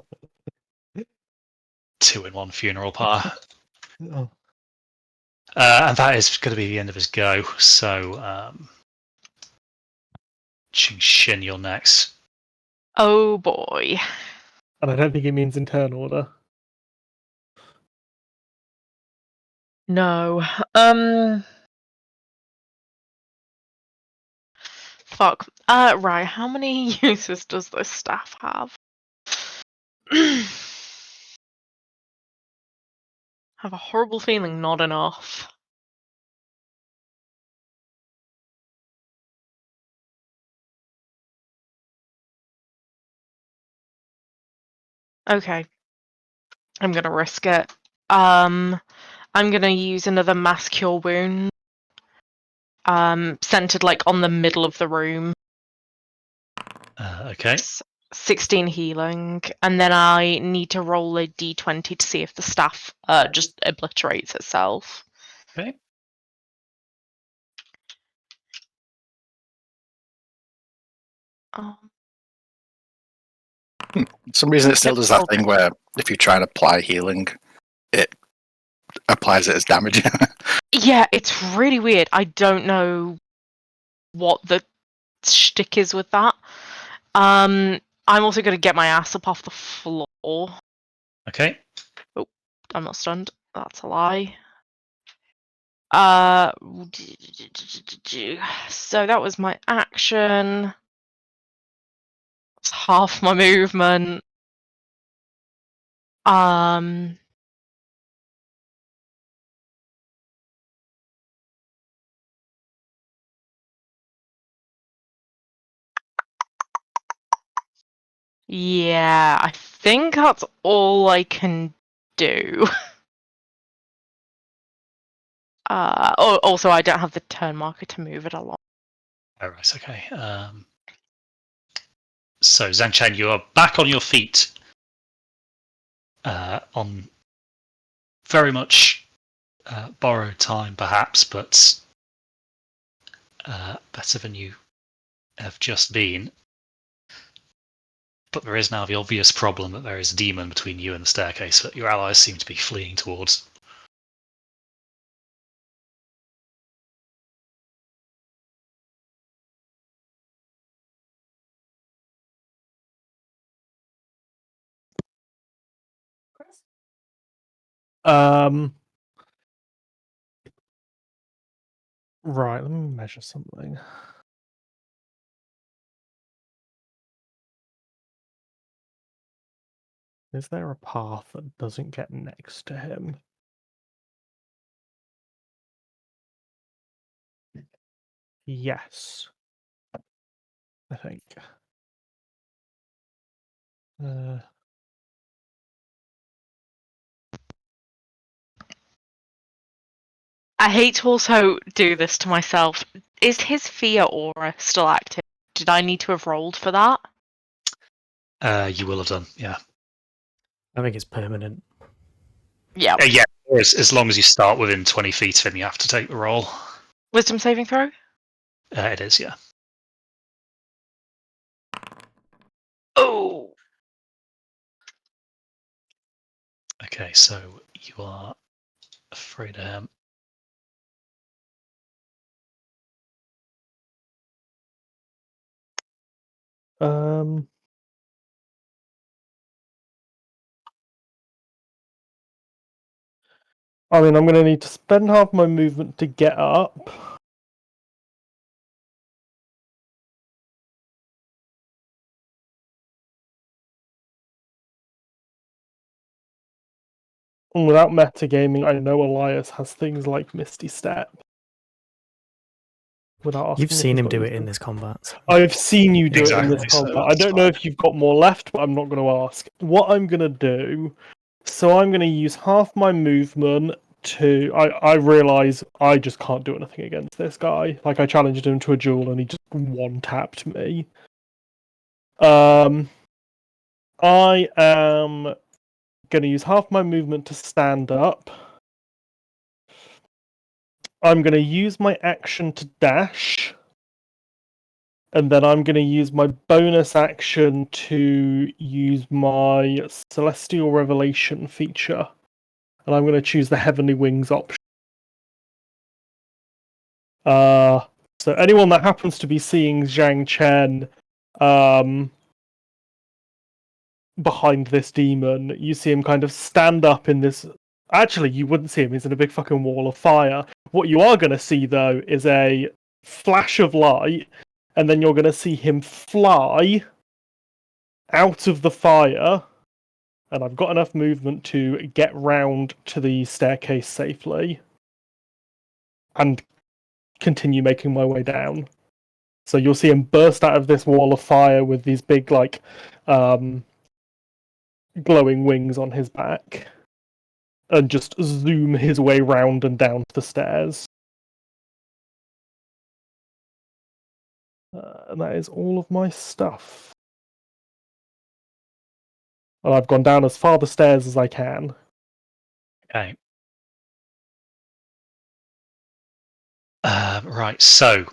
2-in-1 funeral pyre. Oh. And that is going to be the end of his go. So, Ching Shin, you're next. Oh boy. And I don't think it means in turn order. No. Fuck. Right. How many uses does this staff have? Have a horrible feeling not enough. Okay. I'm gonna risk it. I'm gonna use another mass cure wound. Centered like on the middle of the room. Okay. 16 healing, and then I need to roll a d20 to see if the staff just obliterates itself. Okay. For some reason, it still Yep, does that okay. thing where if you try and apply healing, it applies it as damage. Yeah, it's really weird. I don't know what the shtick is with that. I'm also going to get my ass up off the floor. Okay. Oh, I'm not stunned. That's a lie. So that was my action. It's half my movement. Yeah, I think that's all I can do. Also, I don't have the turn marker to move it along. All right. Okay. So Zhang Chen, you are back on your feet. On very much borrowed time, perhaps, but better than you have just been. But there is now the obvious problem that there is a demon between you and the staircase that your allies seem to be fleeing towards. Right, let me measure something. Is there a path that doesn't get next to him? Yes. I think. I hate to also do this to myself. Is his fear aura still active? Did I need to have rolled for that? You will have done, yeah. I think it's permanent. Yeah. Yeah, as long as you start within 20 feet of him, you have to take the roll. Wisdom saving throw? It is, yeah. Oh! Okay, so you are afraid of him. I mean, I'm going to need to spend half my movement to get up. And without metagaming, I know Elias has things like Misty Step. Without asking You've if seen he's him got do it anything. in this combat. So. I've seen you do it in this Exactly, so combat. I that's don't know fine. if you've got more left, but I'm not going to ask. What I'm going to do, so I'm going to use half my movement to. I realise I just can't do anything against this guy. Like, I challenged him to a duel and he just one-tapped me. I am going to use half my movement to stand up. I'm going to use my action to dash. And then I'm going to use my bonus action to use my Celestial Revelation feature. And I'm going to choose the Heavenly Wings option. So anyone that happens to be seeing Zhang Chen behind this demon, you see him kind of stand up in this. Actually, you wouldn't see him. He's in a big fucking wall of fire. What you are going to see, though, is a flash of light, and then you're going to see him fly out of the fire. And I've got enough movement to get round to the staircase safely and continue making my way down. So you'll see him burst out of this wall of fire with these big, like, glowing wings on his back and just zoom his way round and down the stairs. And that is all of my stuff. and I've gone down as far the stairs as I can. Okay. Right, so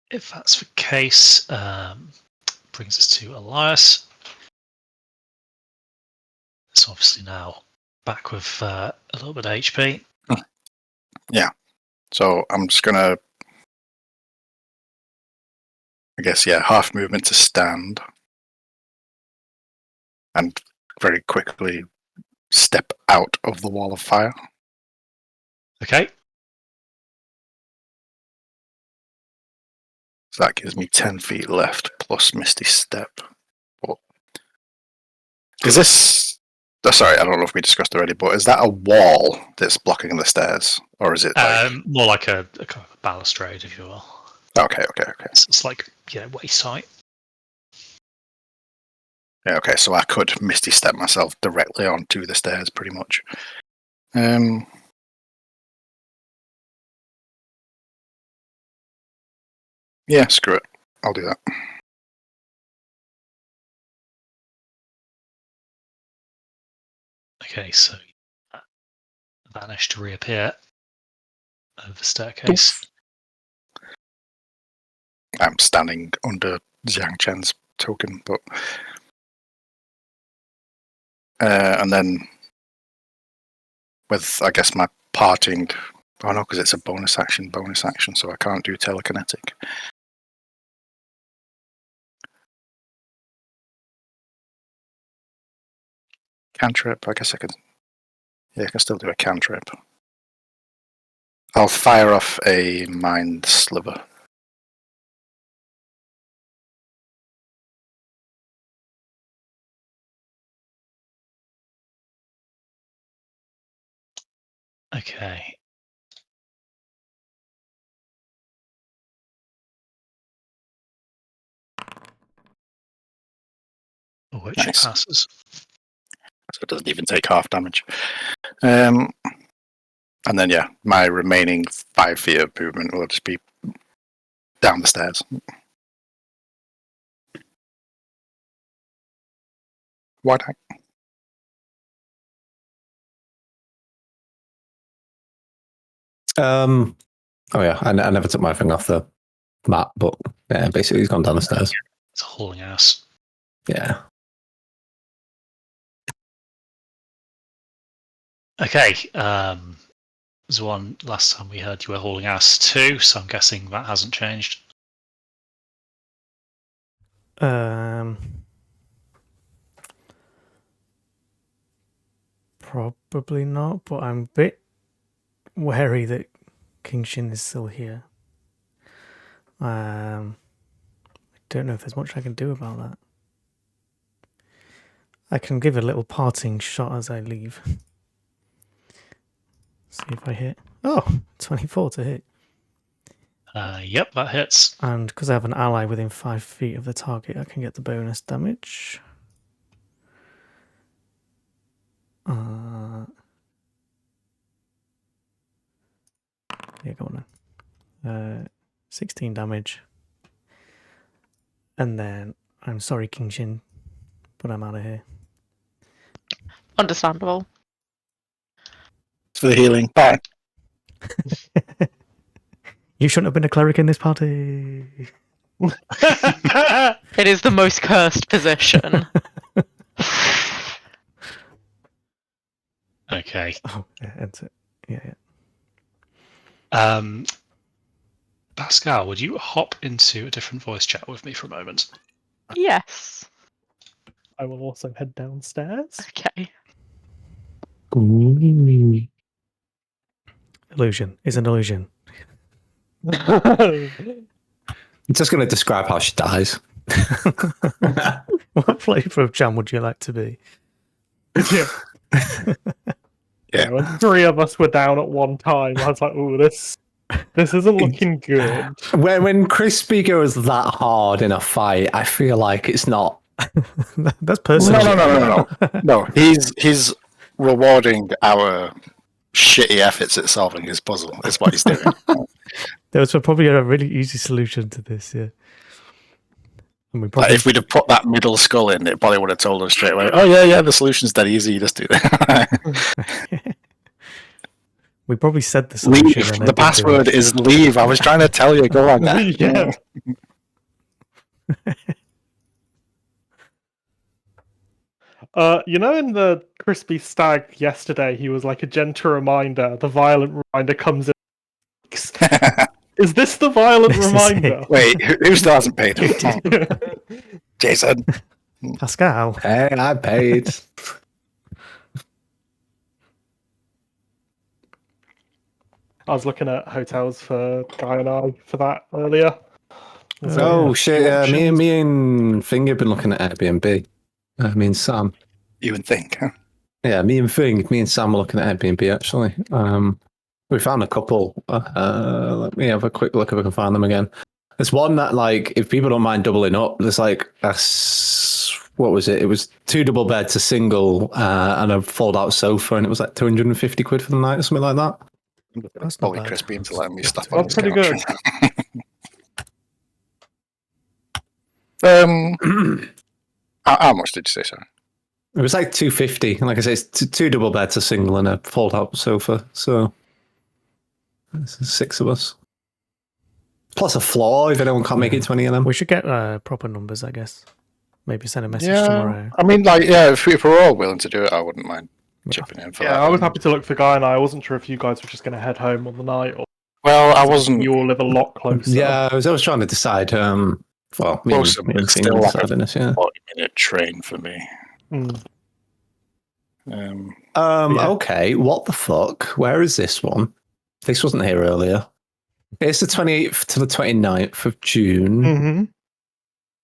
if that's the case, brings us to Elias. It's obviously now back with a little bit of HP. Yeah. So I'm just gonna, I guess, half movement to stand, and very quickly step out of the wall of fire. Okay. So that gives me 10 feet left plus Misty Step. But is this? Oh, sorry, I don't know if we discussed already, but is that a wall that's blocking the stairs, or is it like? More like a kind of balustrade, if you will. Okay. It's like waist height. Yeah, okay, so I could Misty Step myself directly onto the stairs, pretty much. Yeah, screw it. I'll do that. Okay, so vanish to reappear over the staircase. I'm standing under Jiang Chen's token, but and then with, I guess, my parting. Oh no, because it's a bonus action, so I can't do telekinetic. Cantrip, I guess I could. Yeah, I can still do a cantrip. I'll fire off a mind sliver. Okay. Which Nice. passes. So it doesn't even take half damage. And then, my remaining 5 feet of movement will just be down the stairs. Why not? Oh yeah, I never took my thing off the map, but yeah, basically he's gone down the stairs. It's a hauling ass. Yeah. Okay. There's one last time we heard you were hauling ass too, so I'm guessing that hasn't changed. Probably not, but I'm a bit wary that King Shin is still here. I don't know if there's much I can do about that. I can give a little parting shot as I leave. See if I hit. Oh, 24 to hit. Yep, that hits. And because I have an ally within 5 feet of the target, I can get the bonus damage. Yeah, go on then. 16 damage. And then, I'm sorry, King Shin, but I'm out of here. Understandable. For the healing. Bye. You shouldn't have been a cleric in this party. It is the most cursed position. Okay. Oh, yeah, that's it. Yeah. Pascal, would you hop into a different voice chat with me for a moment? Yes. I will also head downstairs. Okay. Illusion is an illusion. I'm just going to describe how she dies. What flavour of jam would you like to be? Yeah. When 3 of us were down at one time, I was like, "Ooh, this isn't looking good." When Crispy goes that hard in a fight, I feel like it's not. That's personal. No. He's rewarding our shitty efforts at solving his puzzle. Is what he's doing. There was probably a really easy solution to this, yeah. And we Like, probably if we'd have put that middle skull in, it probably would have told us straight away, oh, yeah, the solution's dead easy, you just do that. we probably said the solution. Leave. And The it didn't do password it. is leave. I was trying to tell you, go on. Yeah. In the Crispy Stag yesterday, he was like a gentle reminder. The violent reminder comes in. Is this the violent This is reminder? it. Wait, who still hasn't paid? Jason. Pascal. Hey, I paid. I was looking at hotels for Guy and I for that earlier. So, Oh yeah. shit! few Yeah, options. me and Thing have been looking at Airbnb. Me and Sam. You would think, huh? Yeah, me and Sam are looking at Airbnb actually. We found a couple. Let me have a quick look if I can find them again. There's one that, like, if people don't mind doubling up, there's like what was it? It was 2 double beds, a single, and a fold-out sofa, and it was like 250 quid for the night or something like that. That's not Probably bad. Crispy into letting me That's stop pretty on That's this pretty good. How much did you say, sorry? It was like 250. And like I say, it's 2 double beds, a single, and a fold-out sofa. So there's 6 of us. Plus a floor if anyone can't make it to any of them. We should get proper numbers, I guess. Maybe send a message Yeah, tomorrow. I mean, like, yeah, if we're all willing to do it, I wouldn't mind chipping in for that. Yeah, I was happy to look for Guy and I. wasn't sure if you guys were just going to head home on the night or Well, I wasn't. you all live a lot closer. Yeah, I was trying to decide. Well, me Closer, and but it's Thing still were like a deciding this, yeah. 40-minute train for me. Mm. Yeah. Okay, what the fuck? Where is this one? This wasn't here earlier. It's the 28th to the 29th of June. Mm-hmm.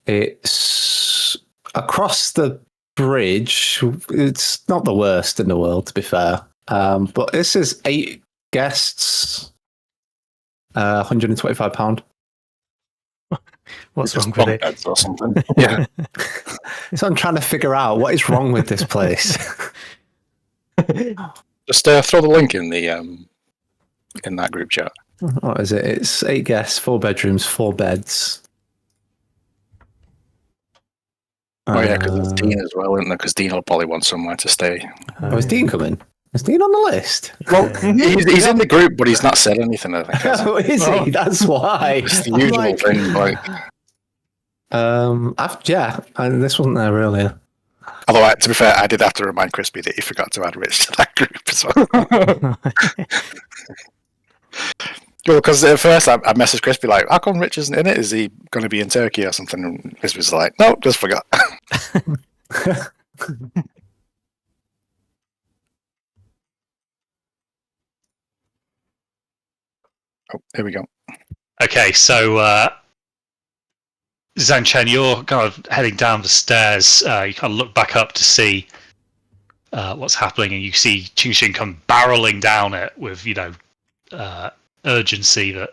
It's across the bridge. It's not the worst in the world, to be fair. But this is 8 guests, £125. What's Just wrong with bunk it? beds or something. Yeah. So I'm trying to figure out what is wrong with this place. Just throw the link in the in that group chat. What is it? It's 8 guests, 4 bedrooms, 4 beds. Oh yeah, because there's Dean as well, isn't there? Because Dean will probably want somewhere to stay. Oh, is Dean coming? Is Dean on the list? Well, he's in the group, but he's not said anything. I think. has he? Oh, is he? That's why. It's the I'm usual like- thing. Like, and this wasn't there earlier. although to be fair, I did have to remind Crispy that he forgot to add Rich to that group as well. Well, because at first I messaged Crispy like, "How come Rich isn't in it? Is he going to be in Turkey or something?" And Crispy's like, "No, just forgot." Oh, here we go. Okay, so Zhang Chen, you're kind of heading down the stairs. You kind of look back up to see what's happening, and you see Ching Xing come barreling down it with, urgency that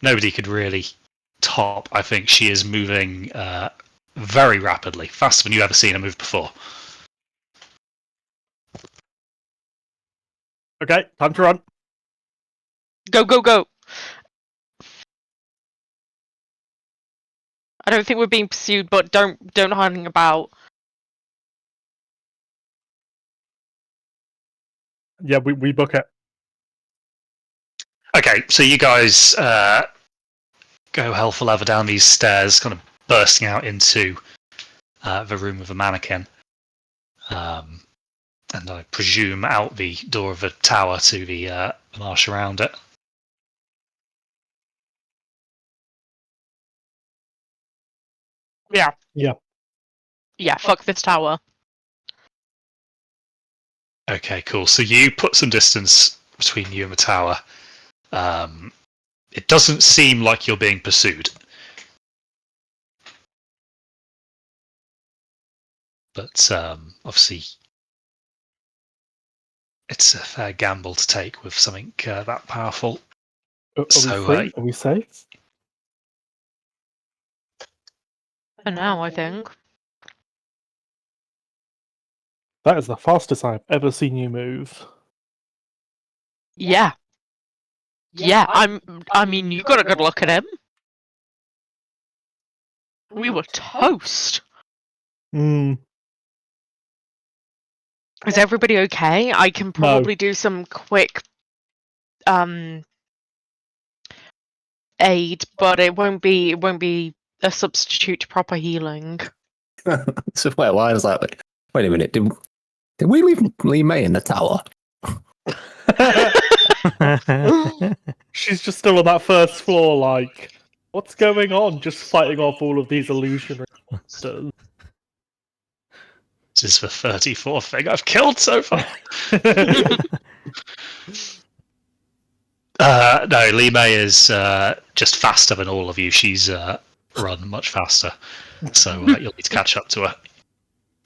nobody could really top. I think she is moving very rapidly, faster than you've ever seen her move before. Okay, time to run. Go, go, go. I don't think we're being pursued, but don't hang about. Yeah, we book it. Okay, so you guys go hell for leather down these stairs, kind of bursting out into the room with the mannequin. And I presume out the door of the tower to the marsh around it. Yeah. Yeah. Yeah, fuck this tower. Okay, cool. So you put some distance between you and the tower. It doesn't seem like you're being pursued. But obviously, it's a fair gamble to take with something that powerful. Are So, we free? Are we safe? For now, I think. That is the fastest I've ever seen you move. Yeah. Yeah, I mean, you got a good look at him. We were toast. Mm, Is everybody okay? I can probably do some quick aid, but it won't be a substitute to proper healing. So why is that? Wait a minute. Did we leave Lee May in the tower? she's just still on that first floor, like, what's going on? Just fighting off all of these illusionary monsters. This is the 34th thing I've killed so far. No, Lee May is just faster than all of you. She's run much faster, so you'll need to catch up to her,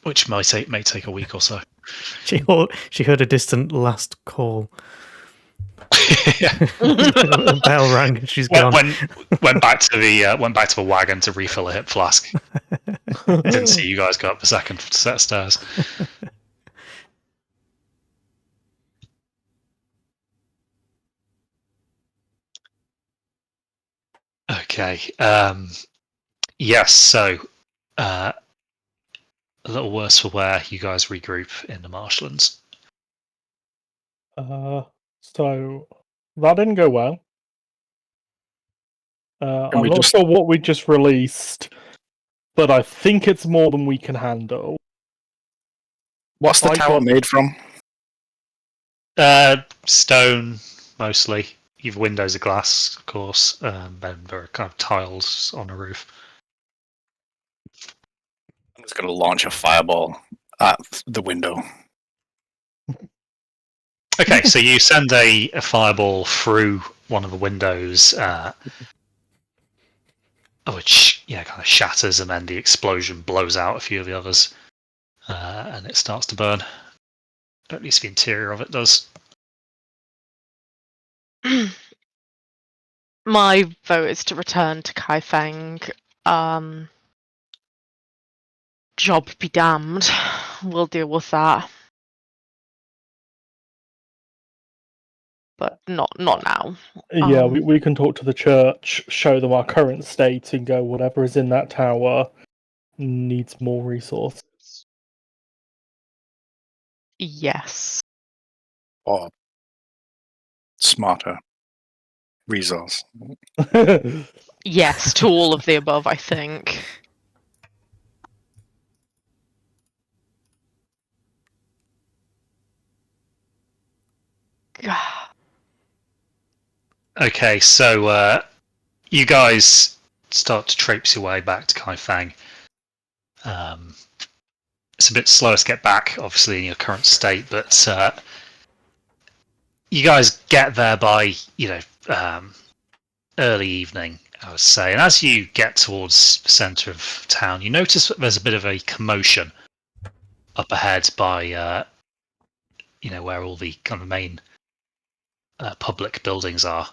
which may take a week or so. She heard a distant last call. Yeah. A bell rang and she's gone. Went back to the wagon to refill a hip flask. Didn't see you guys go up the second set of stairs. Okay. Yes. So, a little worse for wear. You guys regroup in the marshlands. So that didn't go well. Can I'm we not just- sure what we just released, but I think it's more than we can handle. What's the I tower got- made from? Stone mostly. You've windows of glass, of course. Then there are kind of tiles on the roof. I'm just going to launch a fireball at the window. Okay, so you send a fireball through one of the windows, which kind of shatters, and then the explosion blows out a few of the others, and it starts to burn. At least the interior of it does. My vote is to return to Kaifeng. Job be damned. We'll deal with that. But not now. Yeah, we can talk to the church, show them our current state, and go, whatever is in that tower needs more resources. Yes. Or smarter resource. Yes to all of the above, I think. Okay, so you guys start to traipse your way back to Kaifeng. It's a bit slower to get back, obviously, in your current state, but you guys get there by, early evening, I would say. And as you get towards the centre of town, you notice that there's a bit of a commotion up ahead by, where all the kind of main public buildings are.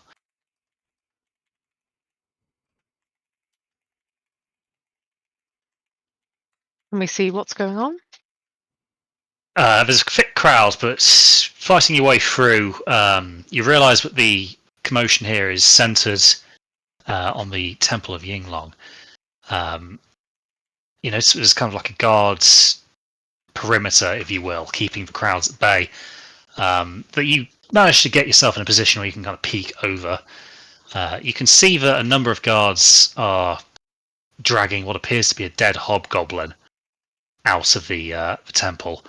Let me see what's going on. There's a thick crowd, but fighting your way through, you realise that the commotion here is centred on the Temple of Yinglong. So there's kind of like a guard's perimeter, if you will, keeping the crowds at bay. That you manage to get yourself in a position where you can kind of peek over. You can see that a number of guards are dragging what appears to be a dead hobgoblin out of the temple.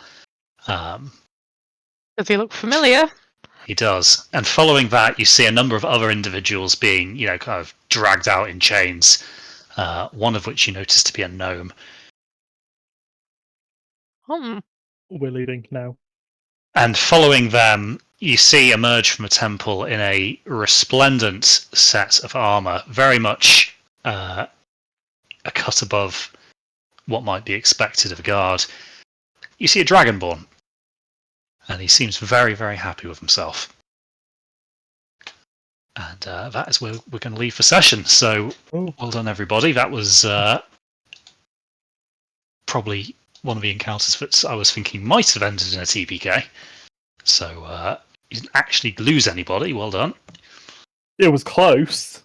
Does he look familiar? He does. And following that, you see a number of other individuals being, kind of dragged out in chains, one of which you notice to be a gnome. We're leading now. And following them, you see emerge from a temple in a resplendent set of armour, very much a cut above what might be expected of a guard. You see a dragonborn, and he seems very, very happy with himself. And that is where we're going to leave the session. So, well done, everybody. That was probably one of the encounters that I was thinking might have ended in a TPK. So, you didn't actually lose anybody. Well done. It was close.